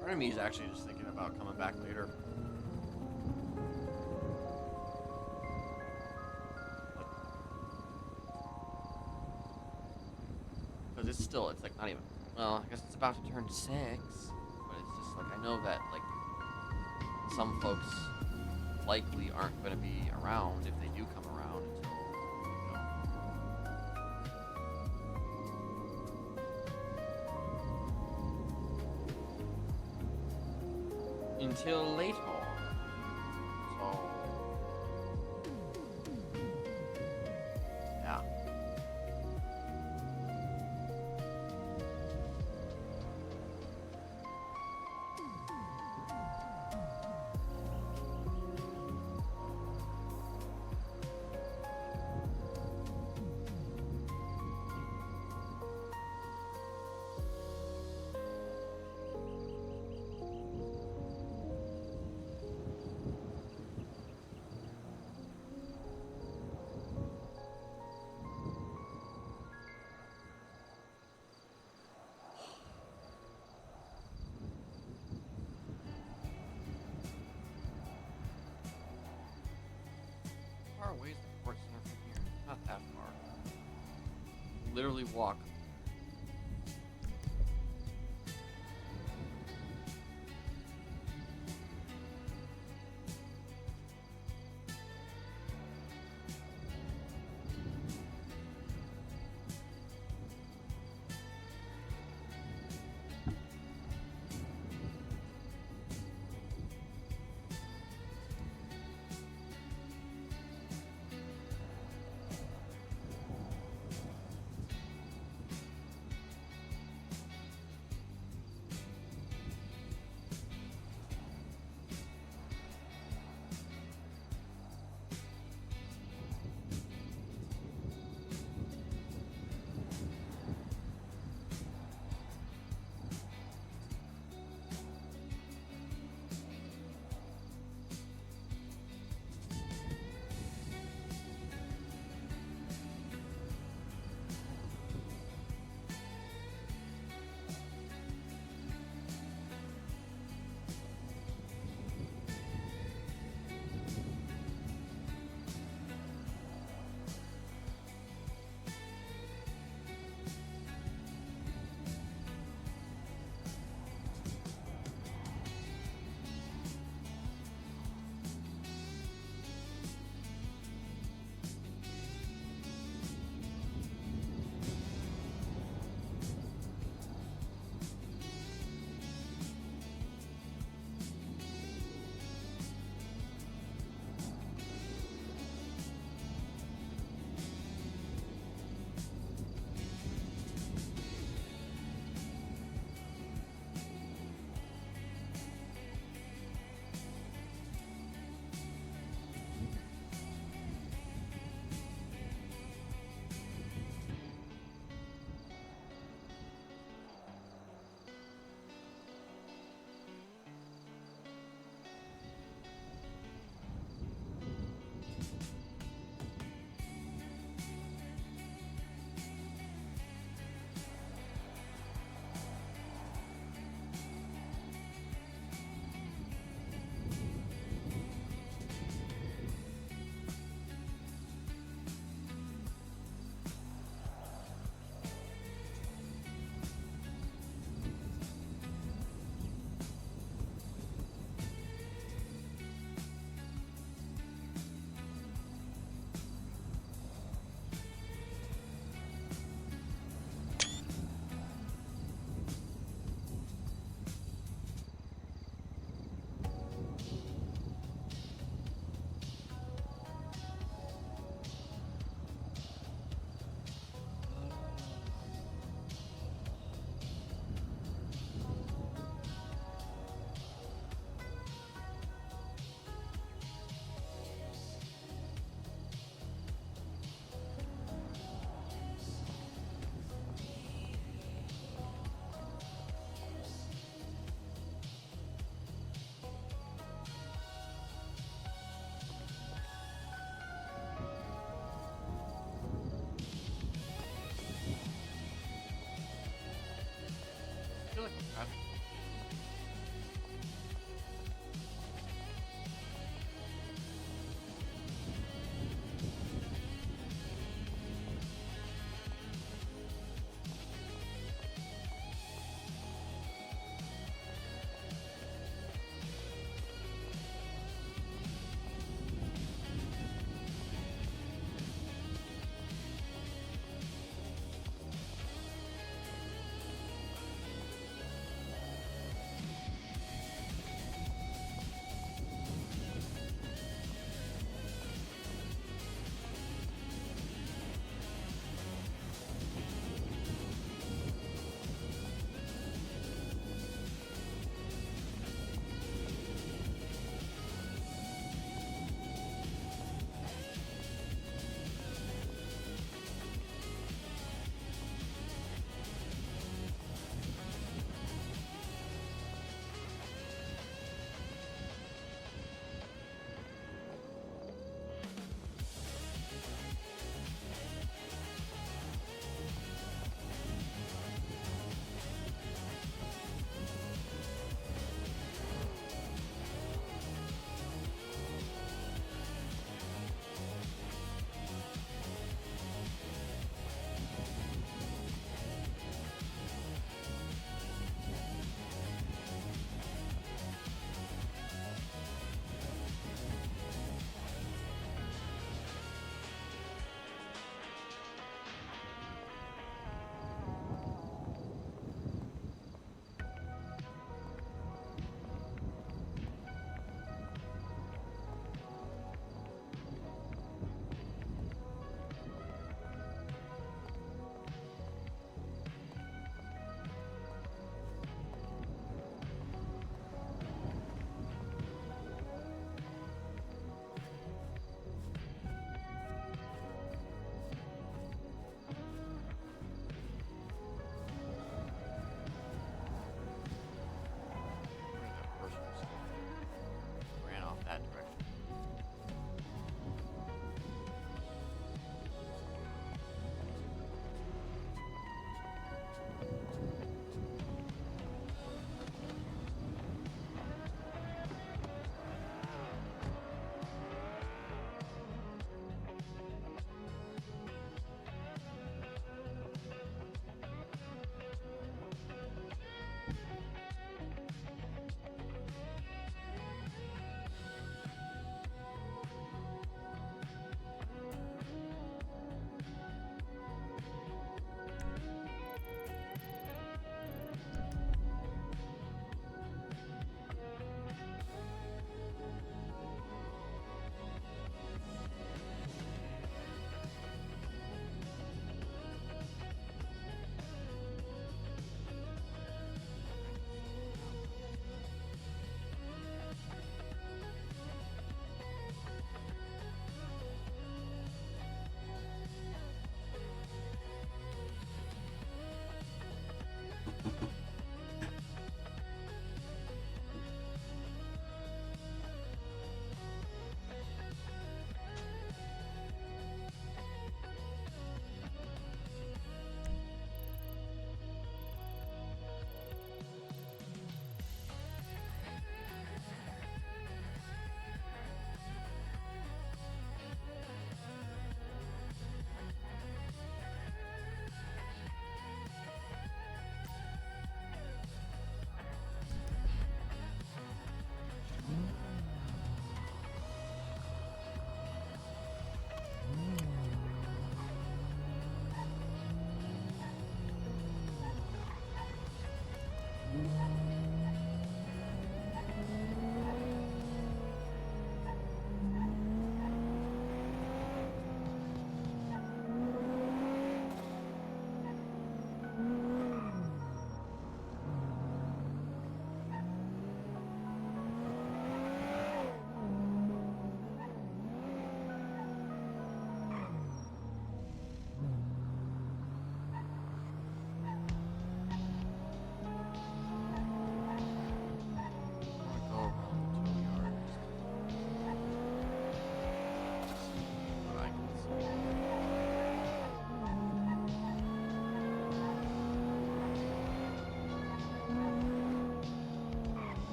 [SPEAKER 3] Part of me is actually just thinking about coming back later. Because it's like not even, well, I guess it's about to turn 6, but it's just like, I know that like some folks likely aren't going to be around if they do come around until later. So yeah. How far away is the court center from here? Not that far. Literally walk.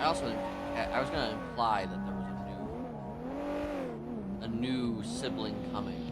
[SPEAKER 3] I was gonna imply that there was a new sibling coming.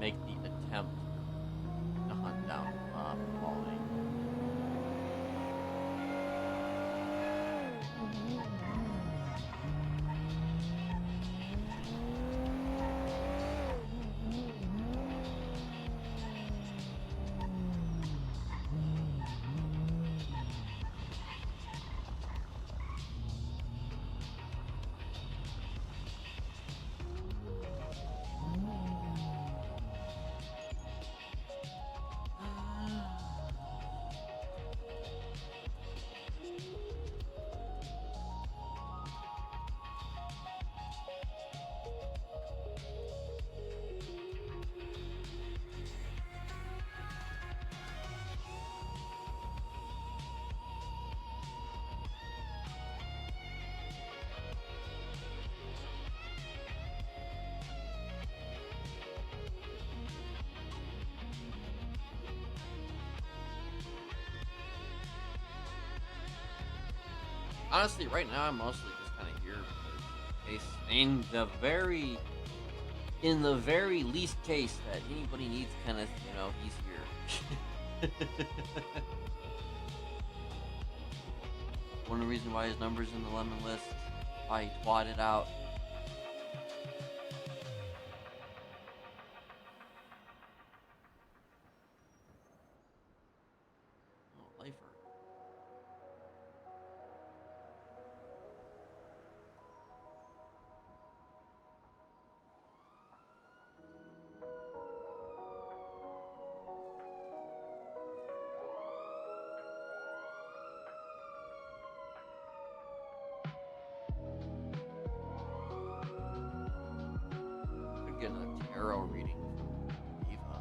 [SPEAKER 3] Make the attempt to hunt down Paulie. Honestly, right now I'm mostly just kind of here because in the very least case that anybody needs Kenneth, he's here. One reason why his number's in the lemon list, why he twatted out. Oh, lifer. Get a tarot reading from Eva.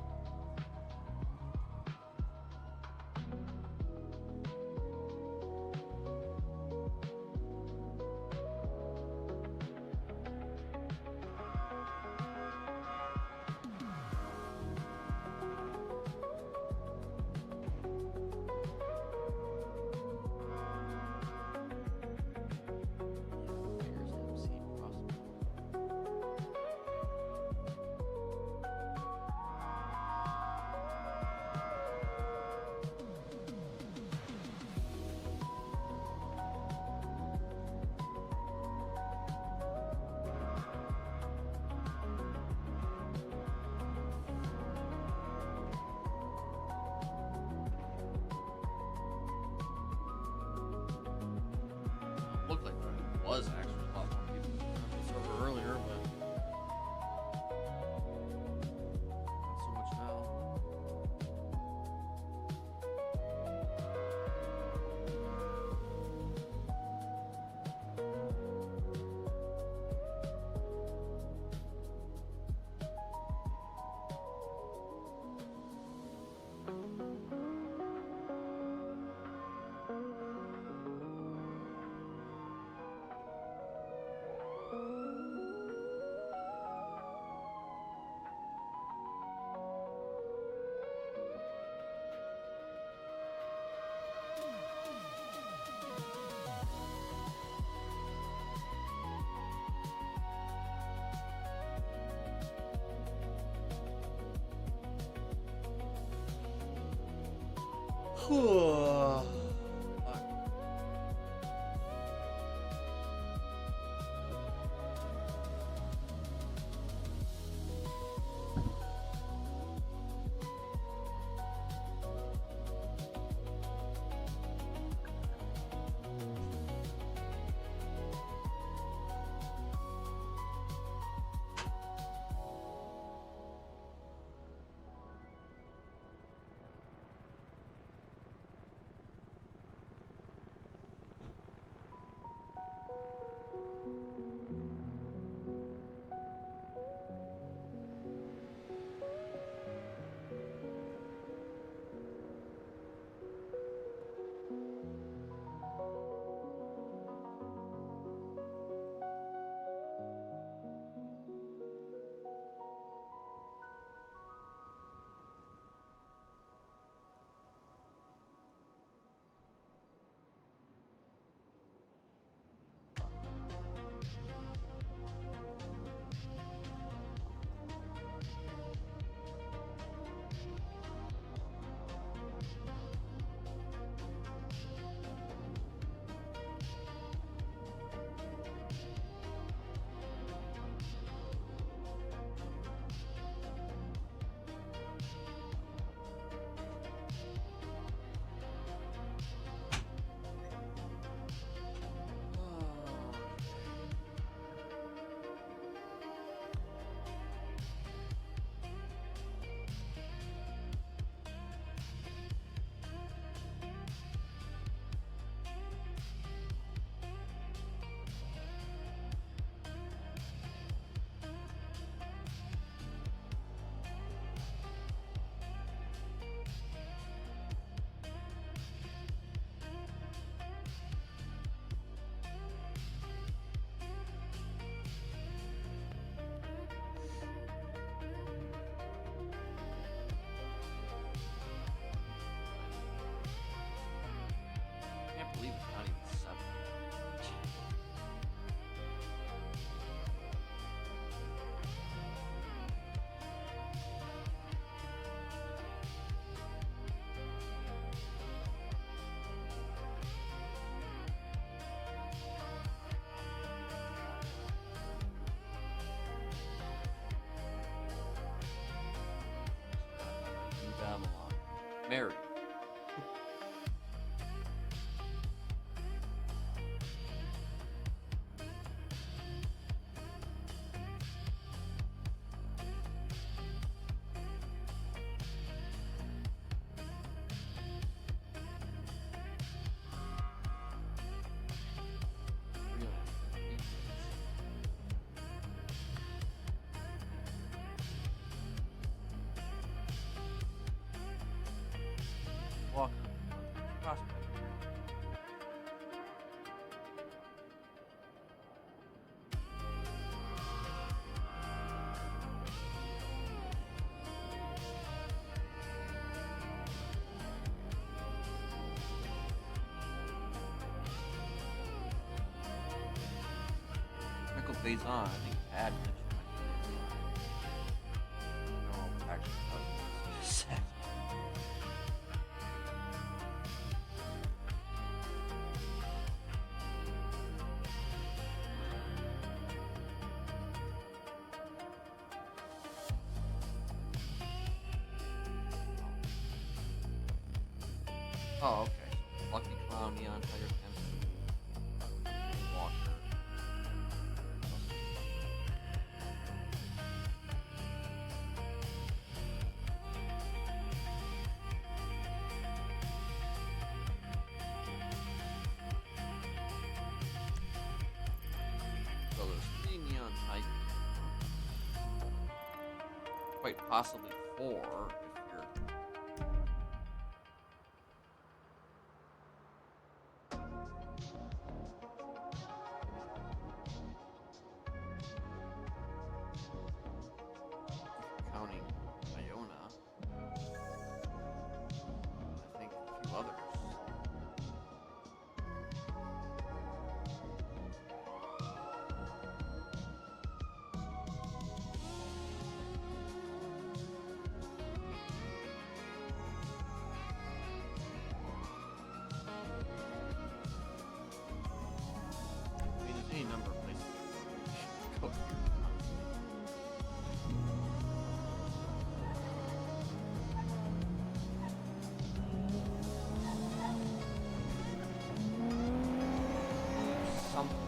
[SPEAKER 3] Looked like there was actually a lot more people on the server earlier, but not so much now. Fuck. Mary. Walker. Prospect. Michael Bazan, I think Ad mentioned no, actually, that was set. Oh, okay. So Lucky Clown, Neon Tiger, Kenneth, Walker. So there's 3 Neon Tigers. Quite possibly 4 if you're. Counting Iona, I think a few others. I mean, there's any number of places to go here. Something.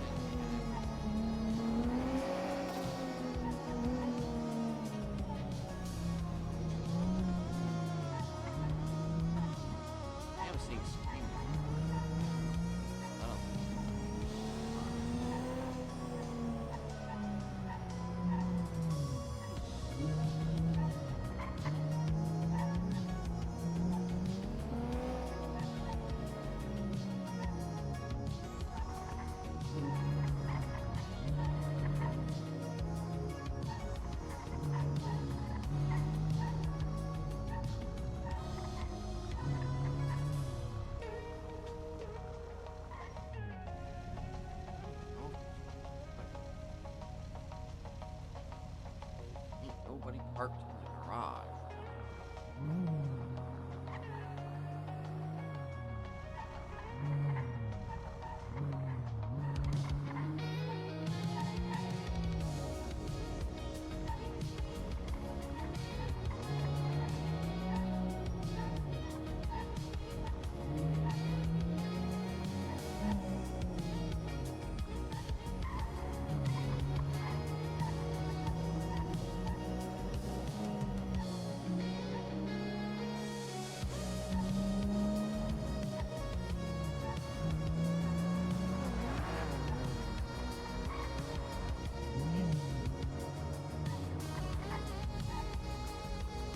[SPEAKER 3] I am seeing screaming. I don't. Ain't nobody parked in the garage.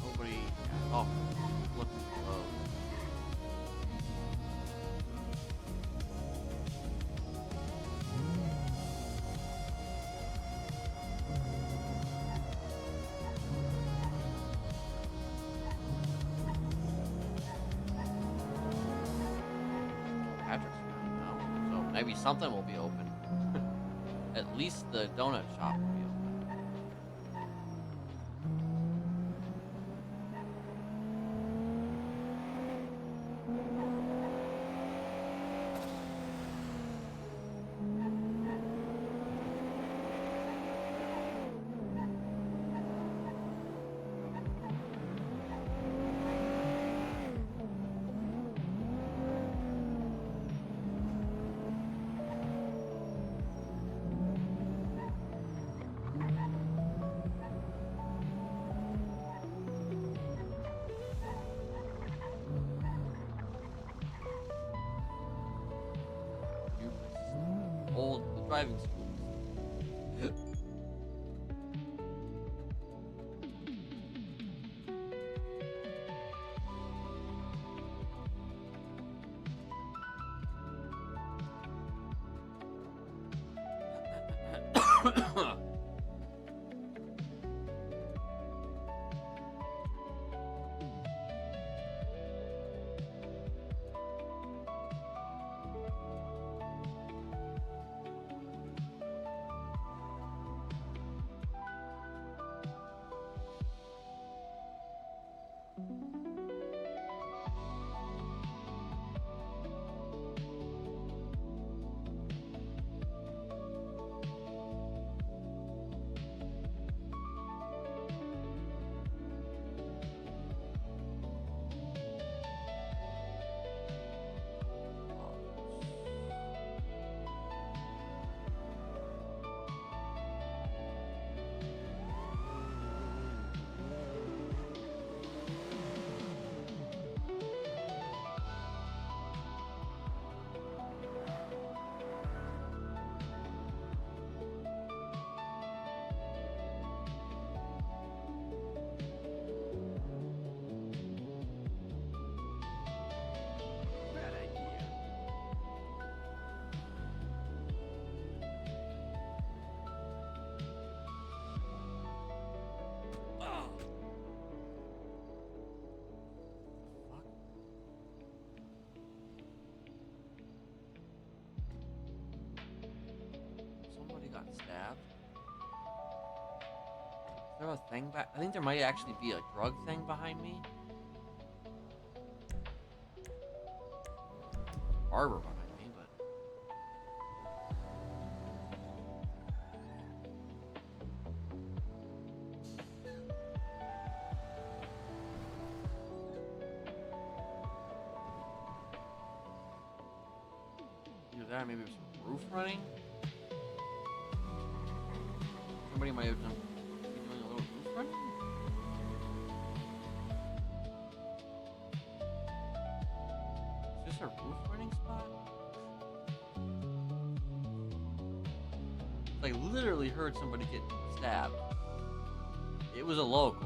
[SPEAKER 3] Nobody. Oh, look at the road. Patrick's gone now, so maybe something will be open. At least the donut shop will be open. driving school. Somebody got stabbed. Is there a thing back? I think there might actually be a drug thing behind me. Barber behind me, but. Either that, maybe there's some roof running. Somebody might have be doing a little roof running. Is this a roof running spot? I literally heard somebody get stabbed. It was a local.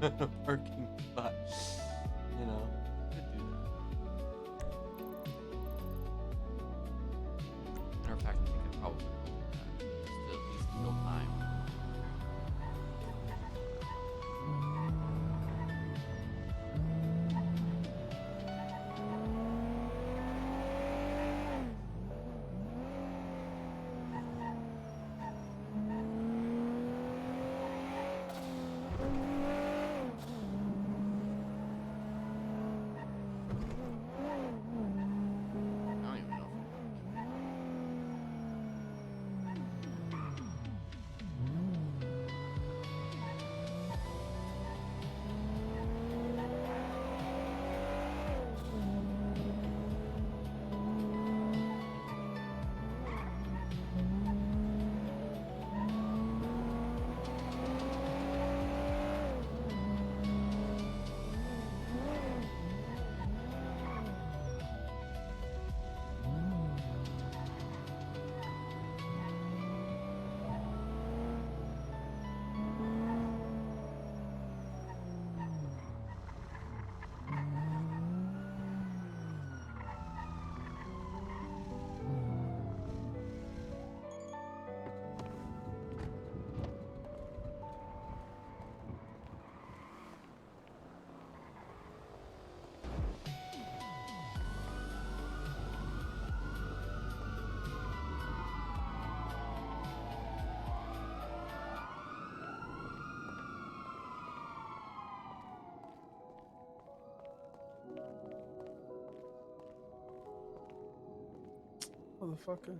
[SPEAKER 3] parking spot. You know, could do that. Matter of fact, I think I probably will do that. Just to at least kill time. I don't even know
[SPEAKER 11] Motherfucker.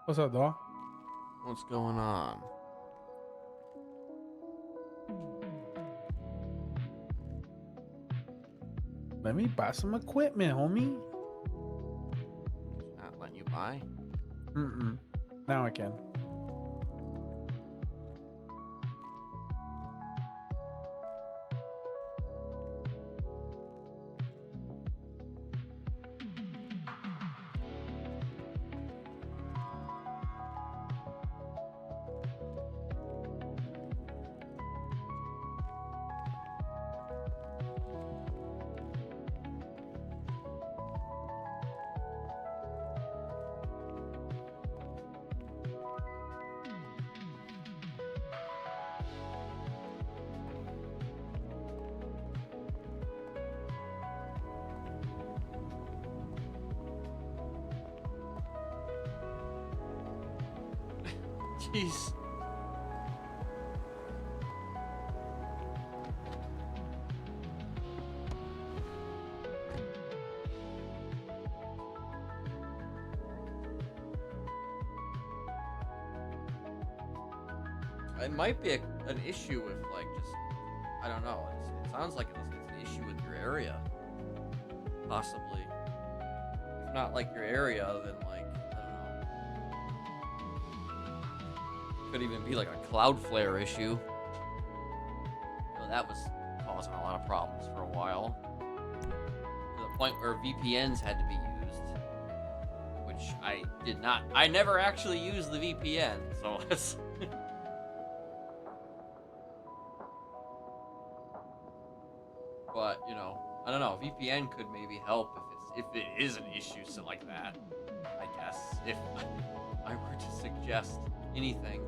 [SPEAKER 11] What's up, dog?
[SPEAKER 3] what's going on.
[SPEAKER 11] Let me buy some equipment, homie.
[SPEAKER 3] Not letting you buy.
[SPEAKER 11] Now I can.
[SPEAKER 3] Jeez. It might be an issue with, like, just, I don't know. It sounds like it's an issue with your area. Possibly. If not, like, your area, then, like, I don't know. Could even be, like, a Cloudflare issue. You know, that was causing a lot of problems for a while. To the point where VPNs had to be used. Which I did not. I never actually used the VPN, so it's... But, you know, I don't know. VPN could maybe help if it is an issue so like that. I guess if I were to suggest anything.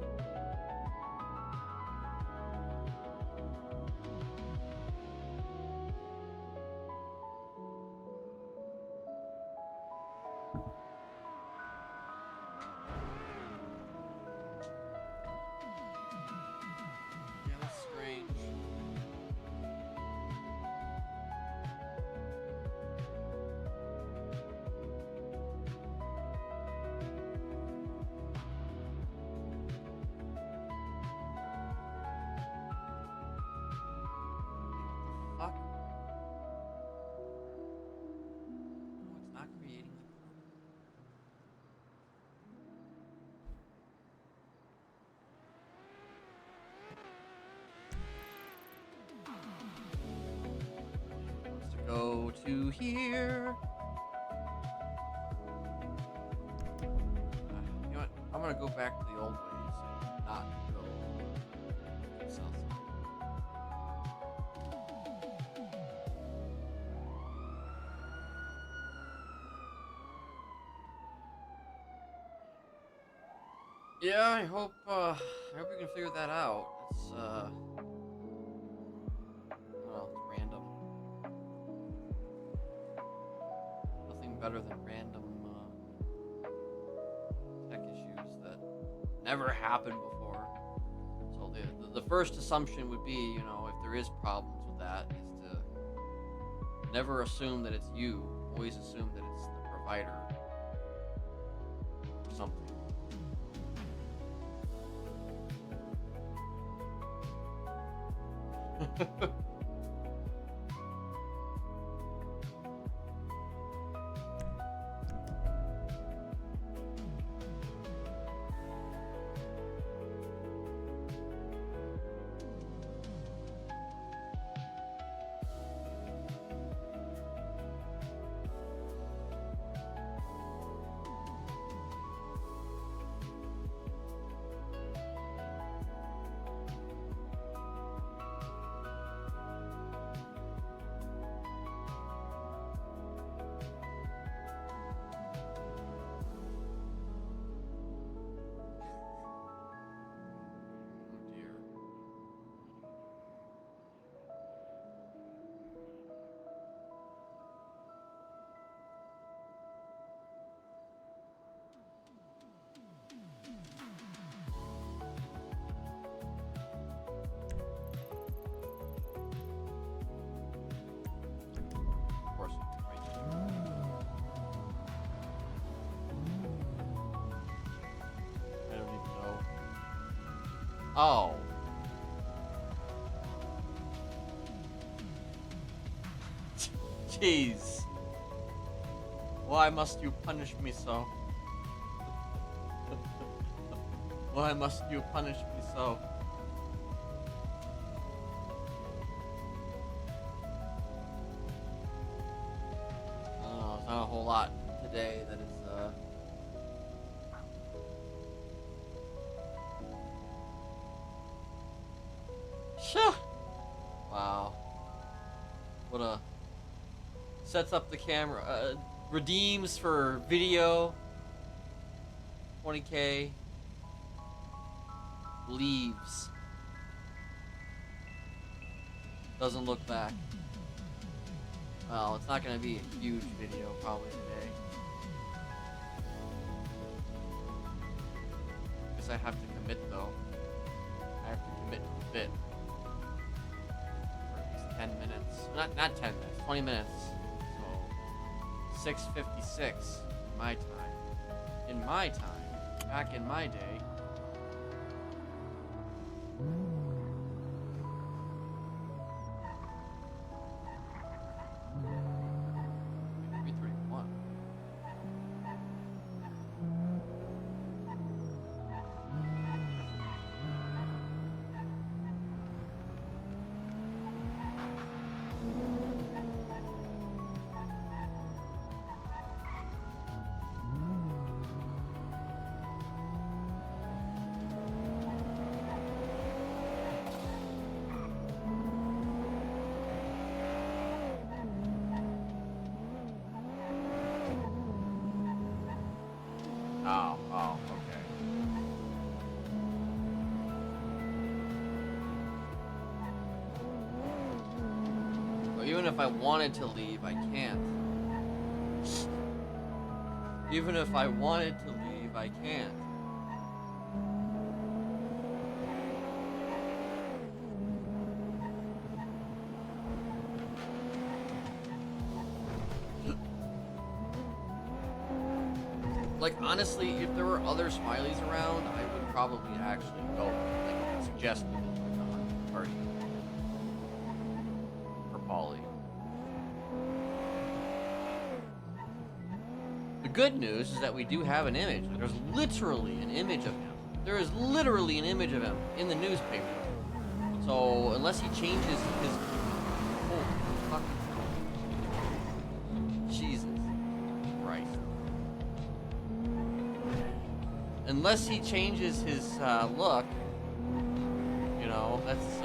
[SPEAKER 3] Yeah, that's strange. Fuck. No, it's not creating the group. Wants to go to here. You know what? I'm gonna go back to the old ways. Yeah, I hope we can figure that out. It's well, it's random. Nothing better than random tech issues that never happened before. So the first assumption would be, you know, if there is problems with that, is to never assume that it's you. Always assume that it's the provider or something. Oh dear. Of course, right here. I don't even know. Oh. Jeez. Why must you punish me so? Why must you punish me so? I don't know, there's not a whole lot today that is, Shah! Wow. What a... Sets up the camera, redeems for video, 20K, leaves, doesn't look back. Well, it's not gonna be a huge video probably today. Guess I have to commit though. I have to commit to bit. For at least 10 minutes. Not 10 minutes, 20 minutes. So 6:56 in my time. In my time, back in my day. Oh, okay. Well, even if I wanted to leave, I can't. Even if I wanted to leave, I can't. Like, honestly, if there were other Smileys around, I would probably actually go. Like, suggest people join the party. For Polly. The good news is that we do have an image. There's literally an image of him. There is literally an image of him in the newspaper. So, unless he changes his... Holy fucking... Jesus Christ. Unless he changes his look, you know, that's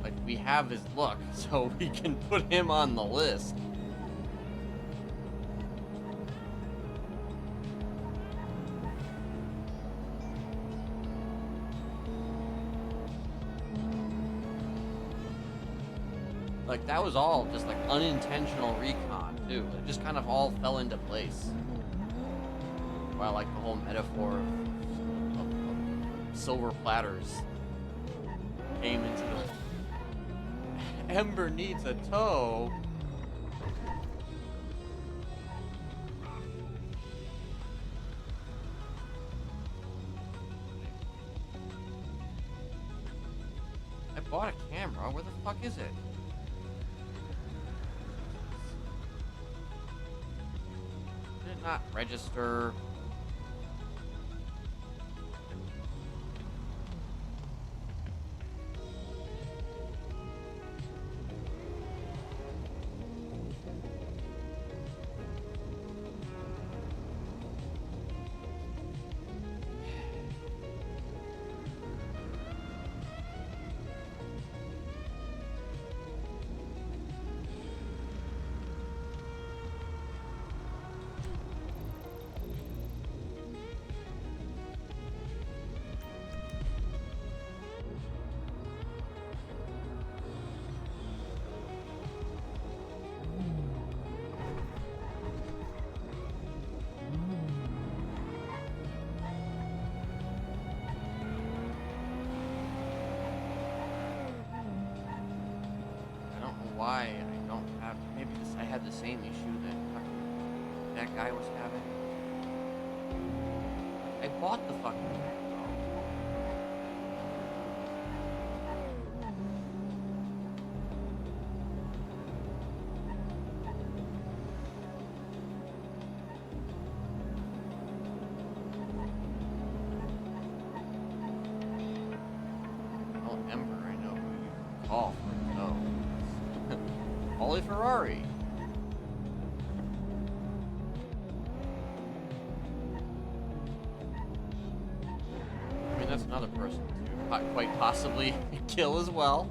[SPEAKER 3] like we have his look, so we can put him on the list. Like, that was all just like unintentional recon too. It just kind of all fell into place. While like the whole metaphor of silver platters came into the Ember needs a toe. I bought a camera. Where the fuck is it? Did it not register? Why I don't have, maybe this, I had the same issue that guy was having. I bought the fucking thing. Oh, Ember, I know who you can call for a no. Ollie Ferrari. I mean, that's another person to quite possibly kill as well.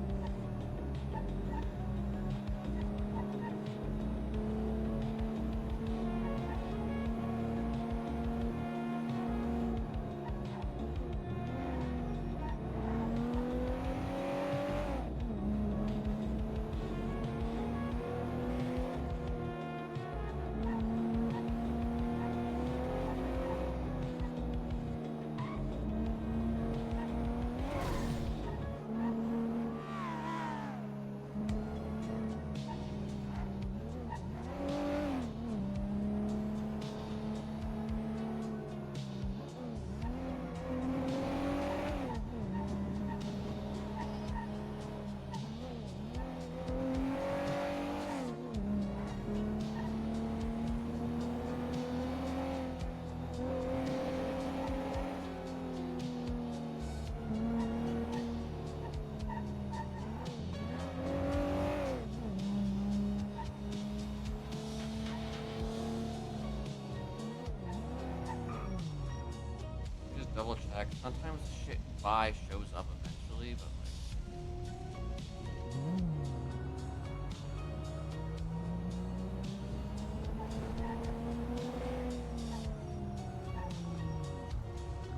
[SPEAKER 3] Double check. Sometimes the shit you buy shows up eventually, but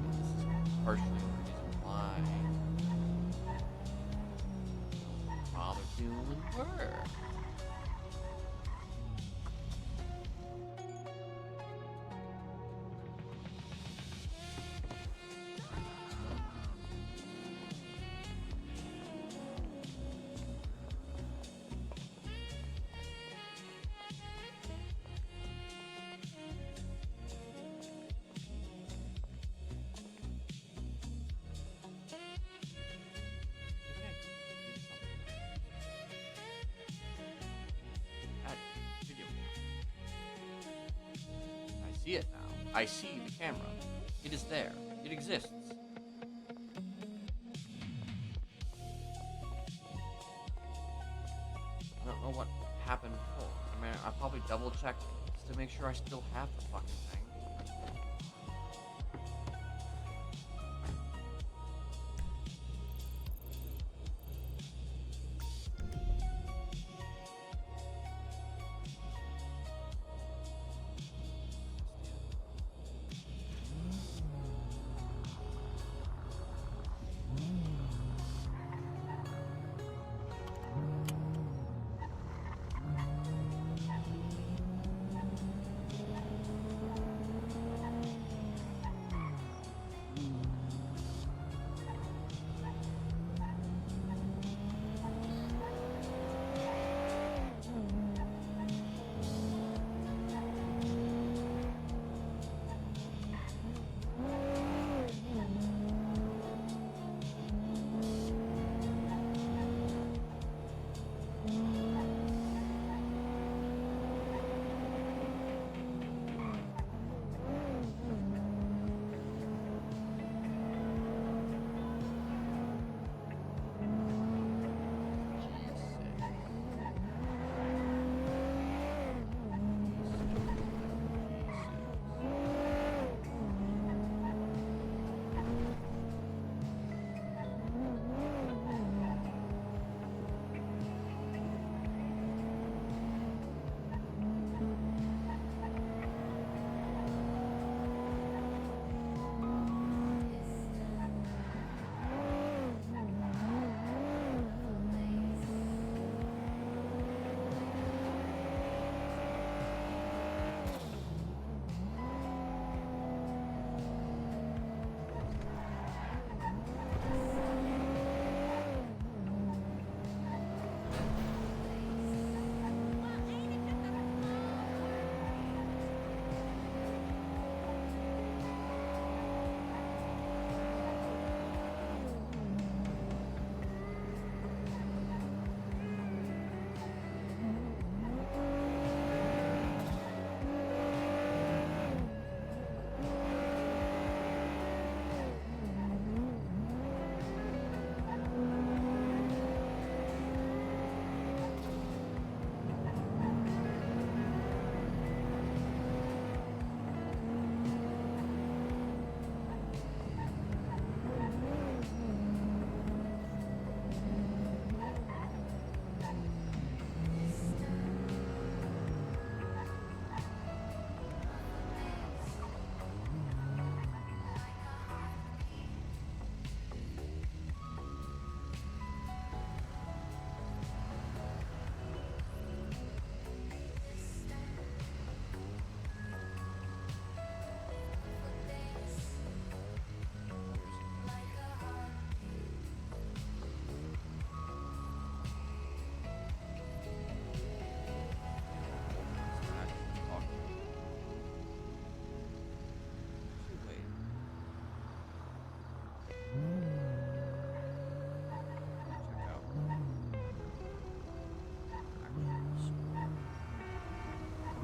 [SPEAKER 3] this is partially the reason why bother doing work. I see it now. I see the camera. It is there. It exists. I don't know what happened before. I mean, I probably double checked just to make sure I still have the fucking thing.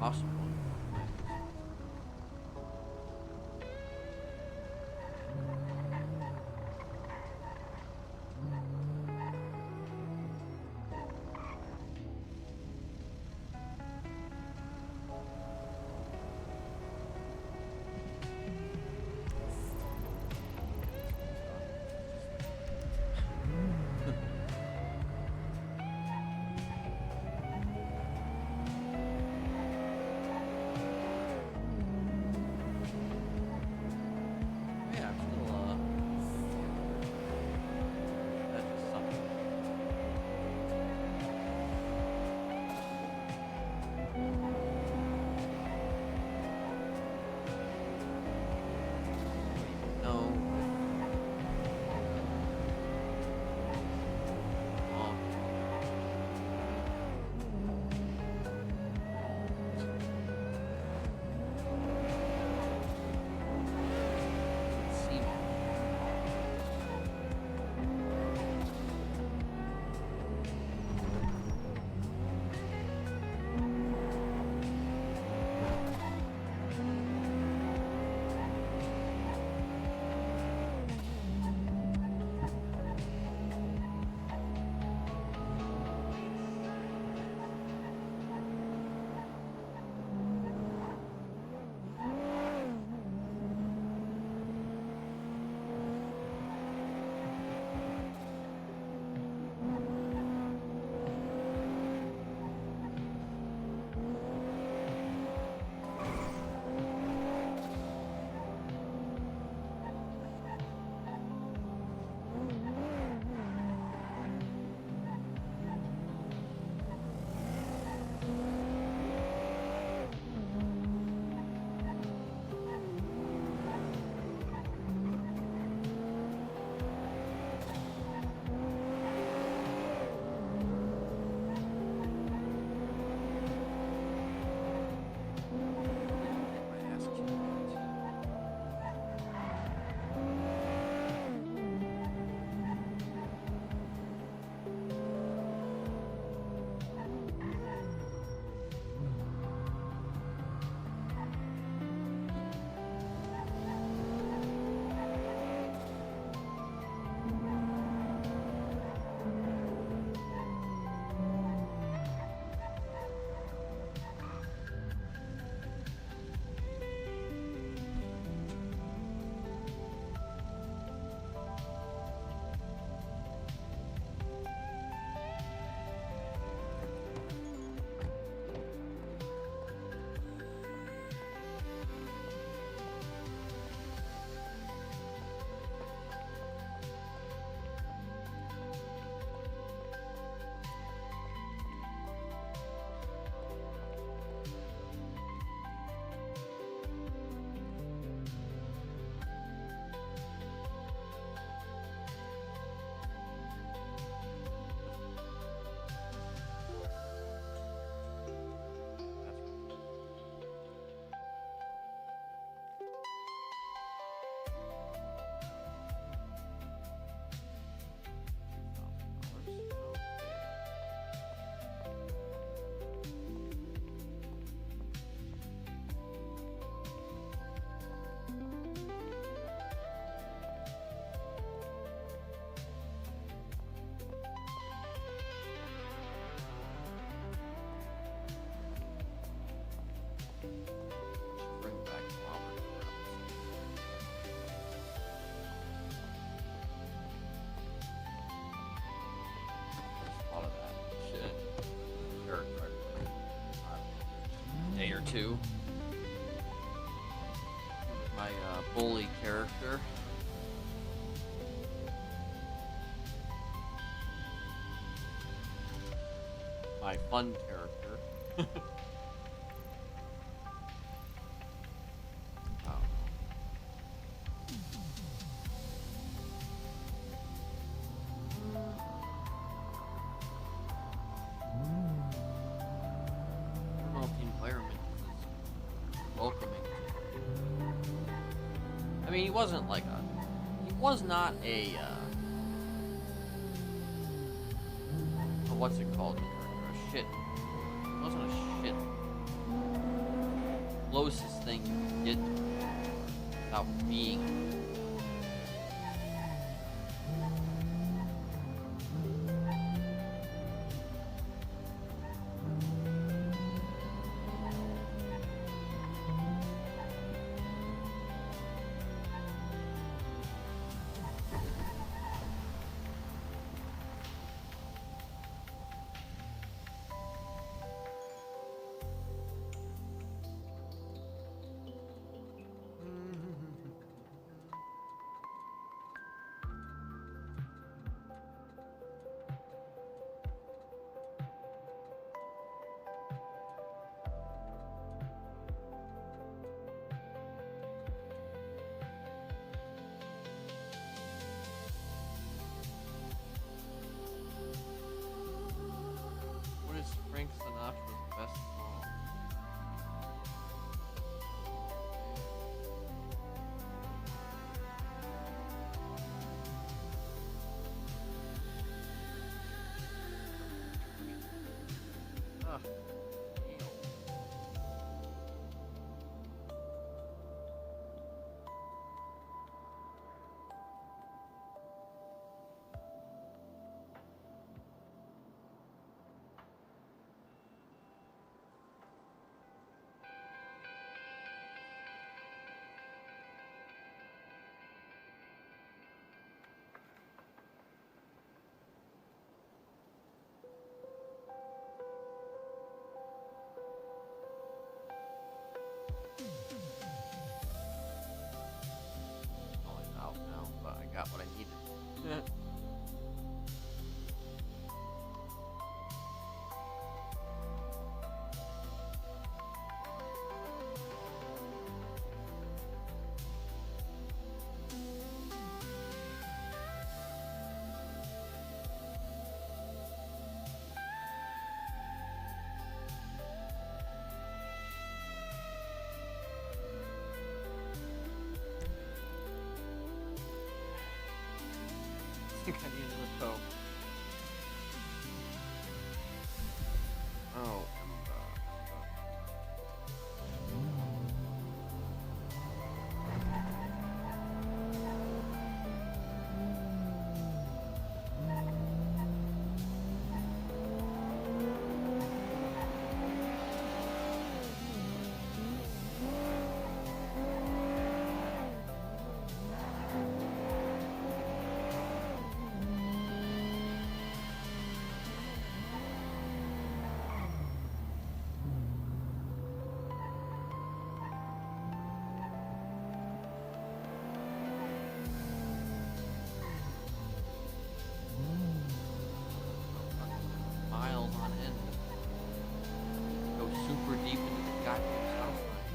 [SPEAKER 3] Possible. Yeah, cool. That's just something. No. Oh. See. Bring back Robert. All of that shit. Sure, day or two. My bully character. My fun character. I mean, he wasn't like he was not a, what's it called? A shit. He wasn't a shit closest thing you can get to it without being. What is Frank Sinatra's best song? Ah, damn. Oh, it's out now, but I got what I needed. Yeah. I think I need another toe. Oh, miles on end. Go super deep into the goddamn south side.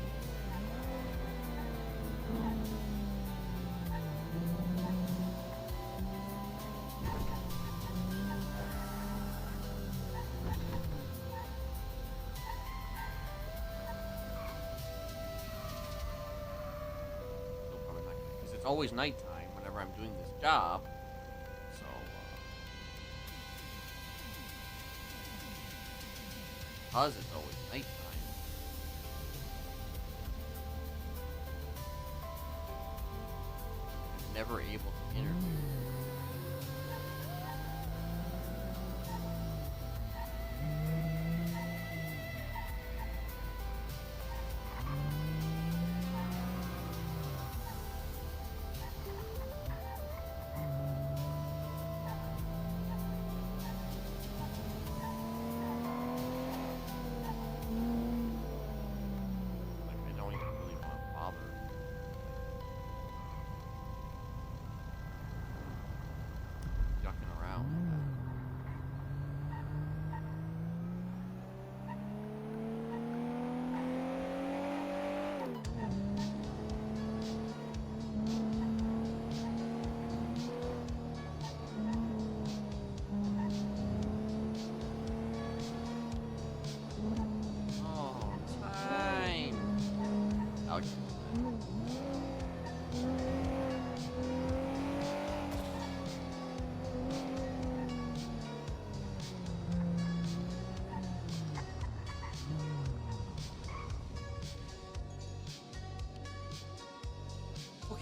[SPEAKER 3] Still probably not gonna, because it's always nighttime whenever I'm doing this job. So, because it's always nighttime. I'm never able to interview. Like, I don't even really want to bother.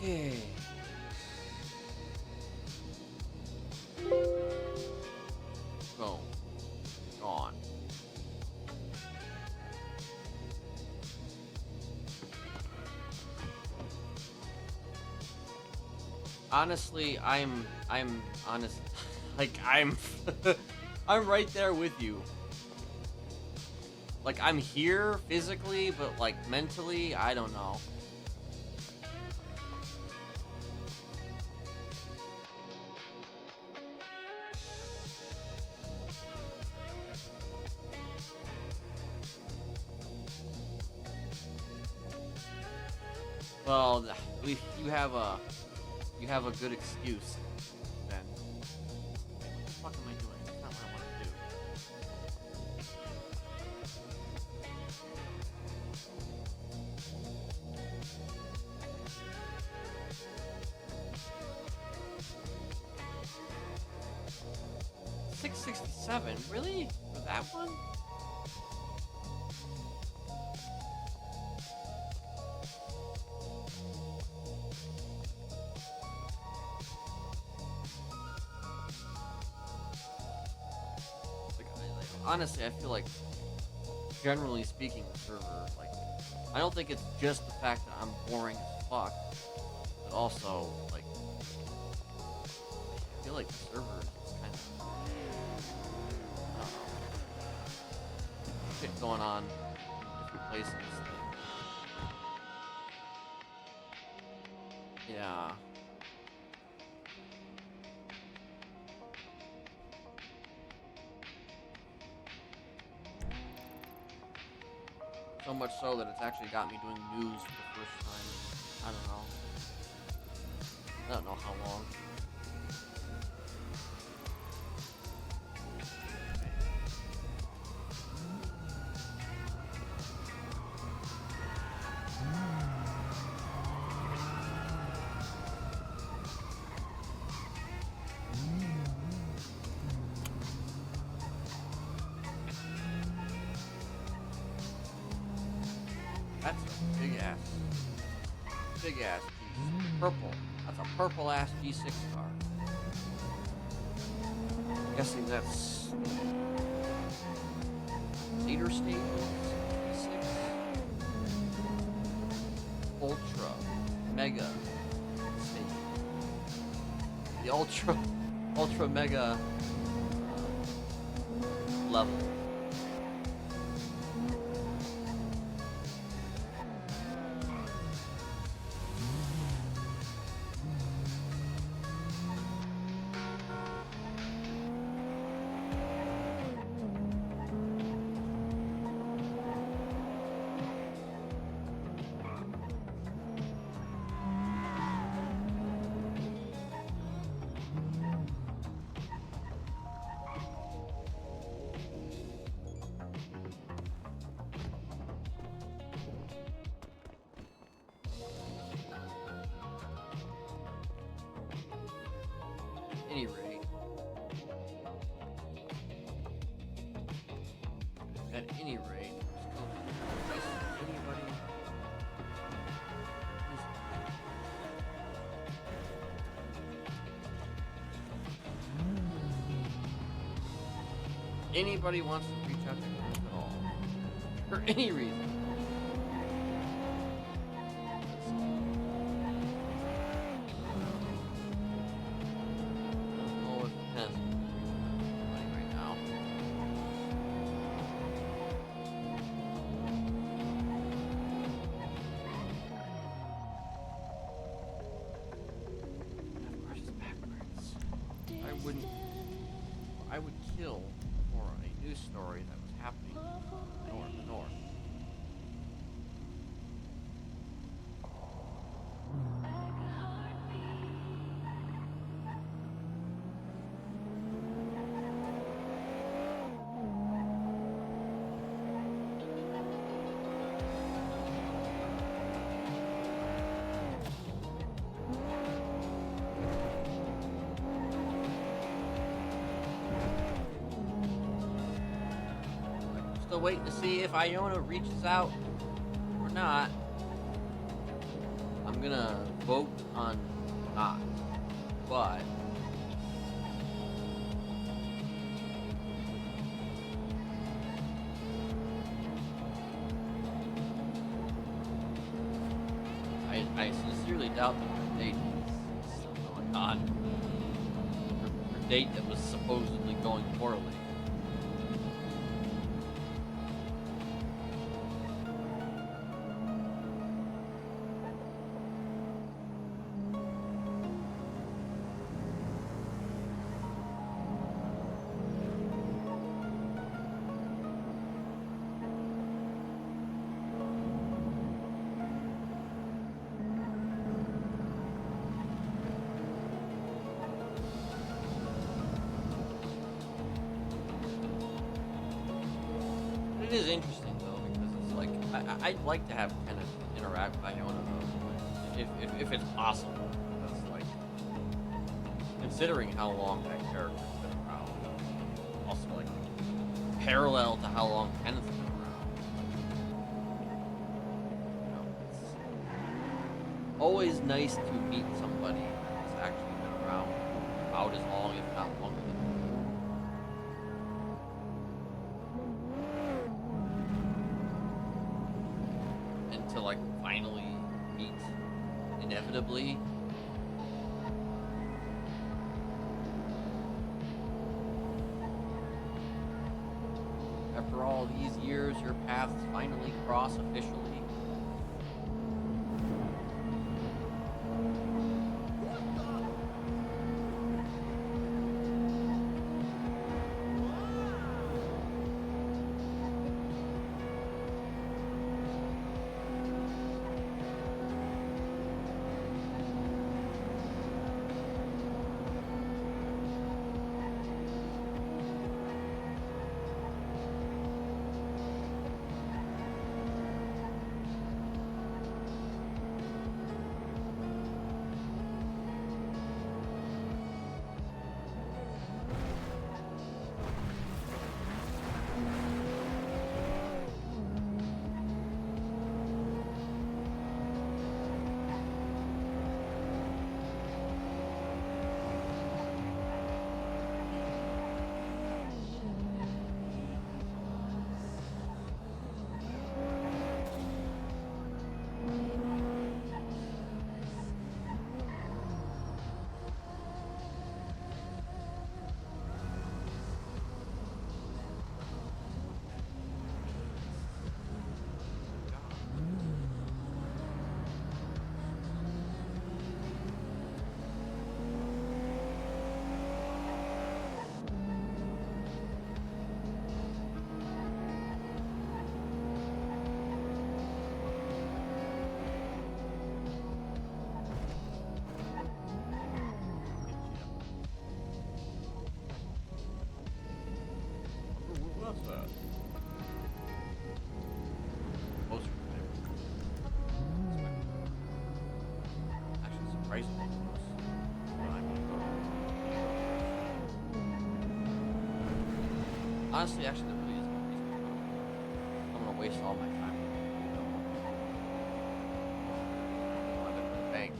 [SPEAKER 3] Okay. Go. Gone. Honestly, I'm honest. Like, I'm right there with you. Like, I'm here physically, but like mentally, I don't know. Well, you have a good excuse then. What the fuck am I doing? That's not what I want to do. $667, really? For that one? Honestly, I feel like, generally speaking, the server, like, I don't think it's just the fact that I'm boring as fuck, but also, like, I feel like the server is just kind of, I don't know, shit going on in different places. Yeah. So much so that it's actually got me doing news for the first time in, I don't know how long. That's a big ass piece. Purple. That's a purple ass G6 car. I'm guessing that's Cedar Stables G6. Ultra Mega Stable. The Ultra Mega level. At any rate, anybody? Anybody wants to reach out to me at all, for any reason. I would kill for a news story that was happening in the north. Still waiting to see if Iona reaches out or not. I'm gonna vote on not, but I sincerely doubt that her date is still going on. Her date that was supposedly going poorly. It is interesting though, because it's like I'd like to have Kenneth interact with Iona though, if it's possible. Because like, considering how long that character's been around, also like parallel to how long Kenneth's been around. You know, it's always nice to meet somebody who's actually been around about as long, if not longer than you. To like finally meet inevitably. After all these years, your paths finally cross officially. Honestly, actually, there really isn't a reason to go. I'm gonna waste all my time. I'm at the bank.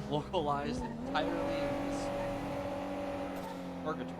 [SPEAKER 3] localized entirely in this purgatory.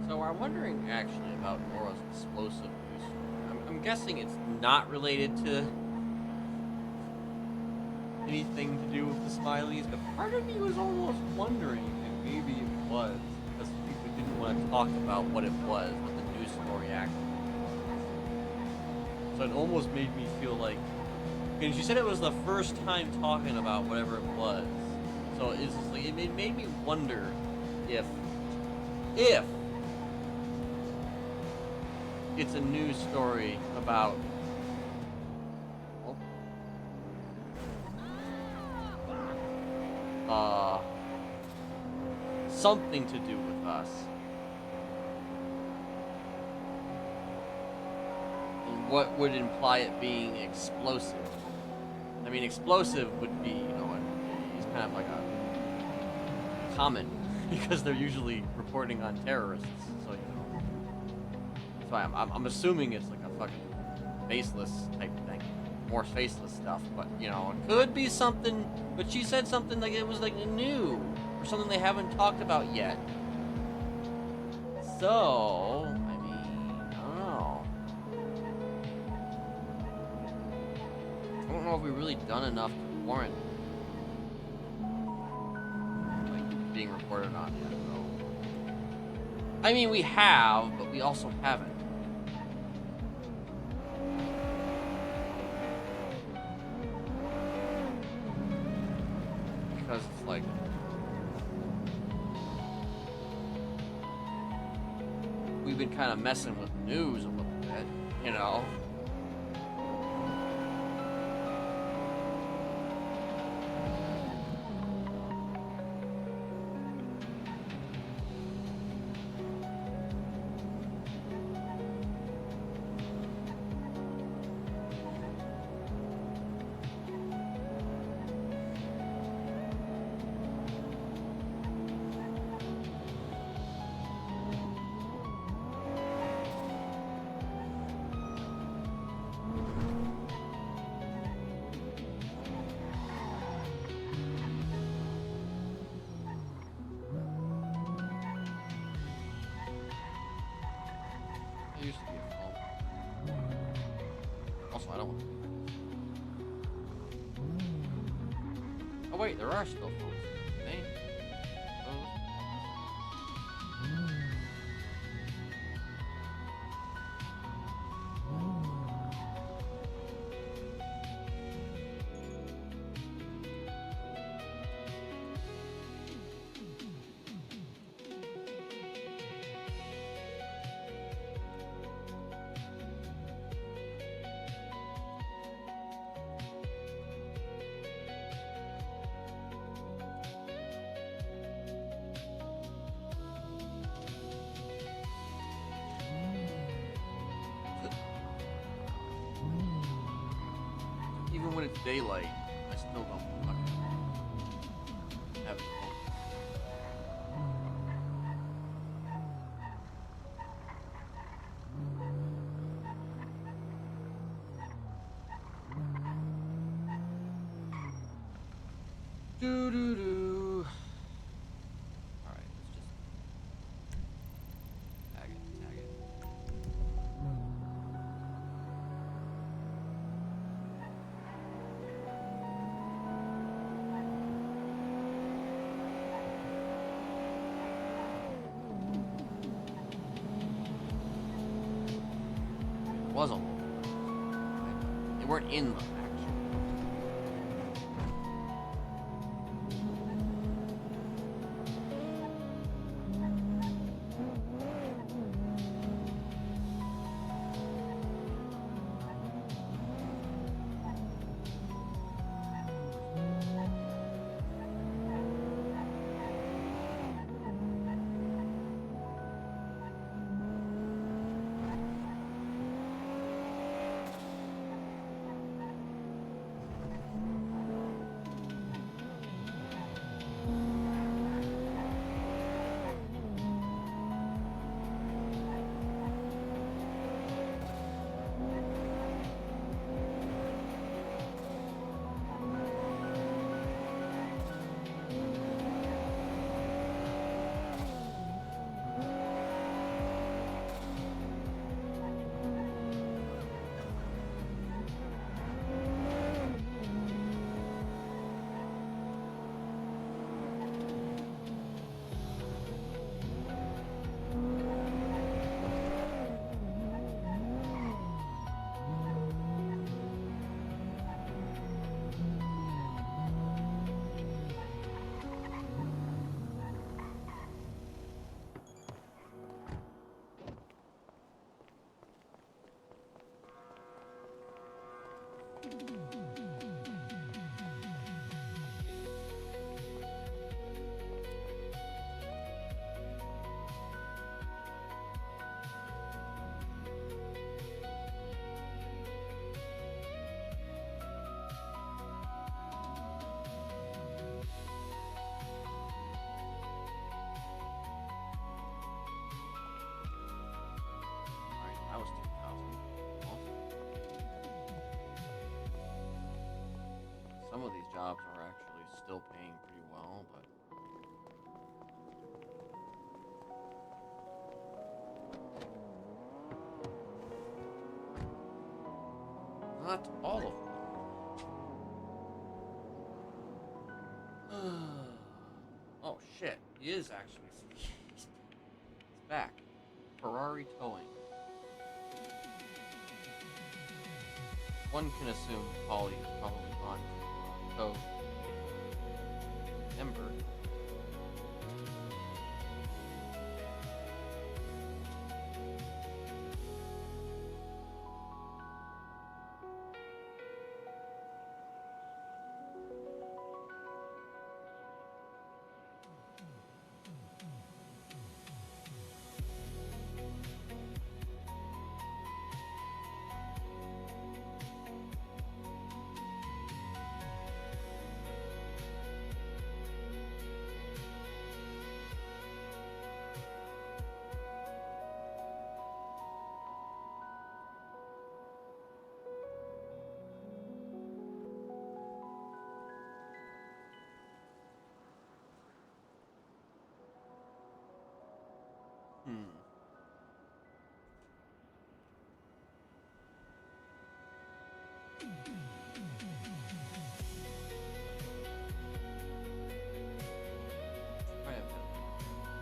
[SPEAKER 3] So I'm wondering actually about Nora's explosive news story. I'm guessing it's not related to anything to do with the Smileys, but part of me was almost wondering if maybe it was, because people didn't want to talk about what it was, what the news story actually was. So it almost made me feel like, because you said it was the first time talking about whatever it was. So it's just like, it made me wonder if it's a news story about something to do with us. And what would imply it being explosive? I mean, explosive would be, it's kind of like a common because they're usually reporting on terrorists. So, that's why I'm assuming it's like a fucking faceless type thing. More faceless stuff, but, it could be something, but she said something like it was like new, or something they haven't talked about yet. So, I mean, I don't know. I don't know if we've really done enough to warrant being reported on yet, though. I mean, we have, but we also haven't. Because it's like, we've been kind of messing with news a little bit, It used to be a phone. Also, I don't want to. Oh wait, there are still phones. Dang. Even when it's daylight, I still don't fucking have it. Do do do. All right, let's just tag it. was a local. They weren't in the actual. That was 2,000. Some of these jobs are actually still paying pretty well, but not all of them. Oh shit, he is actually. He's back. Ferrari towing. One can assume Polly is probably gone to tow Ember.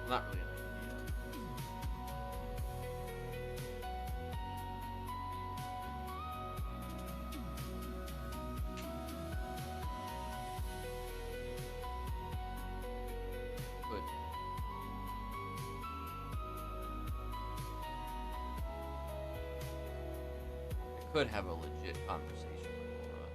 [SPEAKER 3] Not really an idea. Good. I could have a legit conversation with Laura.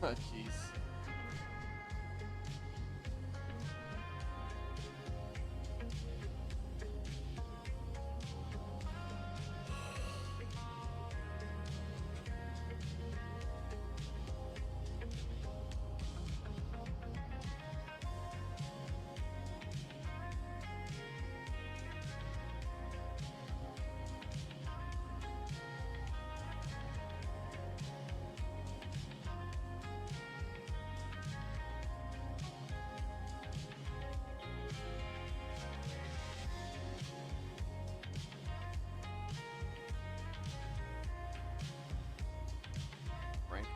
[SPEAKER 3] Jeez. Frank.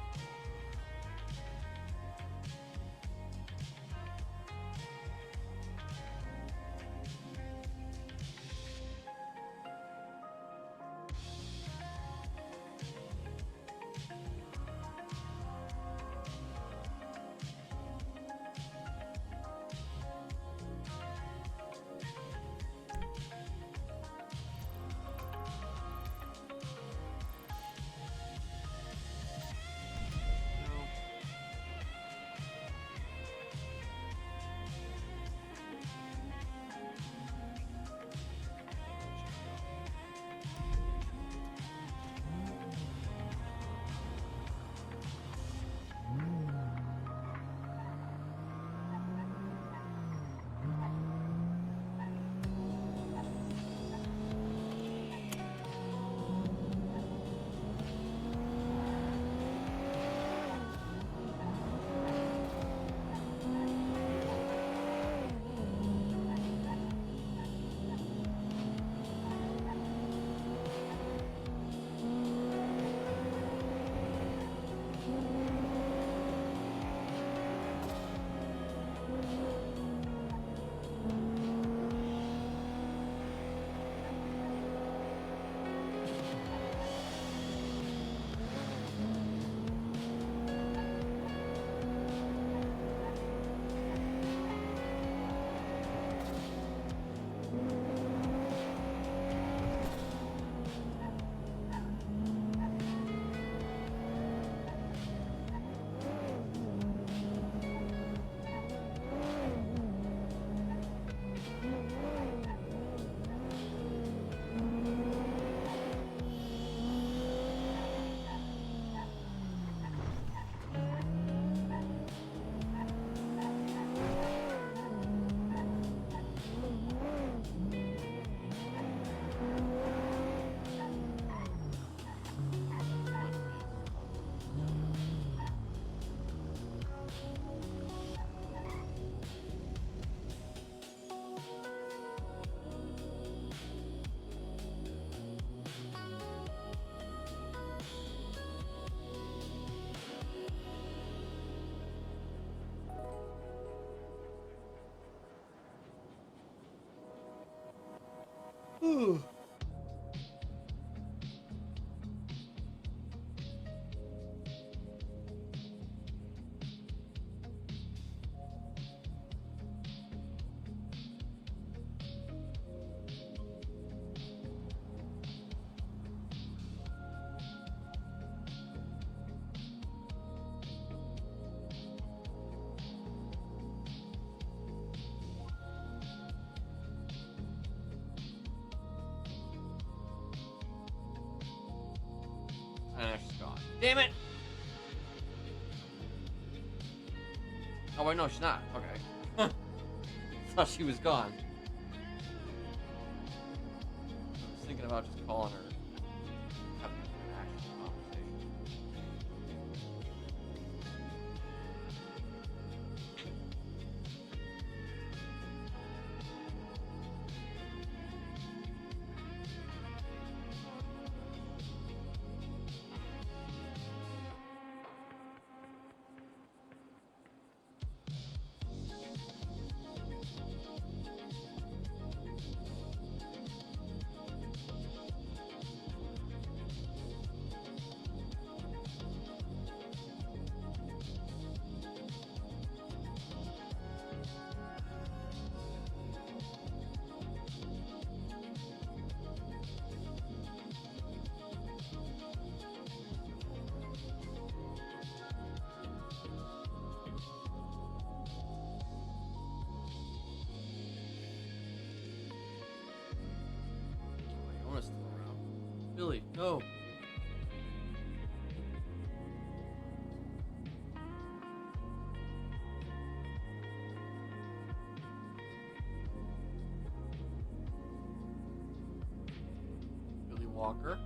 [SPEAKER 3] And now she's gone. Damn it! Oh wait, no, she's not. Okay. Thought she was gone. I was thinking about just calling her, having an actual conversation. Mona's still around. Billy, no. Billy Walker.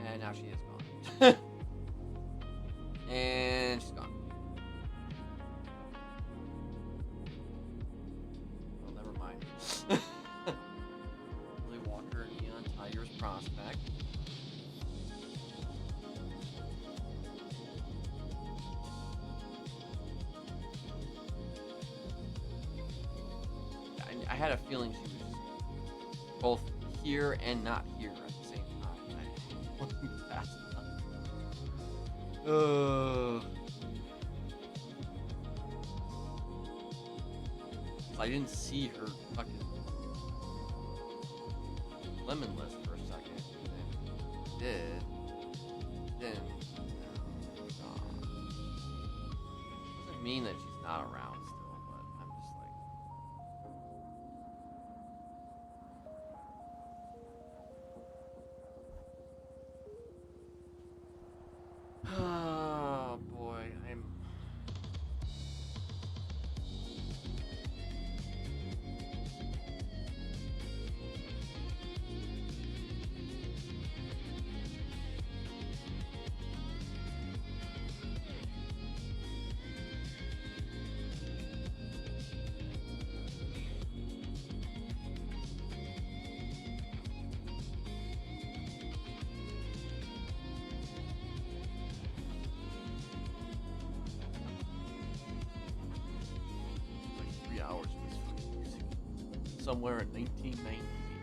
[SPEAKER 3] And now she is gone. And she's gone. Well, never mind. Billy Walker, Neon Tigers prospect. I had a feeling she was both here and not here at the same time. I wasn't fast enough. I didn't see her fucking lemon list for a second. And I did. Then doesn't mean that she's not around still, but I'm just like. Oh boy, I'm. Like 3 hours of this fucking music. Somewhere in 1990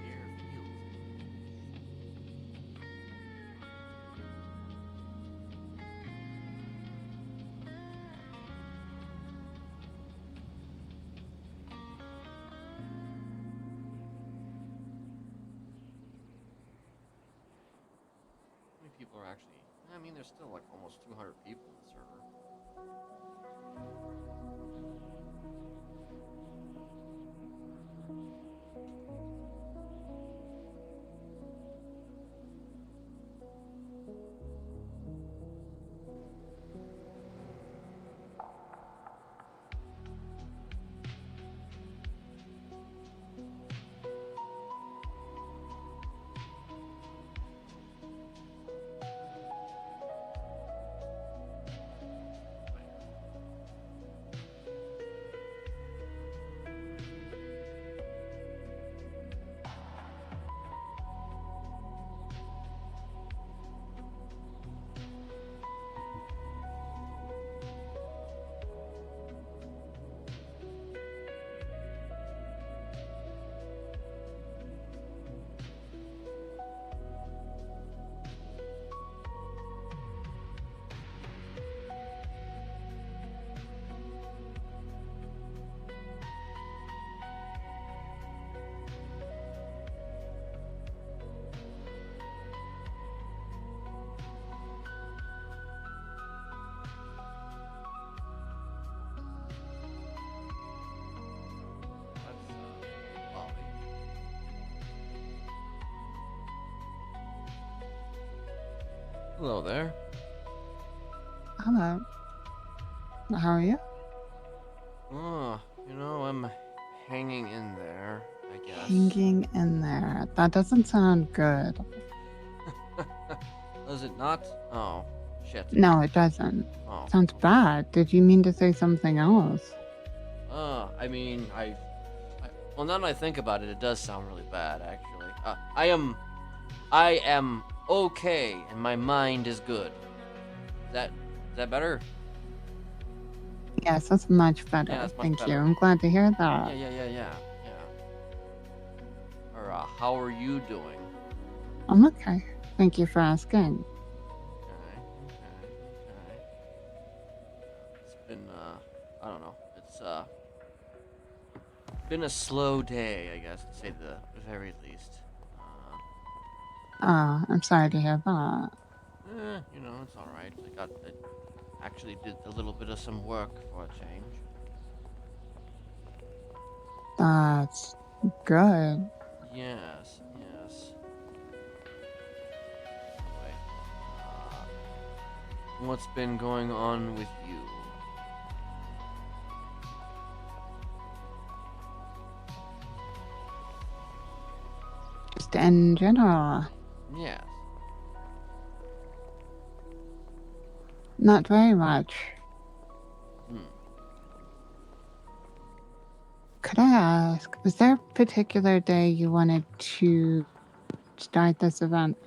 [SPEAKER 3] airfield. How many people are actually? I mean, there's still like almost 200 people in the server. Hello there.
[SPEAKER 7] Hello. How are you?
[SPEAKER 3] Oh, I'm hanging in there, I guess.
[SPEAKER 7] Hanging in there. That doesn't sound good.
[SPEAKER 3] Does it not? Oh, shit.
[SPEAKER 7] No, it doesn't.
[SPEAKER 3] Oh.
[SPEAKER 7] Sounds bad. Did you mean to say something else?
[SPEAKER 3] I mean, well, now that I think about it, it does sound really bad, actually. I am okay, and my mind is good. Is that better?
[SPEAKER 7] Yes, that's much better.
[SPEAKER 3] Yeah, that's much
[SPEAKER 7] Thank
[SPEAKER 3] better.
[SPEAKER 7] you. I'm glad to hear that.
[SPEAKER 3] Yeah. Or, how are you doing?
[SPEAKER 7] I'm okay. Thank you for asking.
[SPEAKER 3] Okay. It's been, I don't know. It's, been a slow day, I guess, to say the very least.
[SPEAKER 7] I'm sorry to hear that.
[SPEAKER 3] It's alright. I actually did a little bit of some work for a change.
[SPEAKER 7] That's good.
[SPEAKER 3] Yes. Anyway, what's been going on with you?
[SPEAKER 7] Just in general,
[SPEAKER 3] Yes.
[SPEAKER 7] not very much.
[SPEAKER 3] Hmm.
[SPEAKER 7] Could I ask, was there a particular day you wanted to start this event?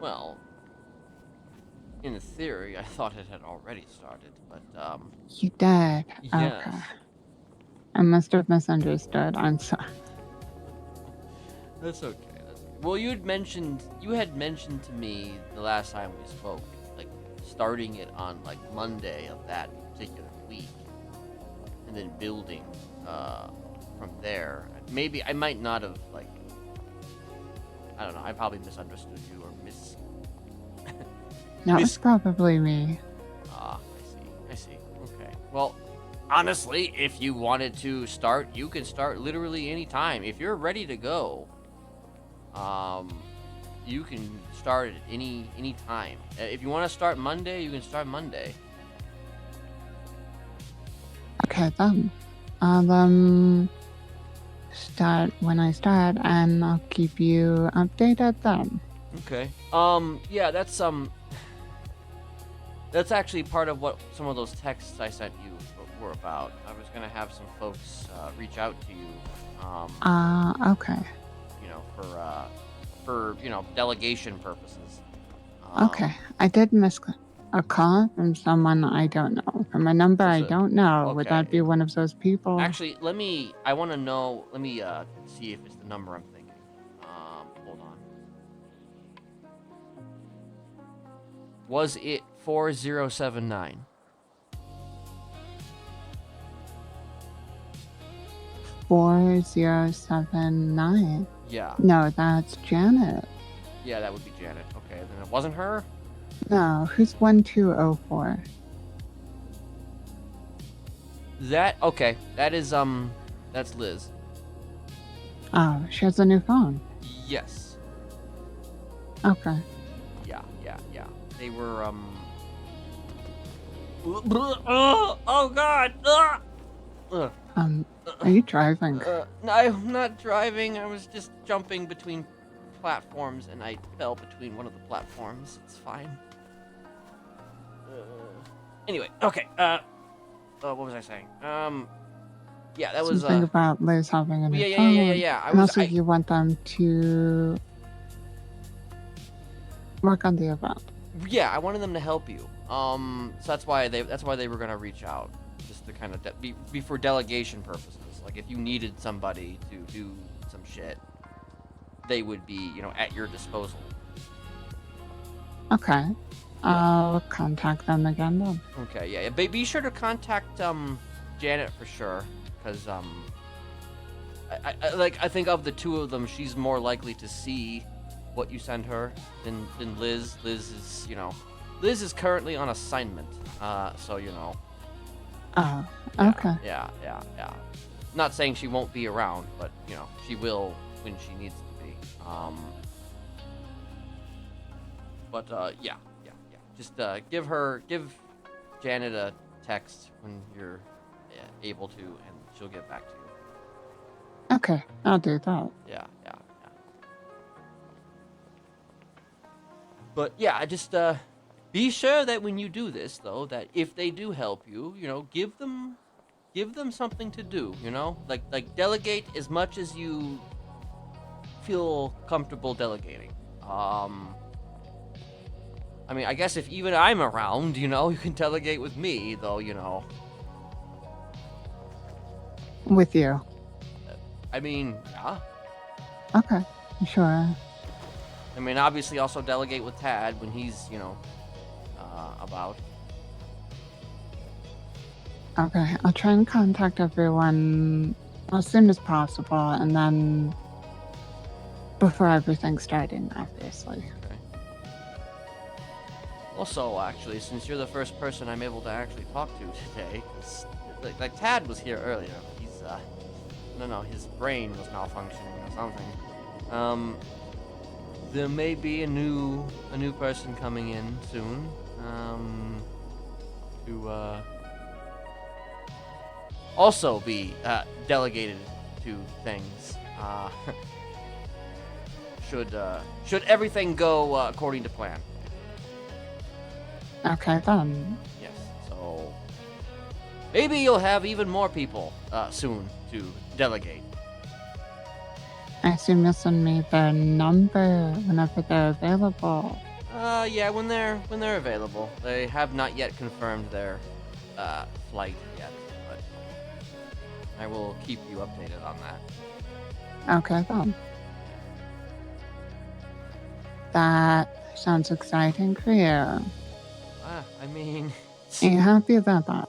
[SPEAKER 3] Well, in theory, I thought it had already started, but,
[SPEAKER 7] You did.
[SPEAKER 3] yes.
[SPEAKER 7] Okay. I must have misunderstood. I'm sorry.
[SPEAKER 3] That's okay. Well, you had mentioned to me the last time we spoke, like, starting it on, like, Monday of that particular week, and then building, from there. Maybe, I might not have, like, I don't know, I probably misunderstood you, or
[SPEAKER 7] That was probably me.
[SPEAKER 3] I see. Okay. Well, honestly, if you wanted to start, you can start literally any time. If you're ready to go, you can start at any time. If you want to start Monday, you can start Monday.
[SPEAKER 7] Okay, then. I'll start when I start, and I'll keep you updated then.
[SPEAKER 3] Okay. Yeah, that's actually part of what some of those texts I sent you were about. I was gonna have some folks reach out to you.
[SPEAKER 7] Okay.
[SPEAKER 3] You know, for delegation purposes.
[SPEAKER 7] Okay. I did miss a call from someone I don't know. From a number I don't know. Would that be one of those people?
[SPEAKER 3] Actually, let me see if it's the number I'm thinking. Hold on. Was it 4079?
[SPEAKER 7] 4079.
[SPEAKER 3] Yeah.
[SPEAKER 7] No, that's Janet.
[SPEAKER 3] Yeah, that would be Janet. Okay, then it wasn't her?
[SPEAKER 7] No, who's 1204?
[SPEAKER 3] Okay. That's Liz.
[SPEAKER 7] Oh, she has a new phone.
[SPEAKER 3] Yes.
[SPEAKER 7] Okay.
[SPEAKER 3] Yeah. They were, oh god!
[SPEAKER 7] Are you driving?
[SPEAKER 3] No, I'm not driving. I was just jumping between platforms, and I fell between one of the platforms. It's fine. Anyway, okay. What was I saying? Yeah, that was
[SPEAKER 7] Something about Liz having a new
[SPEAKER 3] yeah,
[SPEAKER 7] phone.
[SPEAKER 3] yeah.
[SPEAKER 7] And also, you want them to work on the event.
[SPEAKER 3] Yeah, I wanted them to help you. So that's why they were gonna reach out, just to kind of be for delegation purposes. Like if you needed somebody to do some shit, they would be, at your disposal.
[SPEAKER 7] Okay. I'll contact them again then.
[SPEAKER 3] Okay, yeah. Be sure to contact Janet for sure, because I think of the two of them, she's more likely to see what you send her than Liz. Liz is currently on assignment, so
[SPEAKER 7] Oh, okay.
[SPEAKER 3] Yeah. Not saying she won't be around, but she will when she needs to be. Yeah. Just give Janet a text when you're able to, and she'll get back to you.
[SPEAKER 7] Okay, I'll do that.
[SPEAKER 3] Yeah. But yeah, just be sure that when you do this, though, that if they do help you, give them something to do. Like delegate as much as you feel comfortable delegating. I mean, I guess if even I'm around, you can delegate with me, though.
[SPEAKER 7] With you.
[SPEAKER 3] I mean, yeah.
[SPEAKER 7] Okay, sure.
[SPEAKER 3] I mean, obviously, also delegate with Tad when he's, about.
[SPEAKER 7] Okay, I'll try and contact everyone as soon as possible, and then before everything's starting, obviously.
[SPEAKER 3] Okay. Also, actually, since you're the first person I'm able to actually talk to today, 'cause like Tad was here earlier. He's no, his brain was malfunctioning or something. There may be a new person coming in soon. To also be delegated to things. Should everything go according to plan?
[SPEAKER 7] Okay, then.
[SPEAKER 3] Yes. So maybe you'll have even more people soon to delegate.
[SPEAKER 7] I assume you'll send me their number whenever they're available.
[SPEAKER 3] Yeah, when they're available. They have not yet confirmed their flight yet, but I will keep you updated on that.
[SPEAKER 7] Okay, then. That sounds exciting for you.
[SPEAKER 3] I mean,
[SPEAKER 7] Are you happy about that?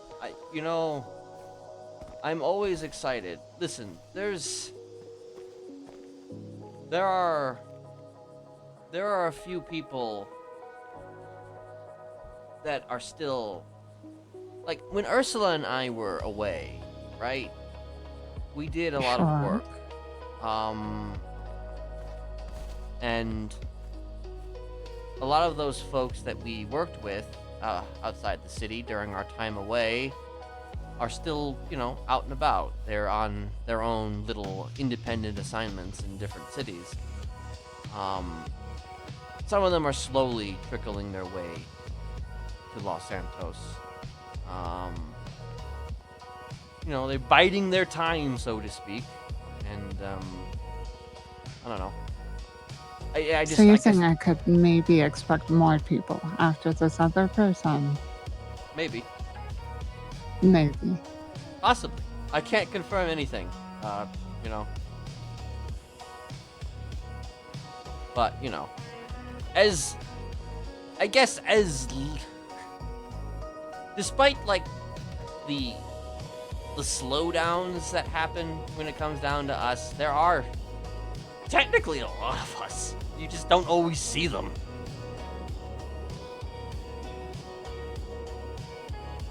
[SPEAKER 3] I'm always excited. Listen, there are a few people that are still, like, when Ursula and I were away, right? We did a lot of
[SPEAKER 7] Sure.
[SPEAKER 3] work. And a lot of those folks that we worked with outside the city during our time away are still, out and about. They're on their own little independent assignments in different cities. Some of them are slowly trickling their way to Los Santos. They're biding their time, so to speak. And, I don't know.
[SPEAKER 7] So you're saying I could maybe expect more people after this other person?
[SPEAKER 3] Maybe.
[SPEAKER 7] Maybe.
[SPEAKER 3] Possibly. I can't confirm anything. But, despite, like, the slowdowns that happen when it comes down to us, there are technically a lot of us. You just don't always see them.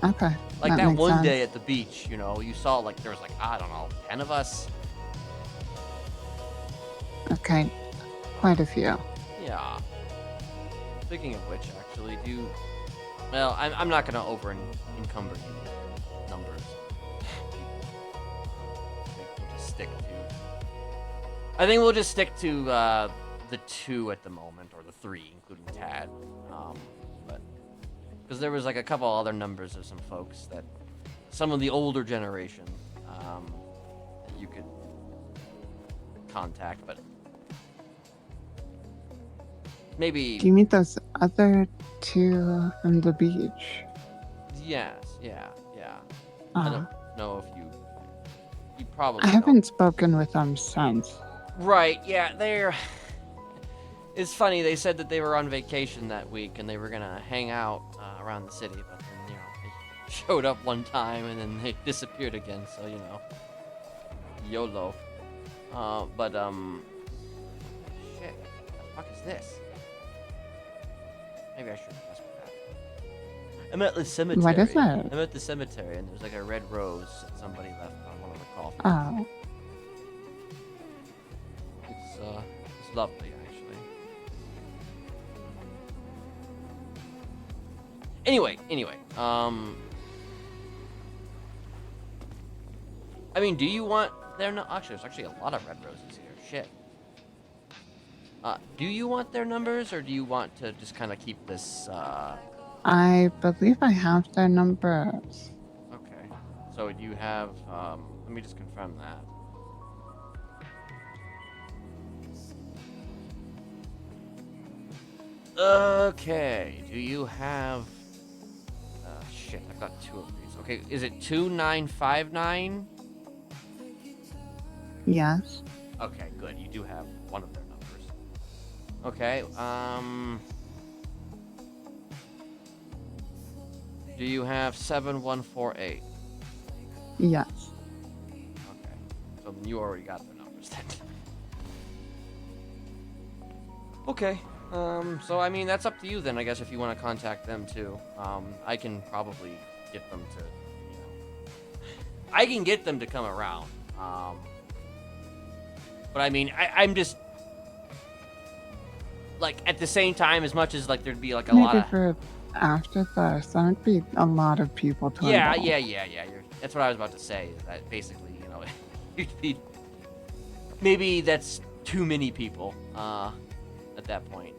[SPEAKER 7] Okay.
[SPEAKER 3] Like that
[SPEAKER 7] makes
[SPEAKER 3] one
[SPEAKER 7] sense.
[SPEAKER 3] day at the beach, you saw, like, there was, like, I don't know, 10 of us.
[SPEAKER 7] Okay. Quite a few.
[SPEAKER 3] Yeah. Speaking of which, actually, well, I'm not gonna encumber you with numbers. I think we'll just stick to the 2 at the moment, or the 3, including Tad. But because there was, like, a couple other numbers of some folks that some of the older generation that you could contact, but maybe.
[SPEAKER 7] Do you mean those other 2 from the beach?
[SPEAKER 3] Yes, yeah. I don't know if you probably
[SPEAKER 7] I haven't spoken with them since.
[SPEAKER 3] Right, yeah, it's funny, they said that they were on vacation that week and they were gonna hang out around the city, but then, they showed up one time and then they disappeared again, so, YOLO. Shit, what the fuck is this? Maybe I should mess with that. I'm at the cemetery.
[SPEAKER 7] What is it?
[SPEAKER 3] I'm at the cemetery and there's, like, a red rose that somebody left on one of the coffins.
[SPEAKER 7] Oh.
[SPEAKER 3] It's lovely, actually. Anyway, I mean, do you want actually, there's actually a lot of red roses here. Shit. Do you want their numbers, or do you want to just kind of keep this,
[SPEAKER 7] I believe I have their numbers.
[SPEAKER 3] Okay. So do you have, let me just confirm that. Okay, do you have... shit, I've got 2 of these. Okay, is it 2959?
[SPEAKER 7] Yes.
[SPEAKER 3] Okay, good. You do have one of their numbers. Okay, do you have 7148?
[SPEAKER 7] Yes.
[SPEAKER 3] Okay, so you already got their numbers then. Okay. So I mean, that's up to you then, I guess, if you want to contact them too. I can probably get them to, I can get them to come around. But I mean, I'm just like at the same time, as much as like there'd be like a lot
[SPEAKER 7] Maybe
[SPEAKER 3] of
[SPEAKER 7] for after this, that would be a lot of people to
[SPEAKER 3] yeah.
[SPEAKER 7] involve.
[SPEAKER 3] That's what I was about to say. Is that basically, you know, it'd be, maybe that's too many people at that point,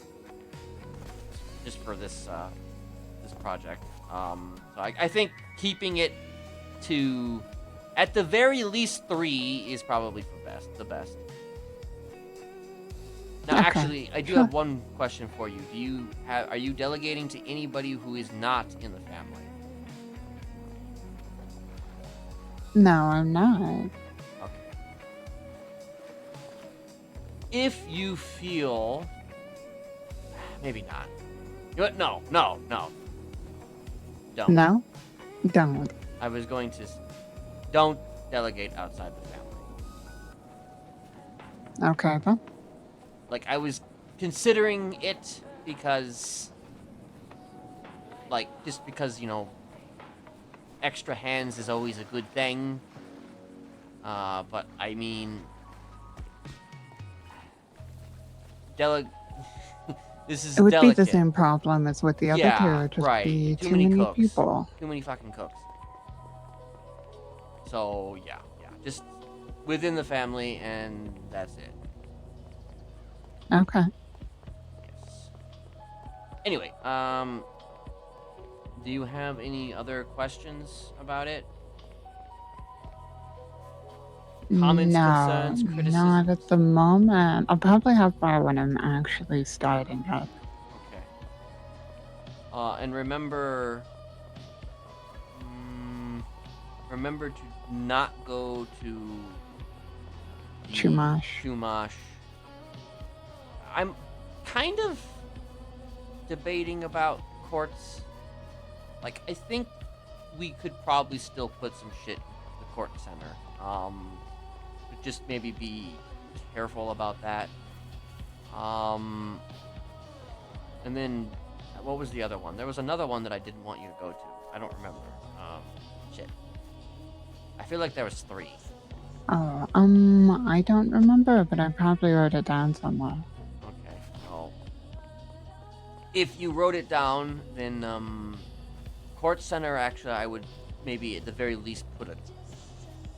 [SPEAKER 3] just for this this project. So I think keeping it to at the very least 3 is probably the best. Now,
[SPEAKER 7] Okay,
[SPEAKER 3] actually, I do
[SPEAKER 7] sure.
[SPEAKER 3] have one question for you. Are you delegating to anybody who is not in the family?
[SPEAKER 7] No, I'm not.
[SPEAKER 3] Okay. If you feel, maybe not. You know what? No. Don't.
[SPEAKER 7] No? Don't.
[SPEAKER 3] I was going to. Don't delegate outside the family.
[SPEAKER 7] Okay, then.
[SPEAKER 3] Like, I was considering it because, like, just because, you know, extra hands is always a good thing. But I mean, this is
[SPEAKER 7] It would
[SPEAKER 3] delicate.
[SPEAKER 7] be the same problem as with the other two. It would just
[SPEAKER 3] right.
[SPEAKER 7] be
[SPEAKER 3] Too
[SPEAKER 7] too
[SPEAKER 3] many
[SPEAKER 7] many
[SPEAKER 3] cooks.
[SPEAKER 7] people.
[SPEAKER 3] Too many fucking cooks. So yeah, just within the family, and that's it.
[SPEAKER 7] Okay.
[SPEAKER 3] Yes. Anyway, do you have any other questions about it? Comments,
[SPEAKER 7] No,
[SPEAKER 3] concerns, criticisms?
[SPEAKER 7] not at the moment. I'll probably have more when I'm actually starting up.
[SPEAKER 3] Okay. And remember to not go to the
[SPEAKER 7] Chumash.
[SPEAKER 3] I'm kind of debating about courts. Like, I think we could probably still put some shit in the court center. Just maybe be careful about that. And then, what was the other one? There was another one that I didn't want you to go to. I don't remember. Shit. I feel like there was 3.
[SPEAKER 7] Oh, I don't remember, but I probably wrote it down somewhere.
[SPEAKER 3] Okay. Well, if you wrote it down, then court center. Actually, I would maybe at the very least put an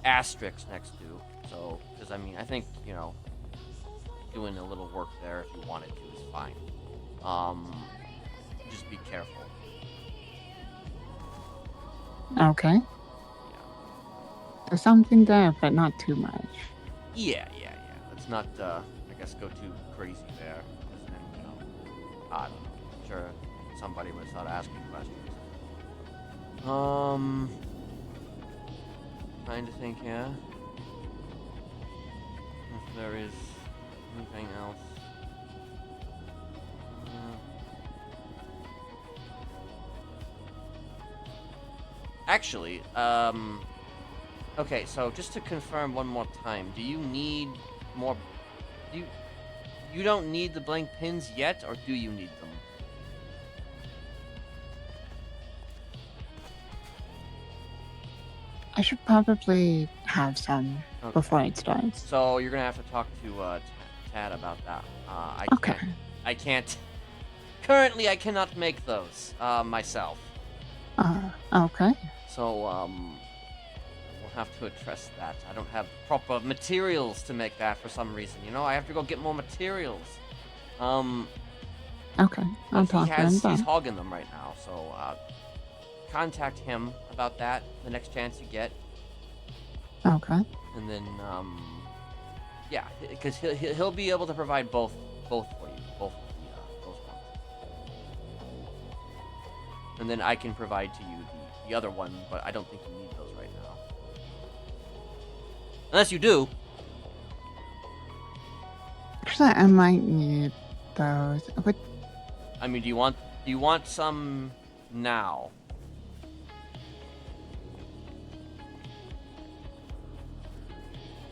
[SPEAKER 3] asterisk next to. So, because I mean, I think, you know, doing a little work there if you wanted to is fine. Just be careful.
[SPEAKER 7] Okay.
[SPEAKER 3] Yeah.
[SPEAKER 7] There's something there, but not too much.
[SPEAKER 3] Yeah. Let's not, I guess, go too crazy there. Because then, you know, I'm sure somebody would start asking questions. Trying to think here. If there is anything else. Actually, okay, so just to confirm one more time, do you need more? You don't need the blank pins yet, or do you need them?
[SPEAKER 7] I should probably have some before it starts.
[SPEAKER 3] So you're gonna have to talk to Tad about that.
[SPEAKER 7] Okay.
[SPEAKER 3] I can't. Currently, I cannot make those myself.
[SPEAKER 7] Okay.
[SPEAKER 3] So we'll have to address that. I don't have proper materials to make that for some reason. You know, I have to go get more materials.
[SPEAKER 7] Okay. I'll
[SPEAKER 3] But
[SPEAKER 7] talk to him
[SPEAKER 3] he's
[SPEAKER 7] then.
[SPEAKER 3] hogging them right now. So contact him about that the next chance you get.
[SPEAKER 7] Okay.
[SPEAKER 3] And then, yeah, because he'll be able to provide both for you, both those ones. And then I can provide to you the other one, but I don't think you need those right now. Unless you do.
[SPEAKER 7] Actually, I might need those. But
[SPEAKER 3] I mean, do you want some now?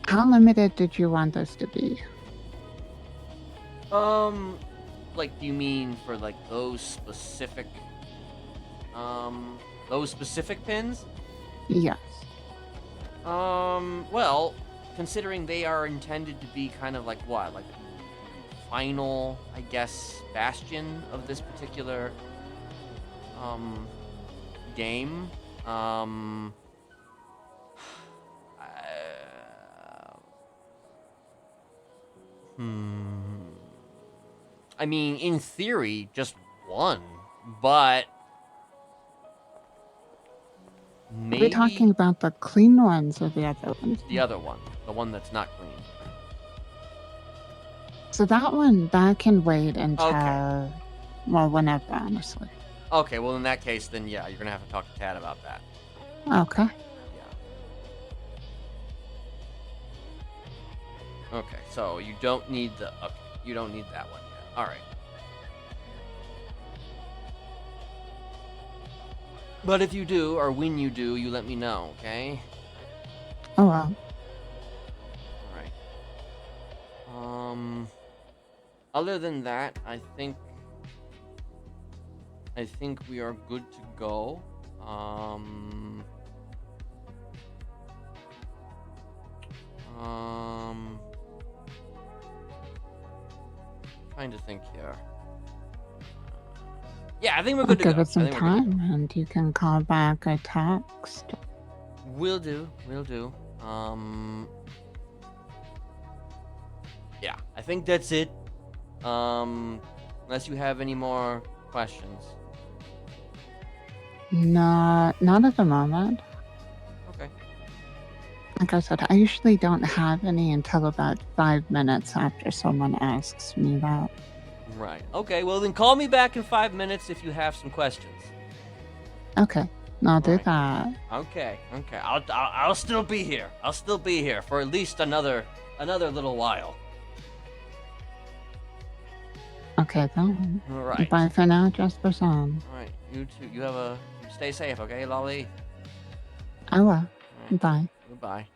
[SPEAKER 7] how limited did you want this to be?
[SPEAKER 3] Like, do you mean for like those specific pins?
[SPEAKER 7] Yes.
[SPEAKER 3] Well, considering they are intended to be kind of like what? Like final, I guess, bastion of this particular game. I mean, in theory, just one, but
[SPEAKER 7] Are we
[SPEAKER 3] maybe
[SPEAKER 7] talking about the clean ones or the other ones?
[SPEAKER 3] the other one, the one that's not clean.
[SPEAKER 7] So that one, that can wait until,
[SPEAKER 3] Okay.
[SPEAKER 7] well, whenever, honestly.
[SPEAKER 3] Okay, well in that case, then yeah, you're gonna have to talk to Tad about that.
[SPEAKER 7] Okay.
[SPEAKER 3] Yeah. Okay, so you don't need the. Okay, you don't need that one yet. All right. But if you do, or when you do, you let me know, okay?
[SPEAKER 7] Oh, well.
[SPEAKER 3] All right. Other than that, I think we are good to go. Trying to think here. Yeah, I think we're good to go.
[SPEAKER 7] Give it some
[SPEAKER 3] I think we're good to
[SPEAKER 7] time, and you can call back or text.
[SPEAKER 3] go. Will do. Yeah, I think that's it. Unless you have any more questions.
[SPEAKER 7] No, not at the moment.
[SPEAKER 3] Okay.
[SPEAKER 7] Like I said, I usually don't have any until about 5 minutes after someone asks me that.
[SPEAKER 3] Right. Okay, well then call me back in 5 minutes if you have some questions.
[SPEAKER 7] Okay, I'll do
[SPEAKER 3] Right.
[SPEAKER 7] that.
[SPEAKER 3] Okay. I'll still be here. I'll still be here for at least another little while.
[SPEAKER 7] Okay, then.
[SPEAKER 3] All right.
[SPEAKER 7] Bye for now, Jesperson.
[SPEAKER 3] All right. You too. You stay safe, okay, Lolly?
[SPEAKER 7] I will.
[SPEAKER 3] All right.
[SPEAKER 7] Bye.
[SPEAKER 3] Goodbye.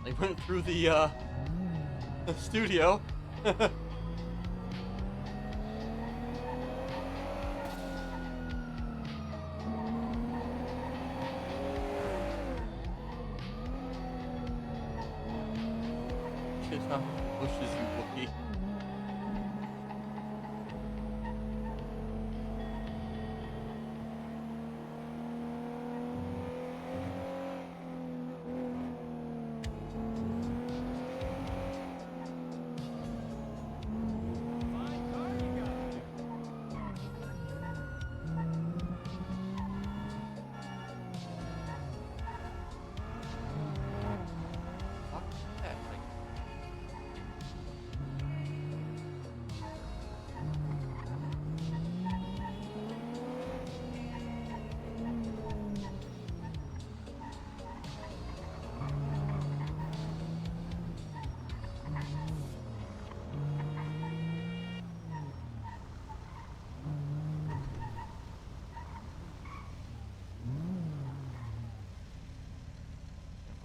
[SPEAKER 3] They went through the studio. Shit, how pushes you, Wookie.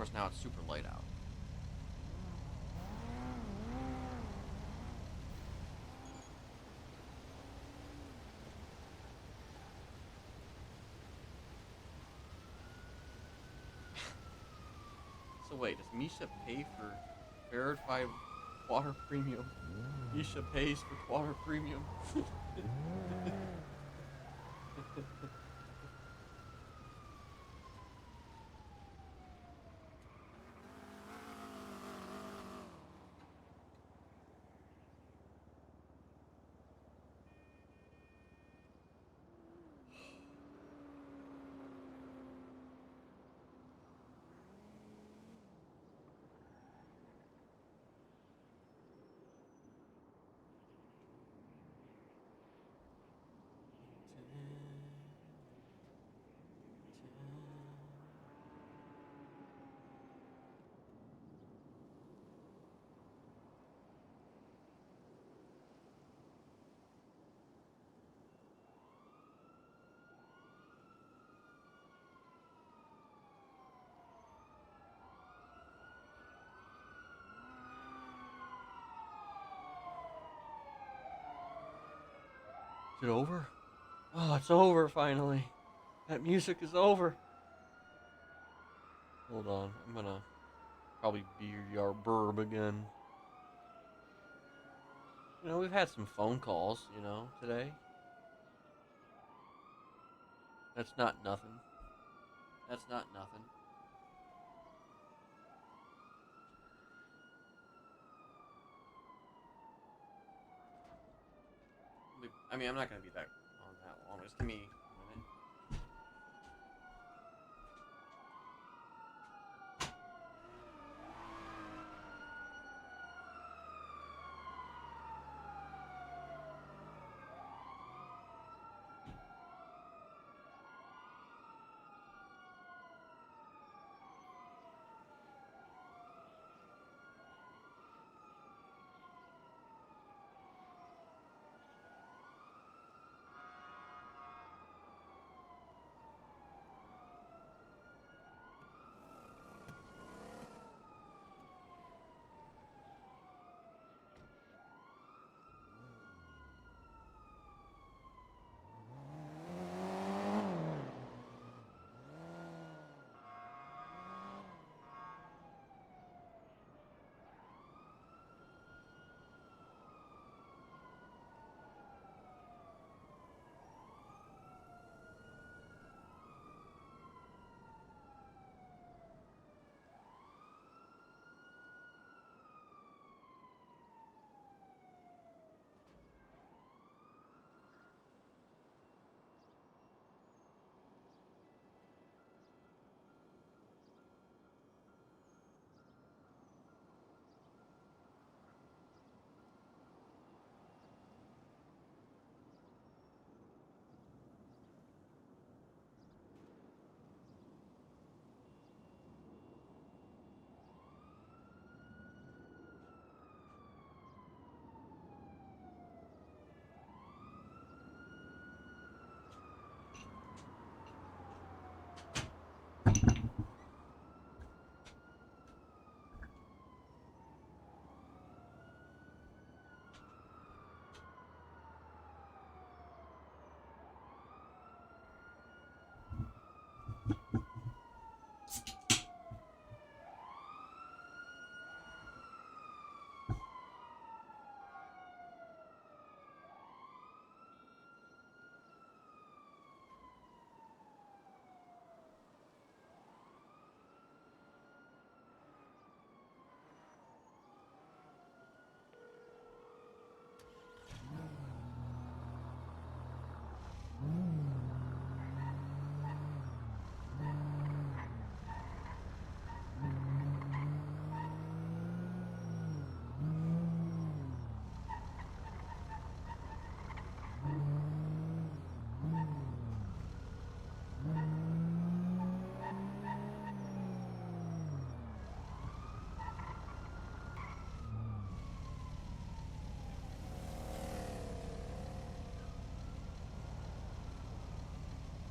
[SPEAKER 3] course, now it's super light out. So wait, does Misha pay for verified water premium? Misha pays for water premium. Is it over? Oh, it's over finally. That music is over. Hold on, I'm gonna probably be your burb again. You know, we've had some phone calls, you know, today. That's not nothing. That's not nothing. I mean, I'm not gonna be that on that long. Just give me a minute.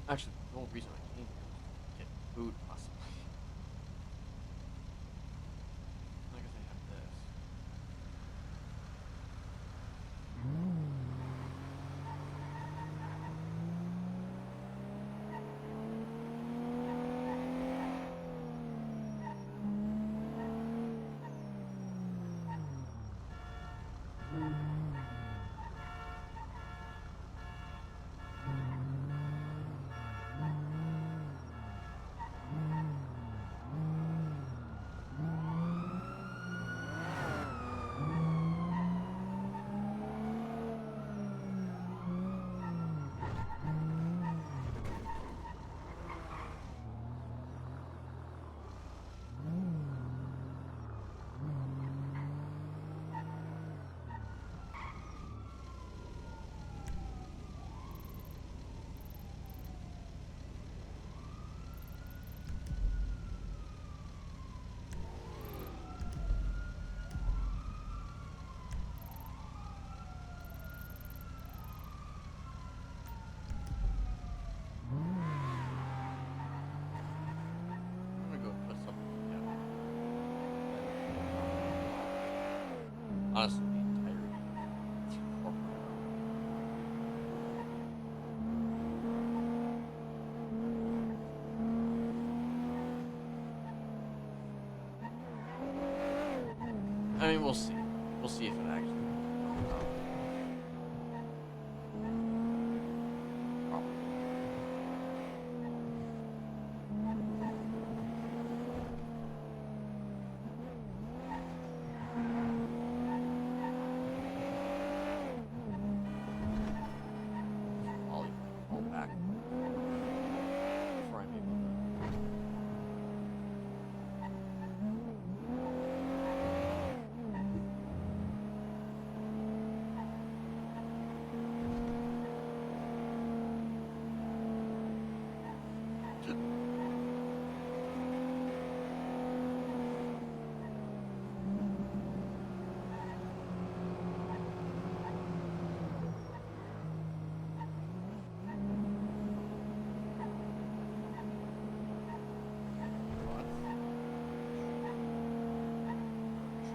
[SPEAKER 3] Actually, the whole reason I came here was to get food, possibly. honestly, the entirety of corporate. I mean, we'll see. We'll see if it actually comes out. Probably. I'll even roll back before I make one.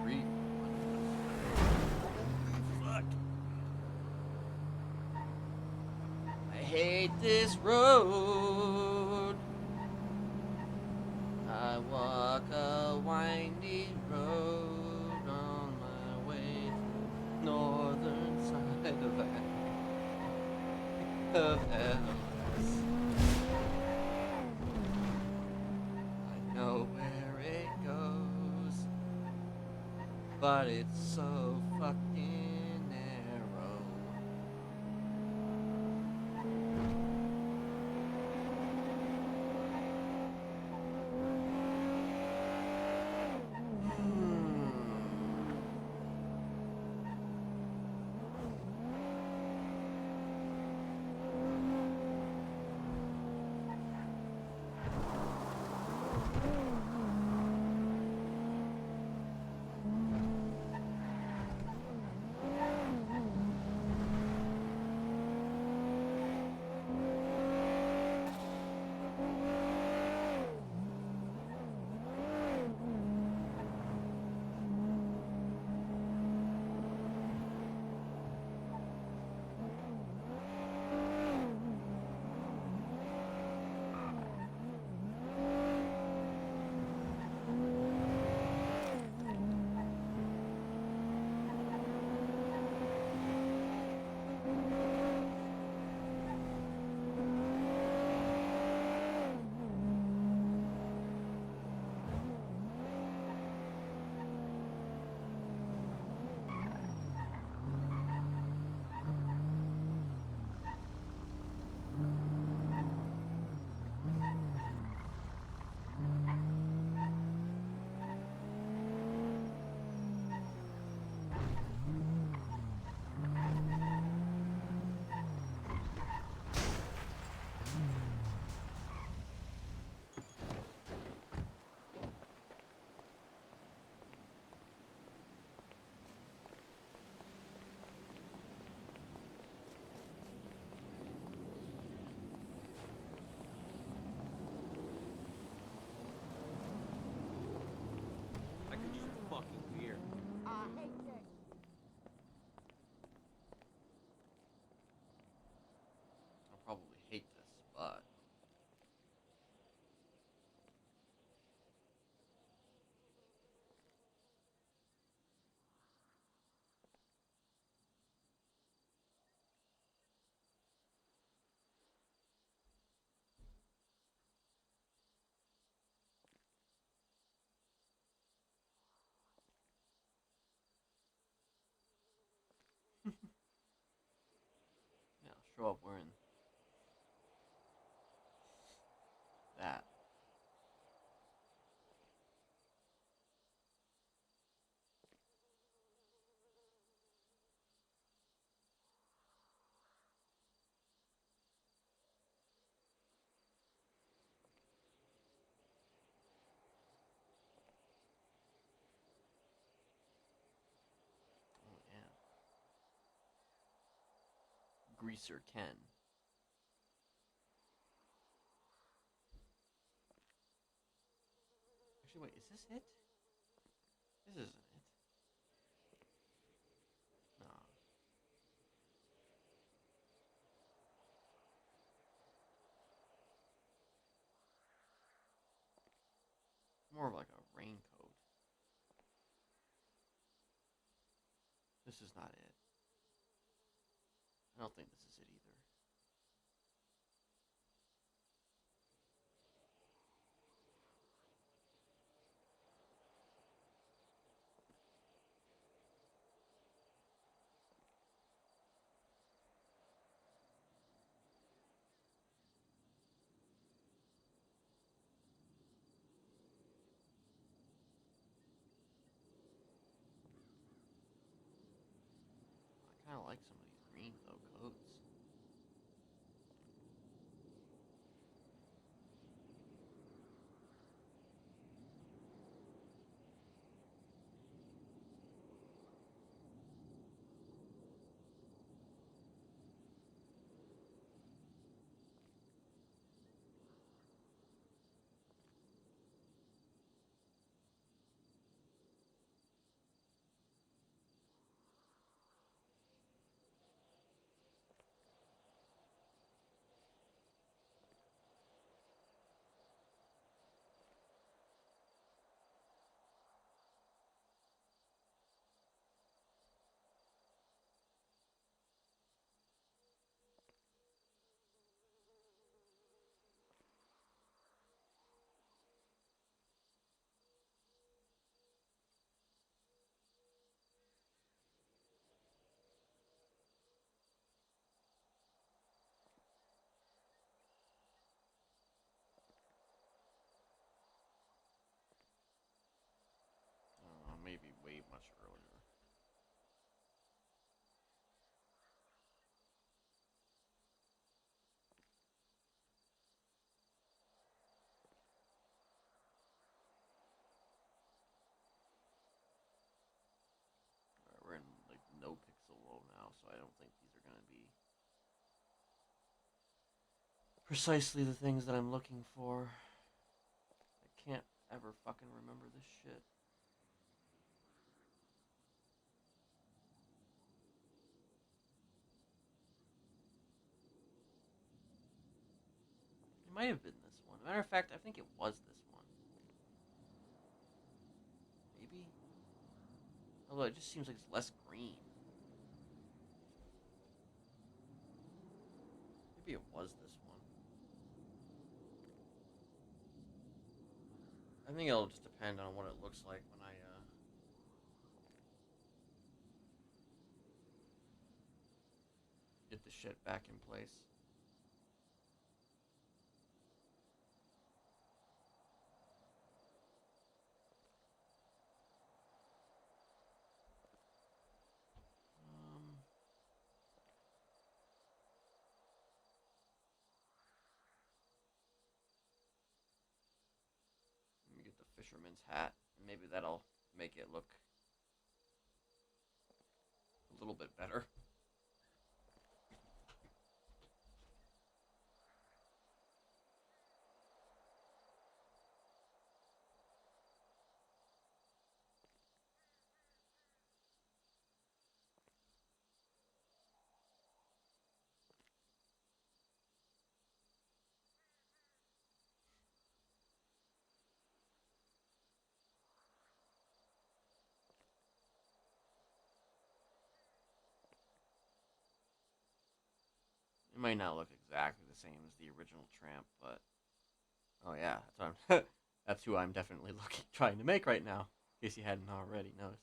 [SPEAKER 3] Tree. Fuck. I hate this road. I walk a windy road on my way to northern side of LS. I know where it goes, but it's so fucking narrow. I could use a fucking beer. I'll probably hate this, but yeah, I'll show up wearing that. Oh yeah. Greaser Ken. Actually, wait, is this it? This isn't it. more of like a raincoat. This is not it. I don't think this is it either. I kind of like some of these green though coats. Maybe way much earlier. Alright, we're in like Nopixel low now, so I don't think these are gonna be precisely the things that I'm looking for. I can't ever fucking remember this shit. It might have been this one. Matter of fact, I think it was this one. Maybe? Although it just seems like it's less green. Maybe it was this one. I think it'll just depend on what it looks like when I, get the shit back in place. Let me get the fisherman's hat. Maybe that'll make it look a little bit better. It might not look exactly the same as the original Tramp, but oh yeah, that's who I'm definitely trying to make right now, in case you hadn't already noticed.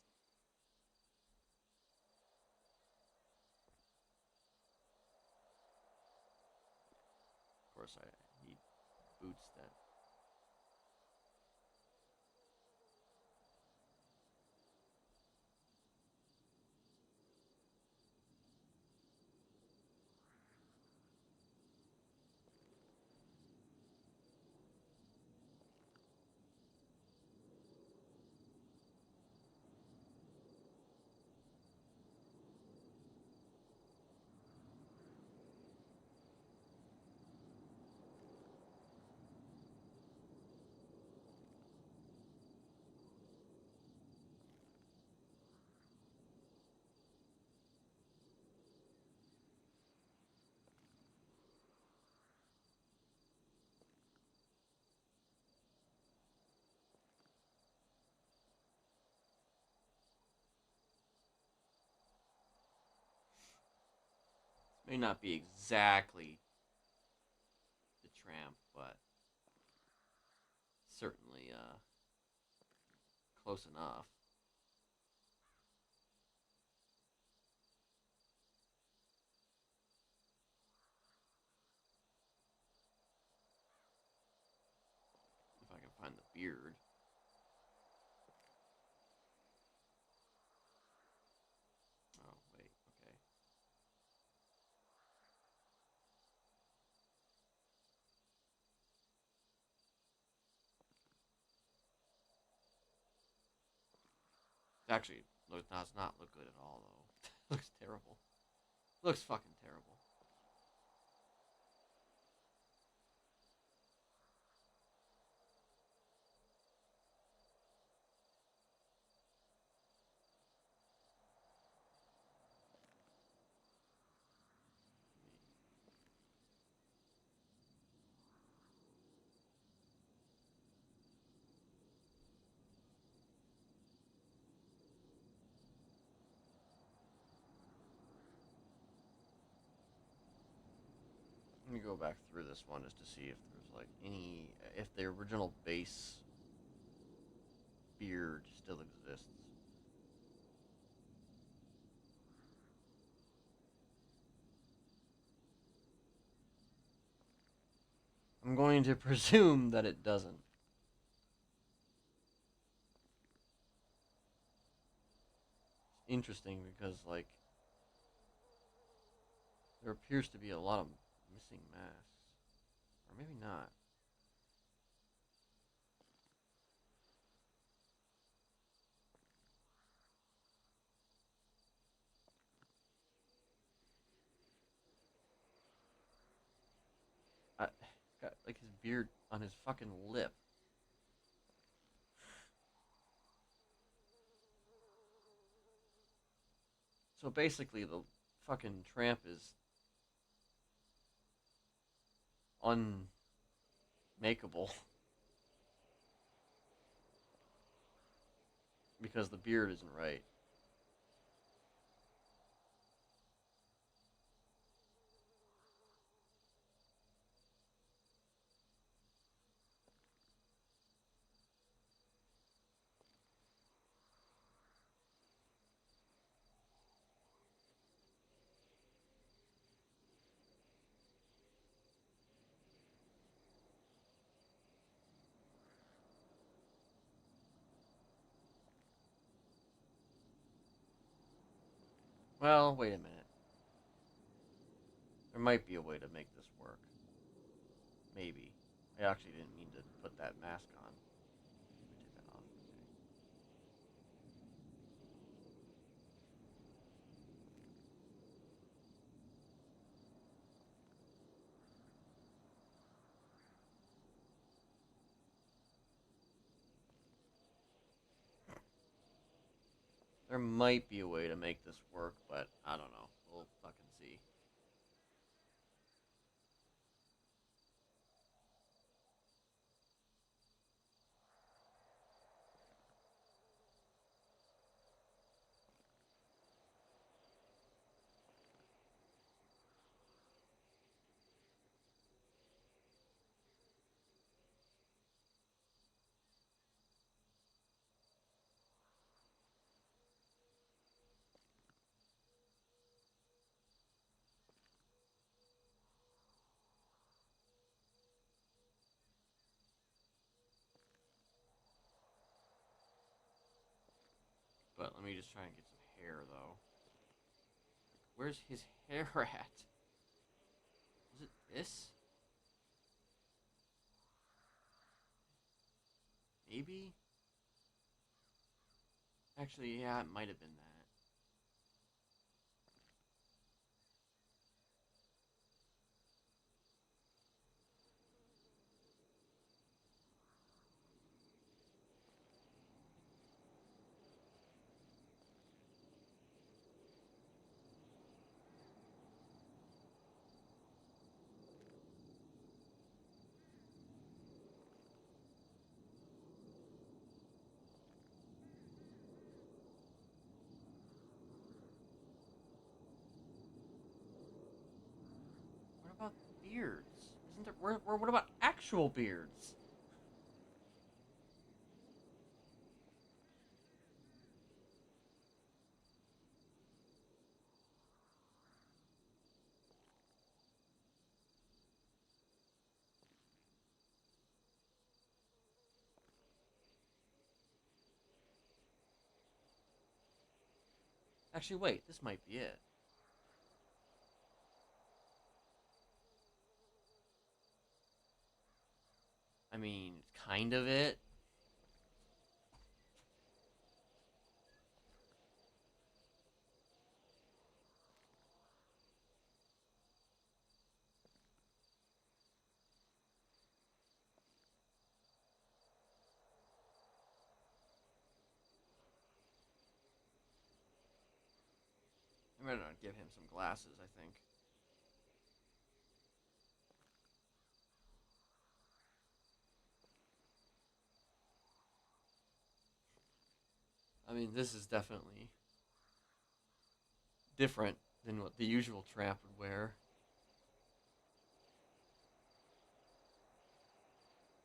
[SPEAKER 3] Of course, I need boots that. May not be exactly the tramp, but certainly close enough. If I can find the beard. Oh, wait, okay. Actually, does not look good at all, though. Looks terrible. Looks fucking terrible. Let me go back through this one just to see if there's like if the original base beard still exists. I'm going to presume that it doesn't. It's interesting because, like, there appears to be a lot of missing masks. Or maybe not. He's got, like, his beard on his fucking lip. So basically, the fucking tramp is unmakeable. Because the beard isn't right. Well, wait a minute. There might be a way to make this work. Maybe. I actually didn't mean to put that mask on. Let me take that off. Okay. There might be a way to make this work, but I don't know. We'll fucking see. But let me just try and get some hair, though. Where's his hair at? Was it this? Maybe? Actually, yeah, it might have been that. What about beards? Isn't there? What about actual beards? Actually, wait. This might be it. I mean, kind of it. I'm gonna give him some glasses, I think. I mean, this is definitely different than what the usual tramp would wear.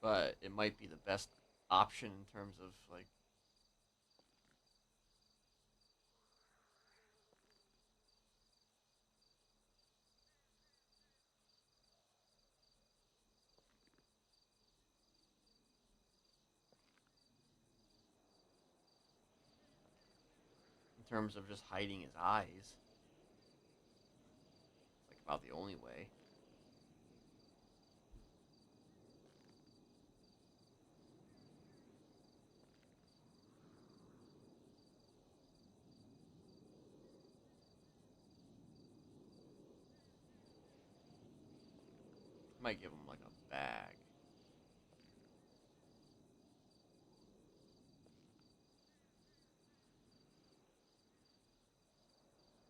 [SPEAKER 3] But it might be the best option in terms of, like, in terms of just hiding his eyes. It's like about the only way. Might give him like a bag.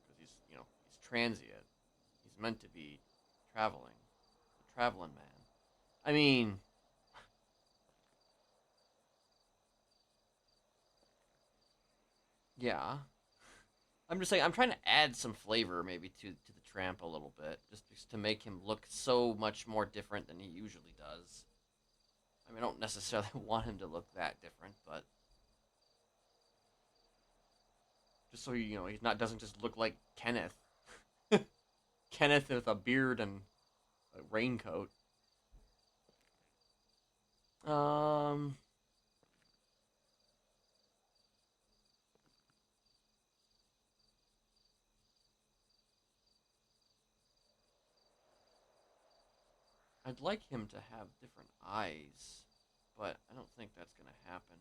[SPEAKER 3] Because he's transient. He's meant to be traveling. A traveling man. I mean, yeah. I'm just saying, I'm trying to add some flavor maybe to the tramp a little bit, just to make him look so much more different than he usually does. I mean, I don't necessarily want him to look that different, but just so he's not doesn't just look like Kenneth. Kenneth with a beard and a raincoat. I'd like him to have different eyes, but I don't think that's gonna happen.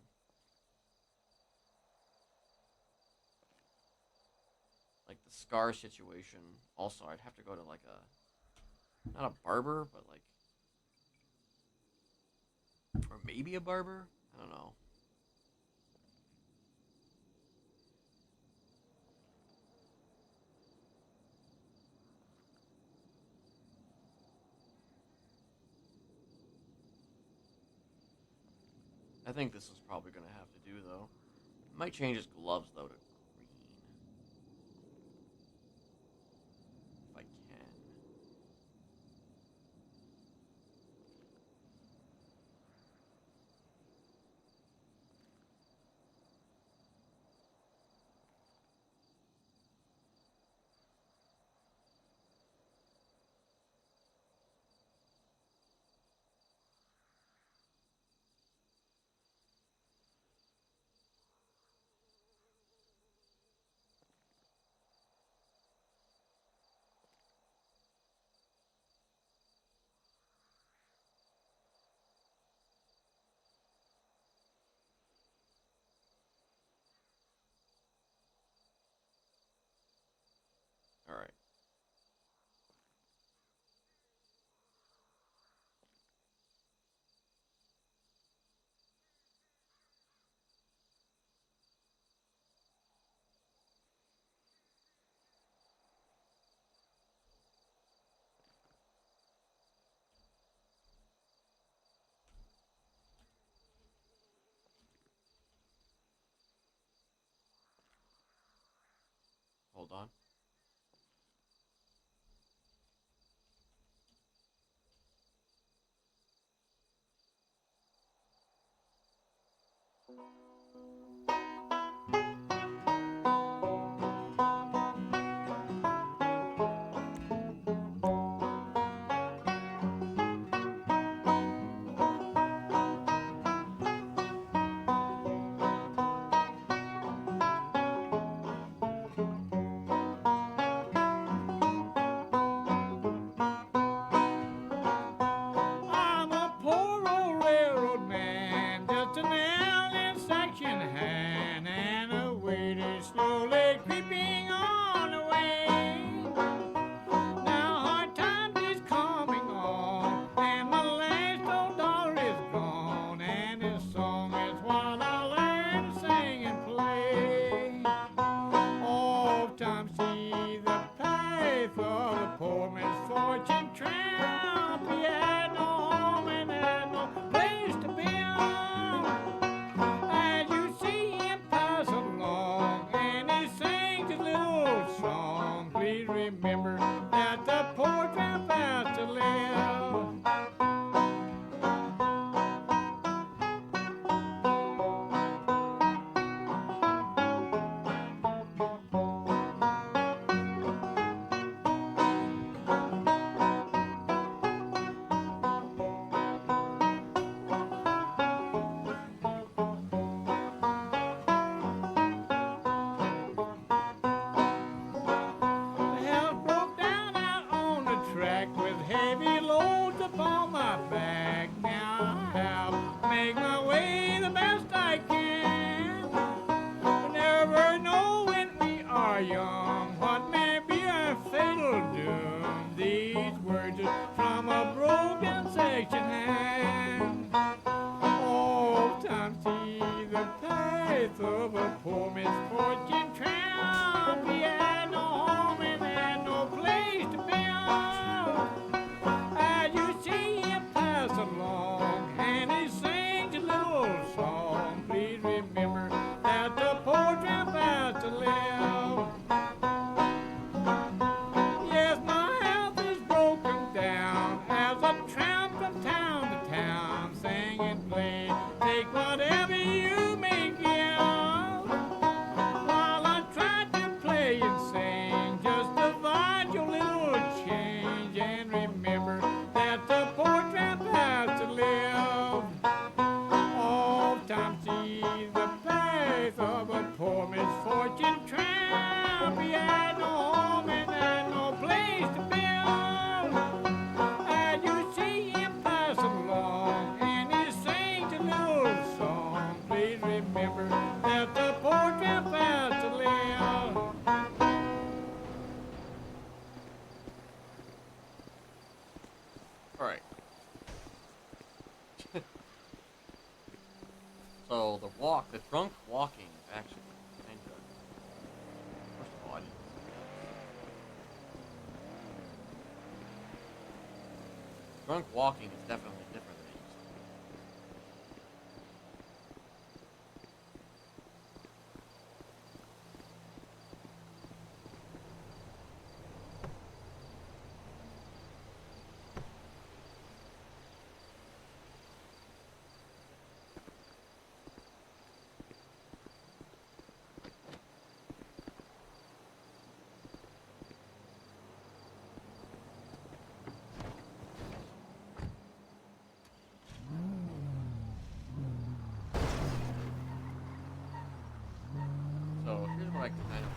[SPEAKER 3] Like the scar situation, also I'd have to go to like not a barber, but like, or maybe a barber? I don't know. I think this is probably gonna have to do though. Might change his gloves though to green. If I can.
[SPEAKER 12] I'm a poor old railroad man, just an alien section hand, and a waiter slowly creeping on the way. Now hard times is coming on, and my last old dollar is gone, and this song is what I learn to sing and play. Oft times see the path of the poor misfortune tramp. He had no home and had no place to build. As you see him pass along, and he sings his little song, please remember that the poor tramp has to live. The house broke down out on the track with heavy loads upon my back. Now I have to make my way the best I can. We never know when we are young what may be our fatal doom. These words are from a broken section hand. Old times see the path of a poor misfortune tramp. He had no home and had no place to build. As you see him pass along, and he sings a little song, please remember that the poor tramp has to live. Yes, my health is broken down as I tramp from town to town, sing and play, take whatever you may give. While I try to play and sing, just divide your little change, and remember that the poor tramp has to live. All time see the path of a poor misfortune tramp. He had no home and had no place to build. As you see him pass along, and he sings a little song, please remember that the poor tramp has to live.
[SPEAKER 3] All right. So the drunk walking is actually kind of. First of all, I didn't. Drunk walking is definitely different than it used to be. So here's what I kind of.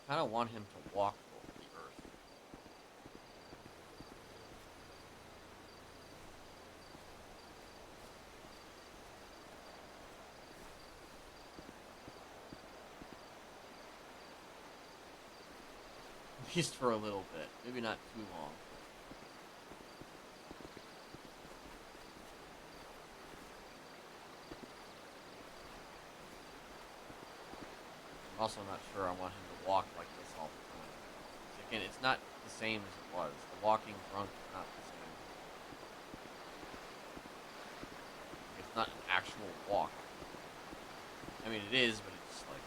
[SPEAKER 3] kind of want him to walk over the earth. At least for a little bit. Maybe not too long. I'm also not sure I want him to walk like this all the time. Again, it's not the same as it was. The walking drunk is not the same. It's not an actual walk. I mean, it is, but it's like...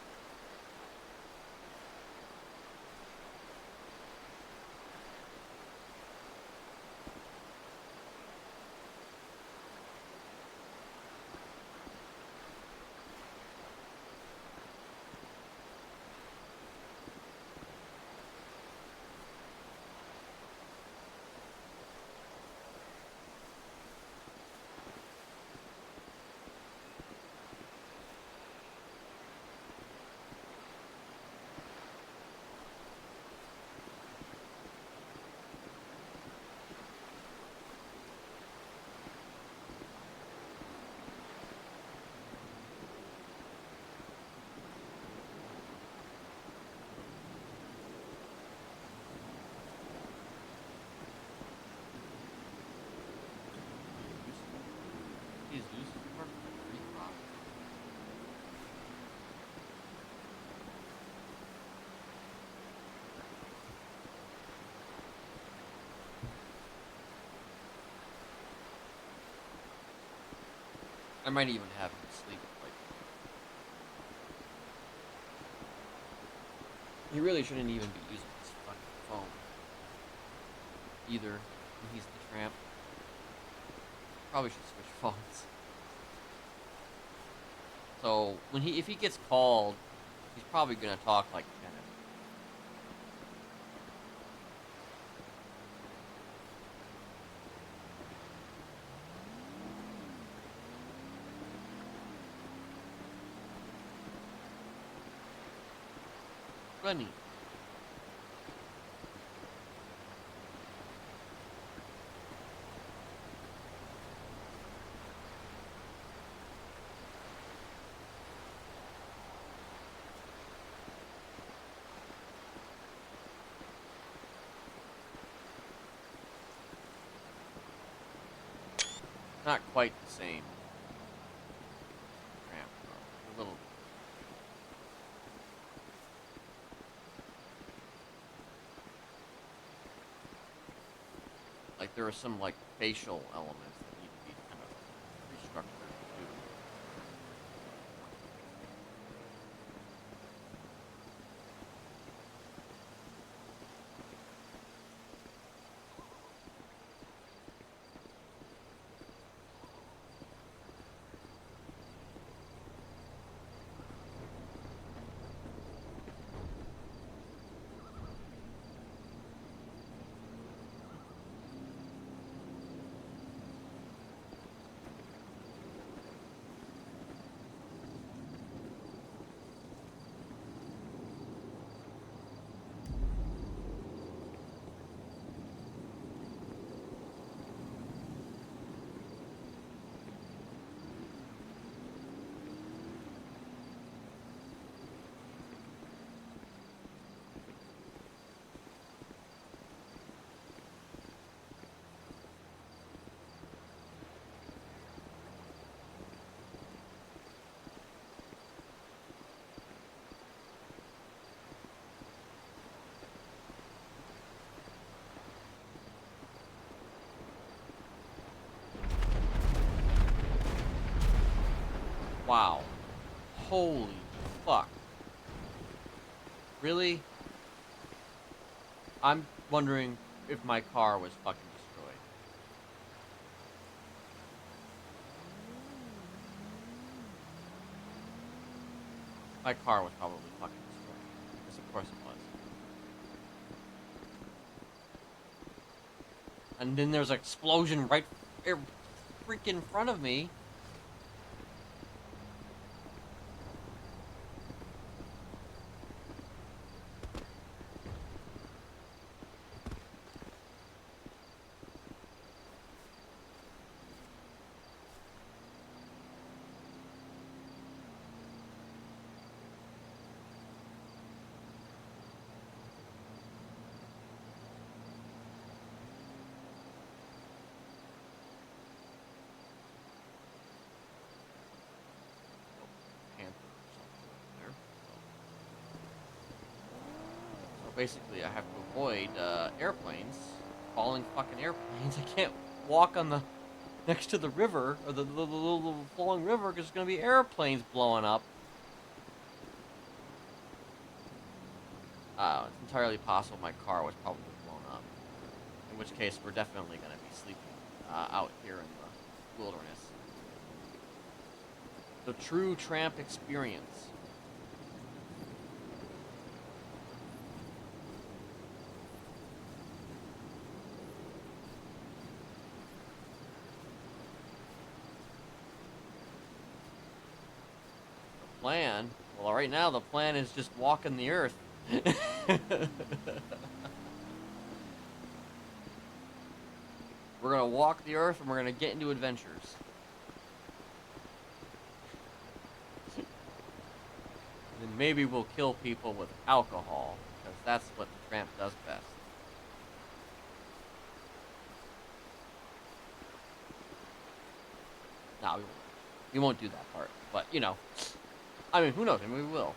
[SPEAKER 3] I might even have him sleep like... He really shouldn't even be using his fucking phone. Either when he's the tramp. Probably should switch phones. So, if he gets called, he's probably gonna talk like Kenneth. Funny. Not quite the same. Ramp, a little. Like there are some like facial elements that need to be kind of restructured too. Wow. Holy fuck. Really? I'm wondering if my car was fucking destroyed. My car was probably fucking destroyed. Because of course it was. And then there's an explosion right freaking in front of me. basically, I have to avoid airplanes, falling fucking airplanes. I can't walk on the next to the river or the little flowing river because there's gonna be airplanes blowing up. It's entirely possible my car was probably blown up. In which case, we're definitely gonna be sleeping out here in the wilderness. The true tramp experience. Plan? Well, right now the plan is just walking the earth. We're gonna walk the earth and we're gonna get into adventures. Then maybe we'll kill people with alcohol, because that's what the tramp does best. No, we won't do that part, but you know. I mean, who knows? Maybe we will.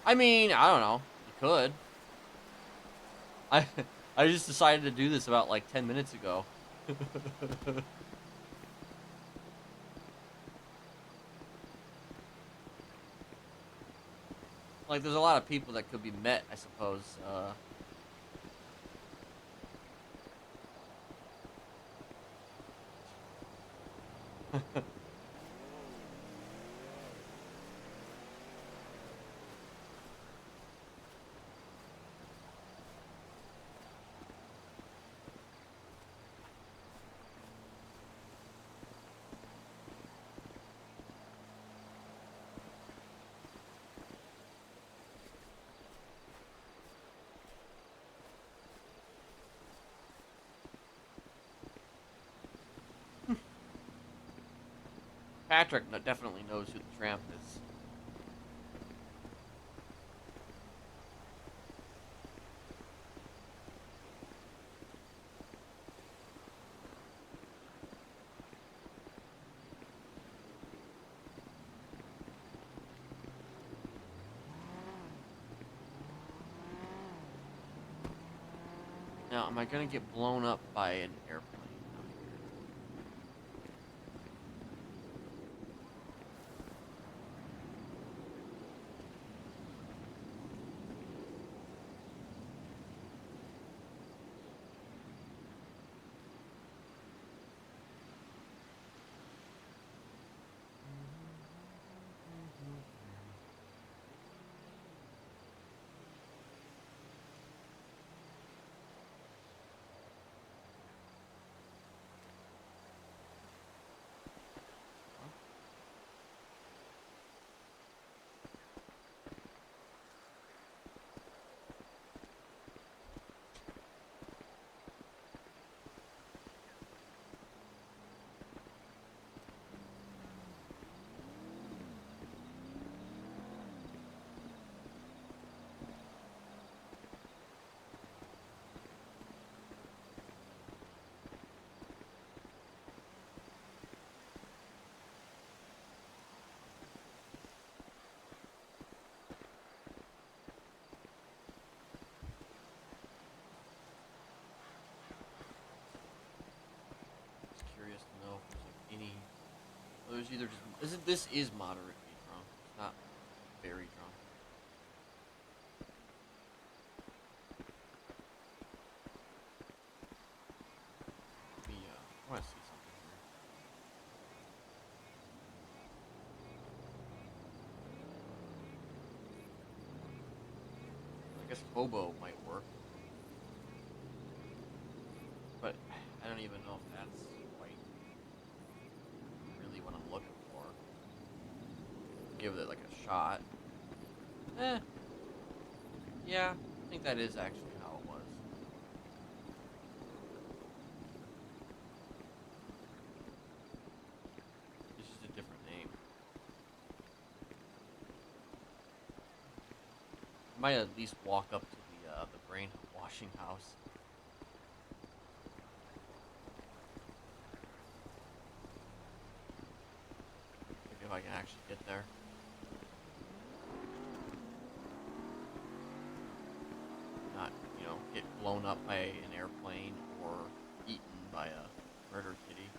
[SPEAKER 3] I mean, I don't know. You could. I just decided to do this about like 10 minutes ago. Like, there's a lot of people that could be met, I suppose. Patrick definitely knows who the tramp is. Now, am I gonna get blown up by an airplane? Curious to know if there's like any. Well, there's either just this is moderately drunk, it's not very drunk. I want to see something here. I guess hobo might work, but I don't even know if that's quite really what I'm looking for. Give it like a shot. Yeah, I think that is actually how it was. It's just a different name. I might at least walk up to the brain washing house. I can actually get there. Not, you know, get blown up by an airplane or eaten by a murder kitty.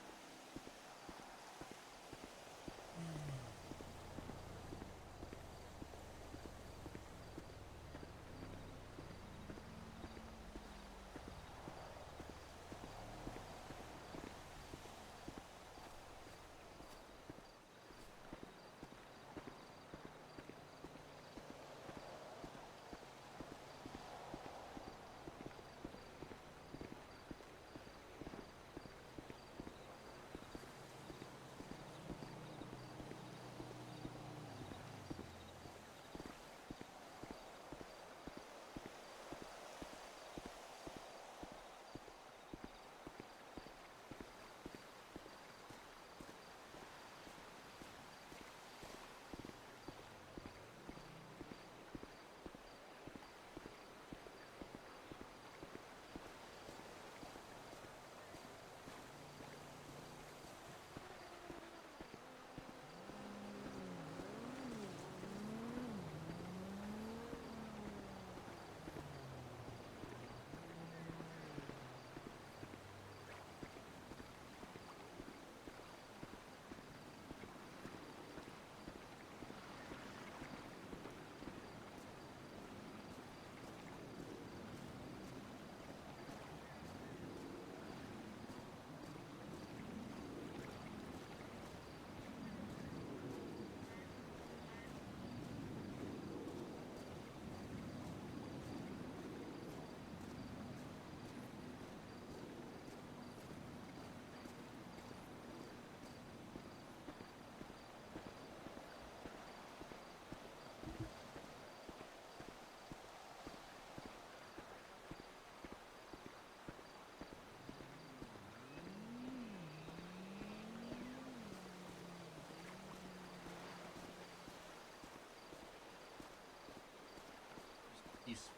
[SPEAKER 3] Peaceful.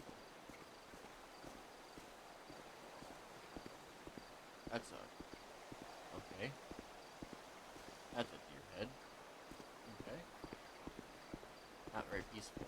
[SPEAKER 3] That's a... okay. That's a deer head. Okay. Not very peaceful.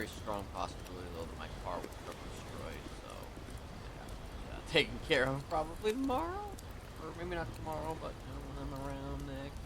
[SPEAKER 3] very strong possibility though that my car was destroyed, so yeah, taken care of probably tomorrow, or maybe not tomorrow, but you know, when I'm around next.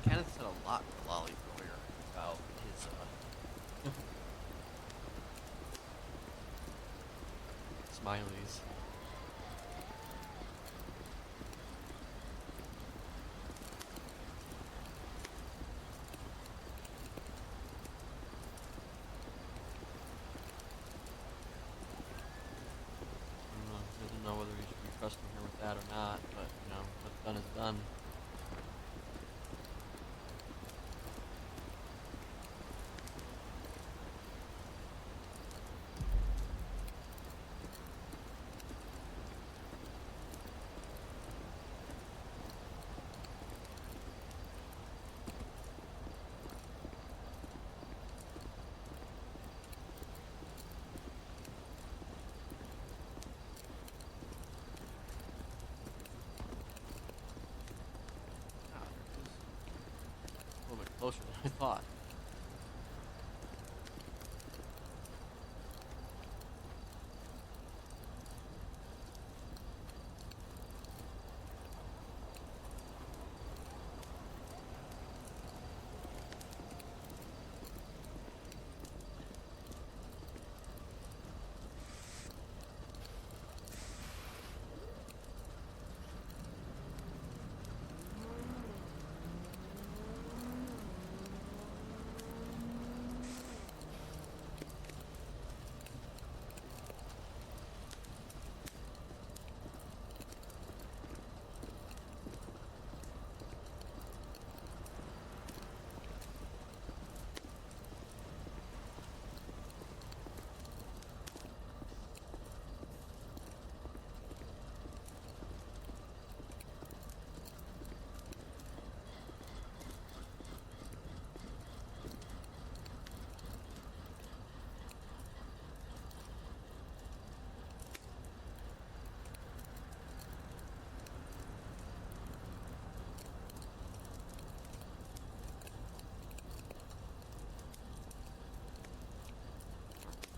[SPEAKER 3] Kenneth said a lot to Lolly earlier about his Smileys. I don't know whether you should be trusting her with that or not, but you know, what's done is done. Ah, there it is. A little bit closer than I thought.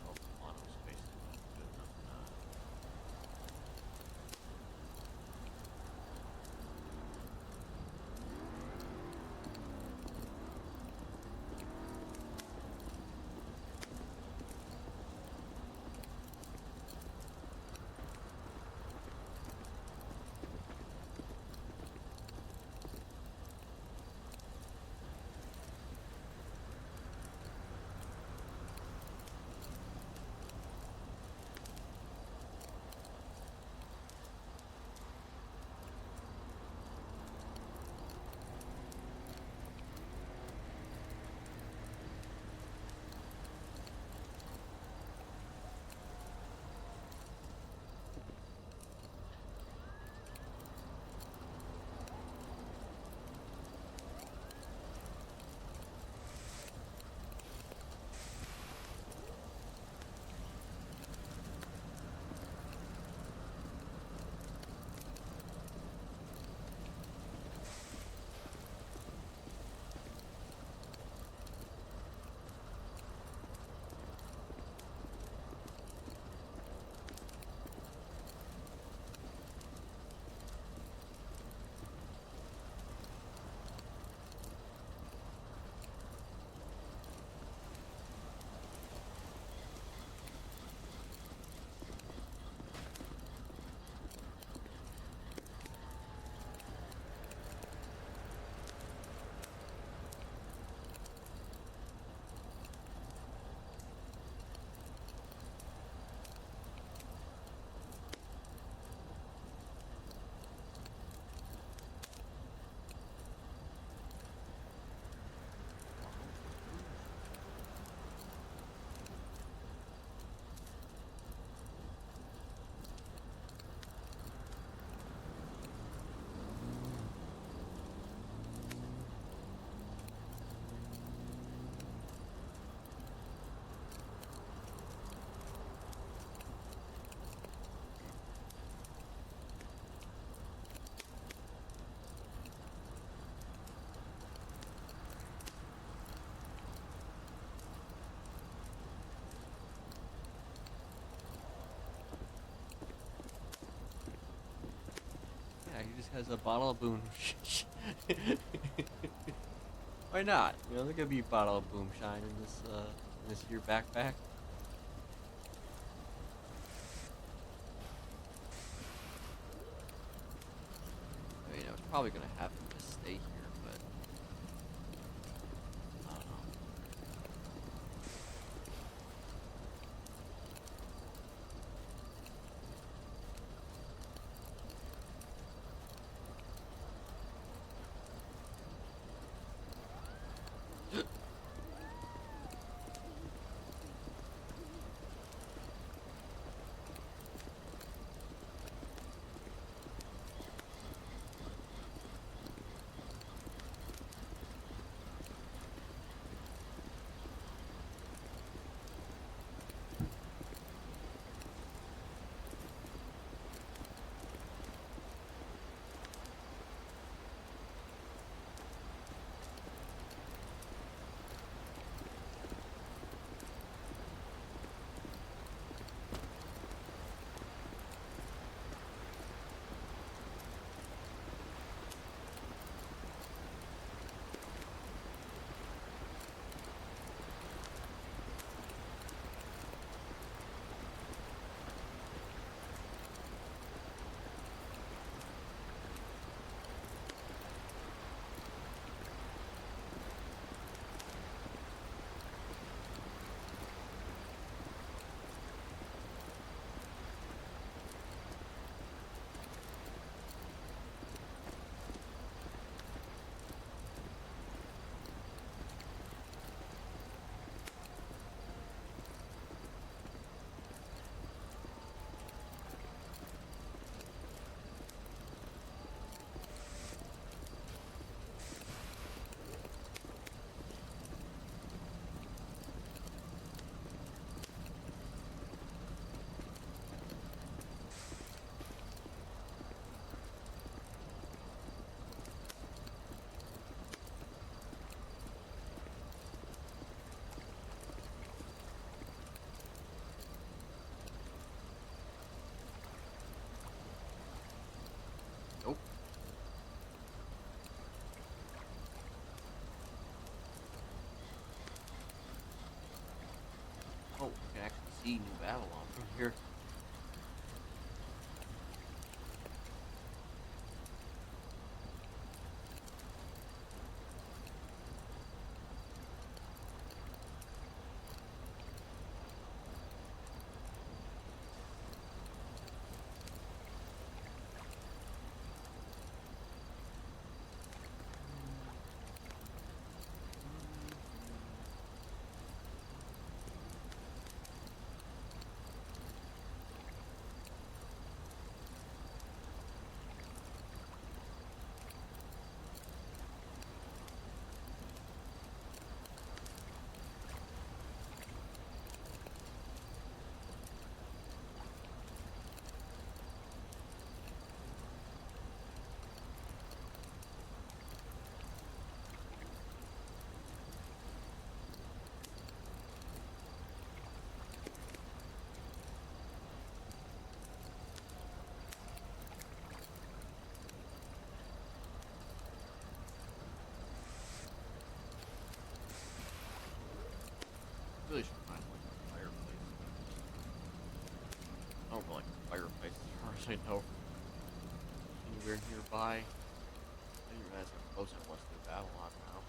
[SPEAKER 3] Oh, come on, I'm spaced good enough or not. Yeah, he just has a bottle of Boone. Why not? You know, there could be a bottle of boomshine in this here backpack. I mean, I was probably gonna have him just stay here, but I don't know. Nope. Oh, you can actually see New Babylon from here. Really should find like a fireplace. I don't really like a fireplace as far as I know. Anywhere nearby. I didn't realize how close I was to Babylon now.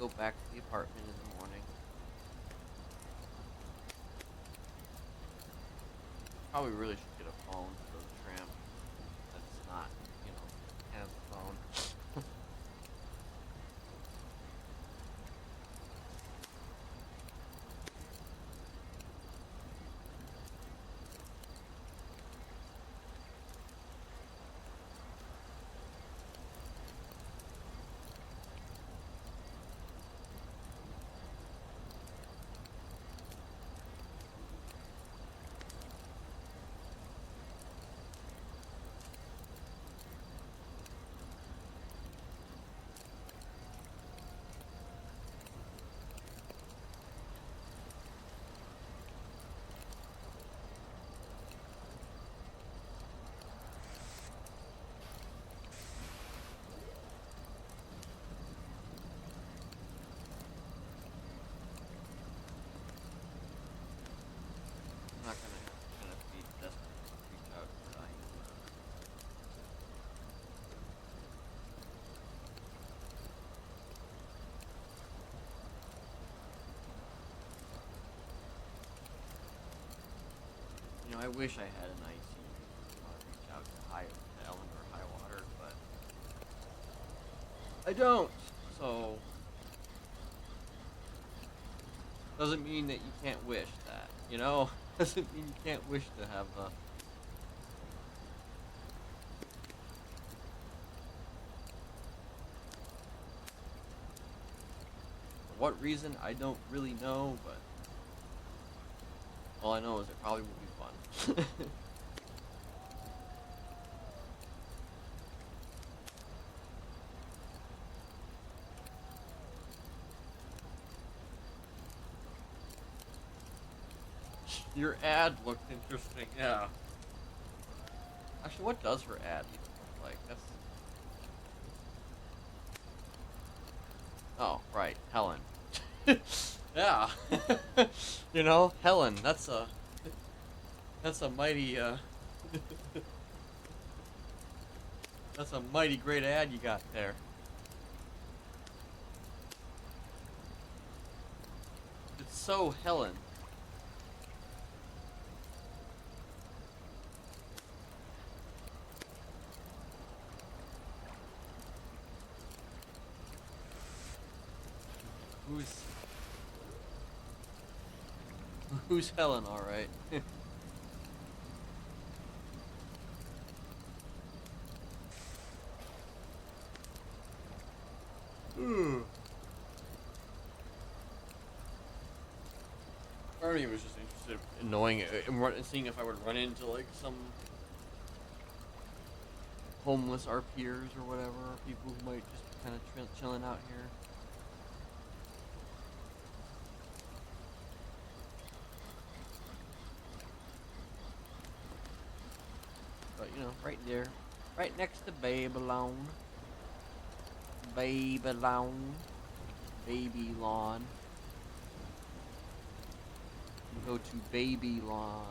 [SPEAKER 3] go back to the apartment in the morning. Probably really should get a phone for the tramp. That's not, you know, Kenneth's phone. I'm not gonna kind of be desperate to reach out to Diane. You know, I wish I had an IC to reach out to Ellen or Highwater, but I don't. So doesn't mean that you can't wish that, you know? Doesn't mean you can't wish to have the... For what reason, I don't really know, but all I know is it probably will be fun. Your ad looked interesting, yeah. Actually, what does her ad even look like? That's... Oh, right, Helen. Yeah. You know, Helen, that's a mighty, that's a mighty great ad you got there. It's so Helen. Who's Helen, all right? Part of me was just interested in knowing, seeing if I would run into like some homeless RPers or whatever, people who might just be kind of chilling out here. But you know, right there, right next to Babylon, Baby Lawn. You go to Baby Lawn.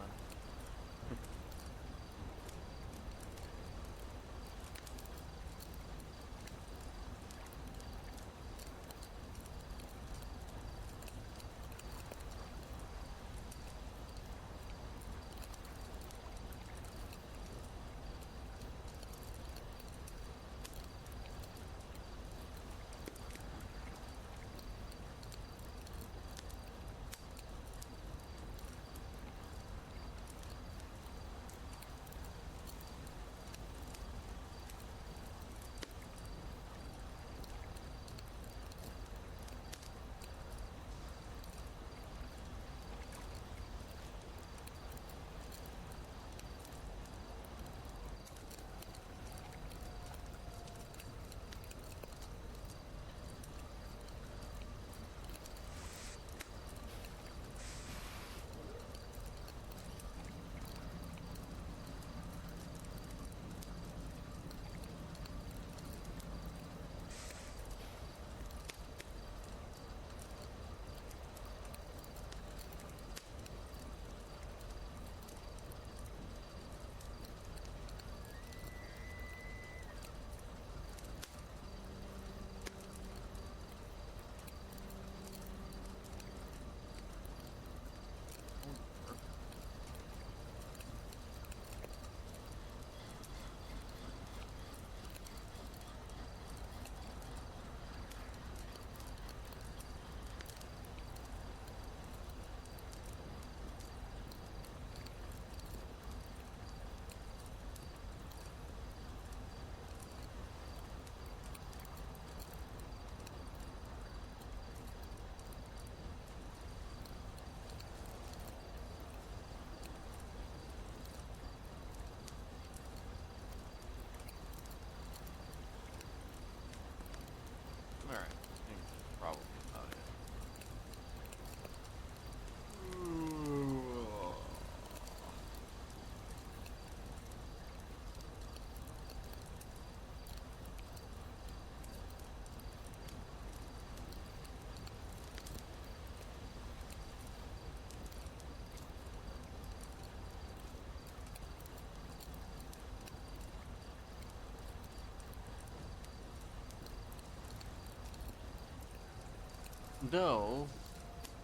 [SPEAKER 3] No,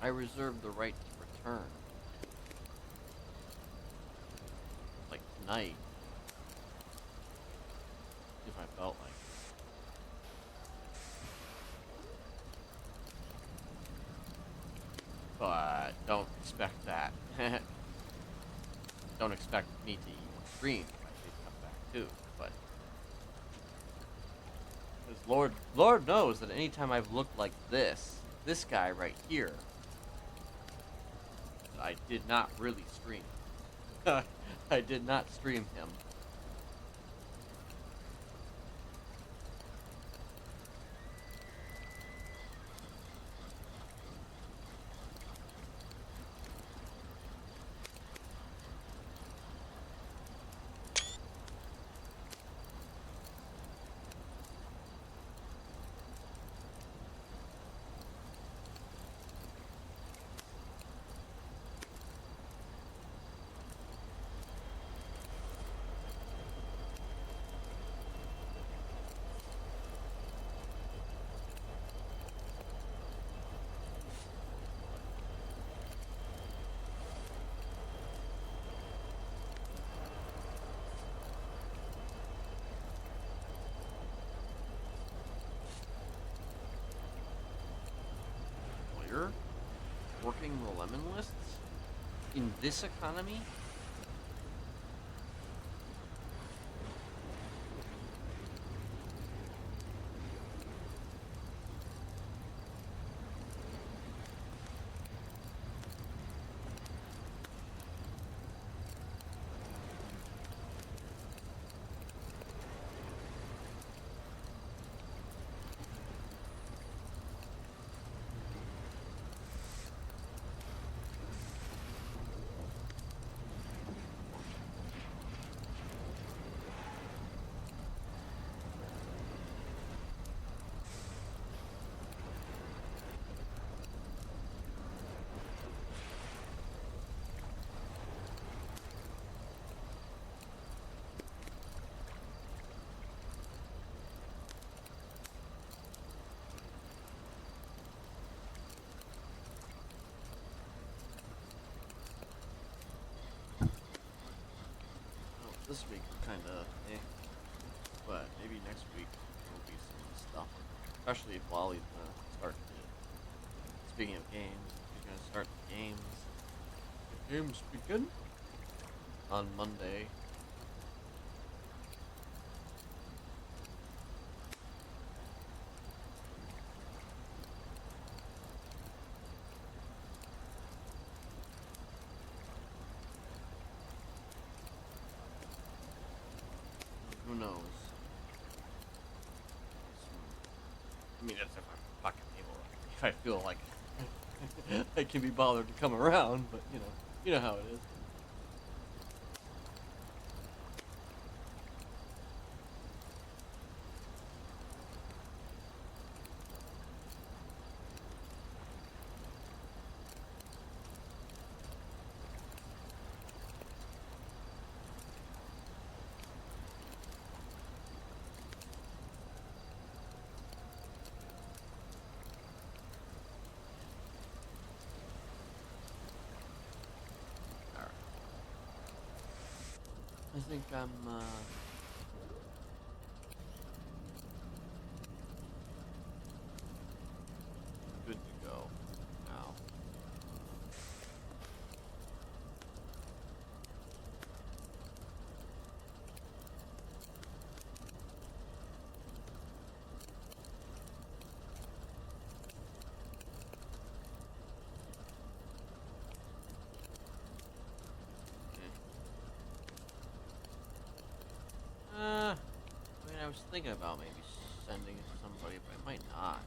[SPEAKER 3] I reserve the right to return. Like tonight. If I felt like it. But don't expect that. Don't expect me to even scream if I did come back too. But because Lord knows that anytime I've looked like this guy right here, I did not really scream. I did not scream him. Lawyer? Working the lemon lists? In this economy? This week kind of but maybe next week will be some stuff. Especially if Wally's gonna start the, speaking of games, he's gonna start the games. The games begin on Monday. Who knows? I mean, that's if I'm fucking able. If I feel like I can be bothered to come around, but you know how it is. I think I'm, good to go now. I mean, I was thinking about maybe sending it to somebody, but I might not.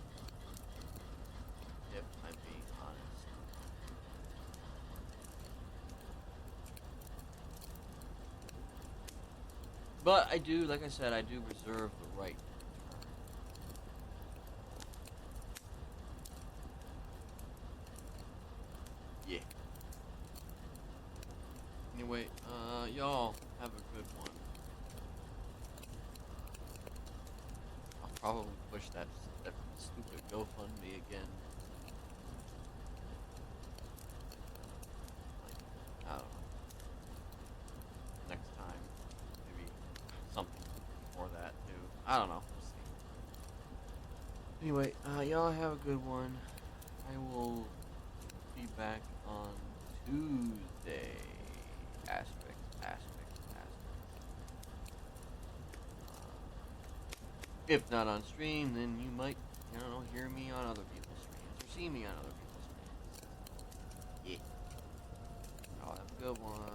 [SPEAKER 3] If I'm being honest. But I do, like I said, I do reserve the right. Yeah. Anyway, y'all have a good one. I'll probably push that stupid GoFundMe again y'all have a good one. I will be back on Tuesday. Aspect. If not on stream, then you might, I don't know, hear me on other people's streams or see me on other people's streams. Yeah. Y'all have a good one.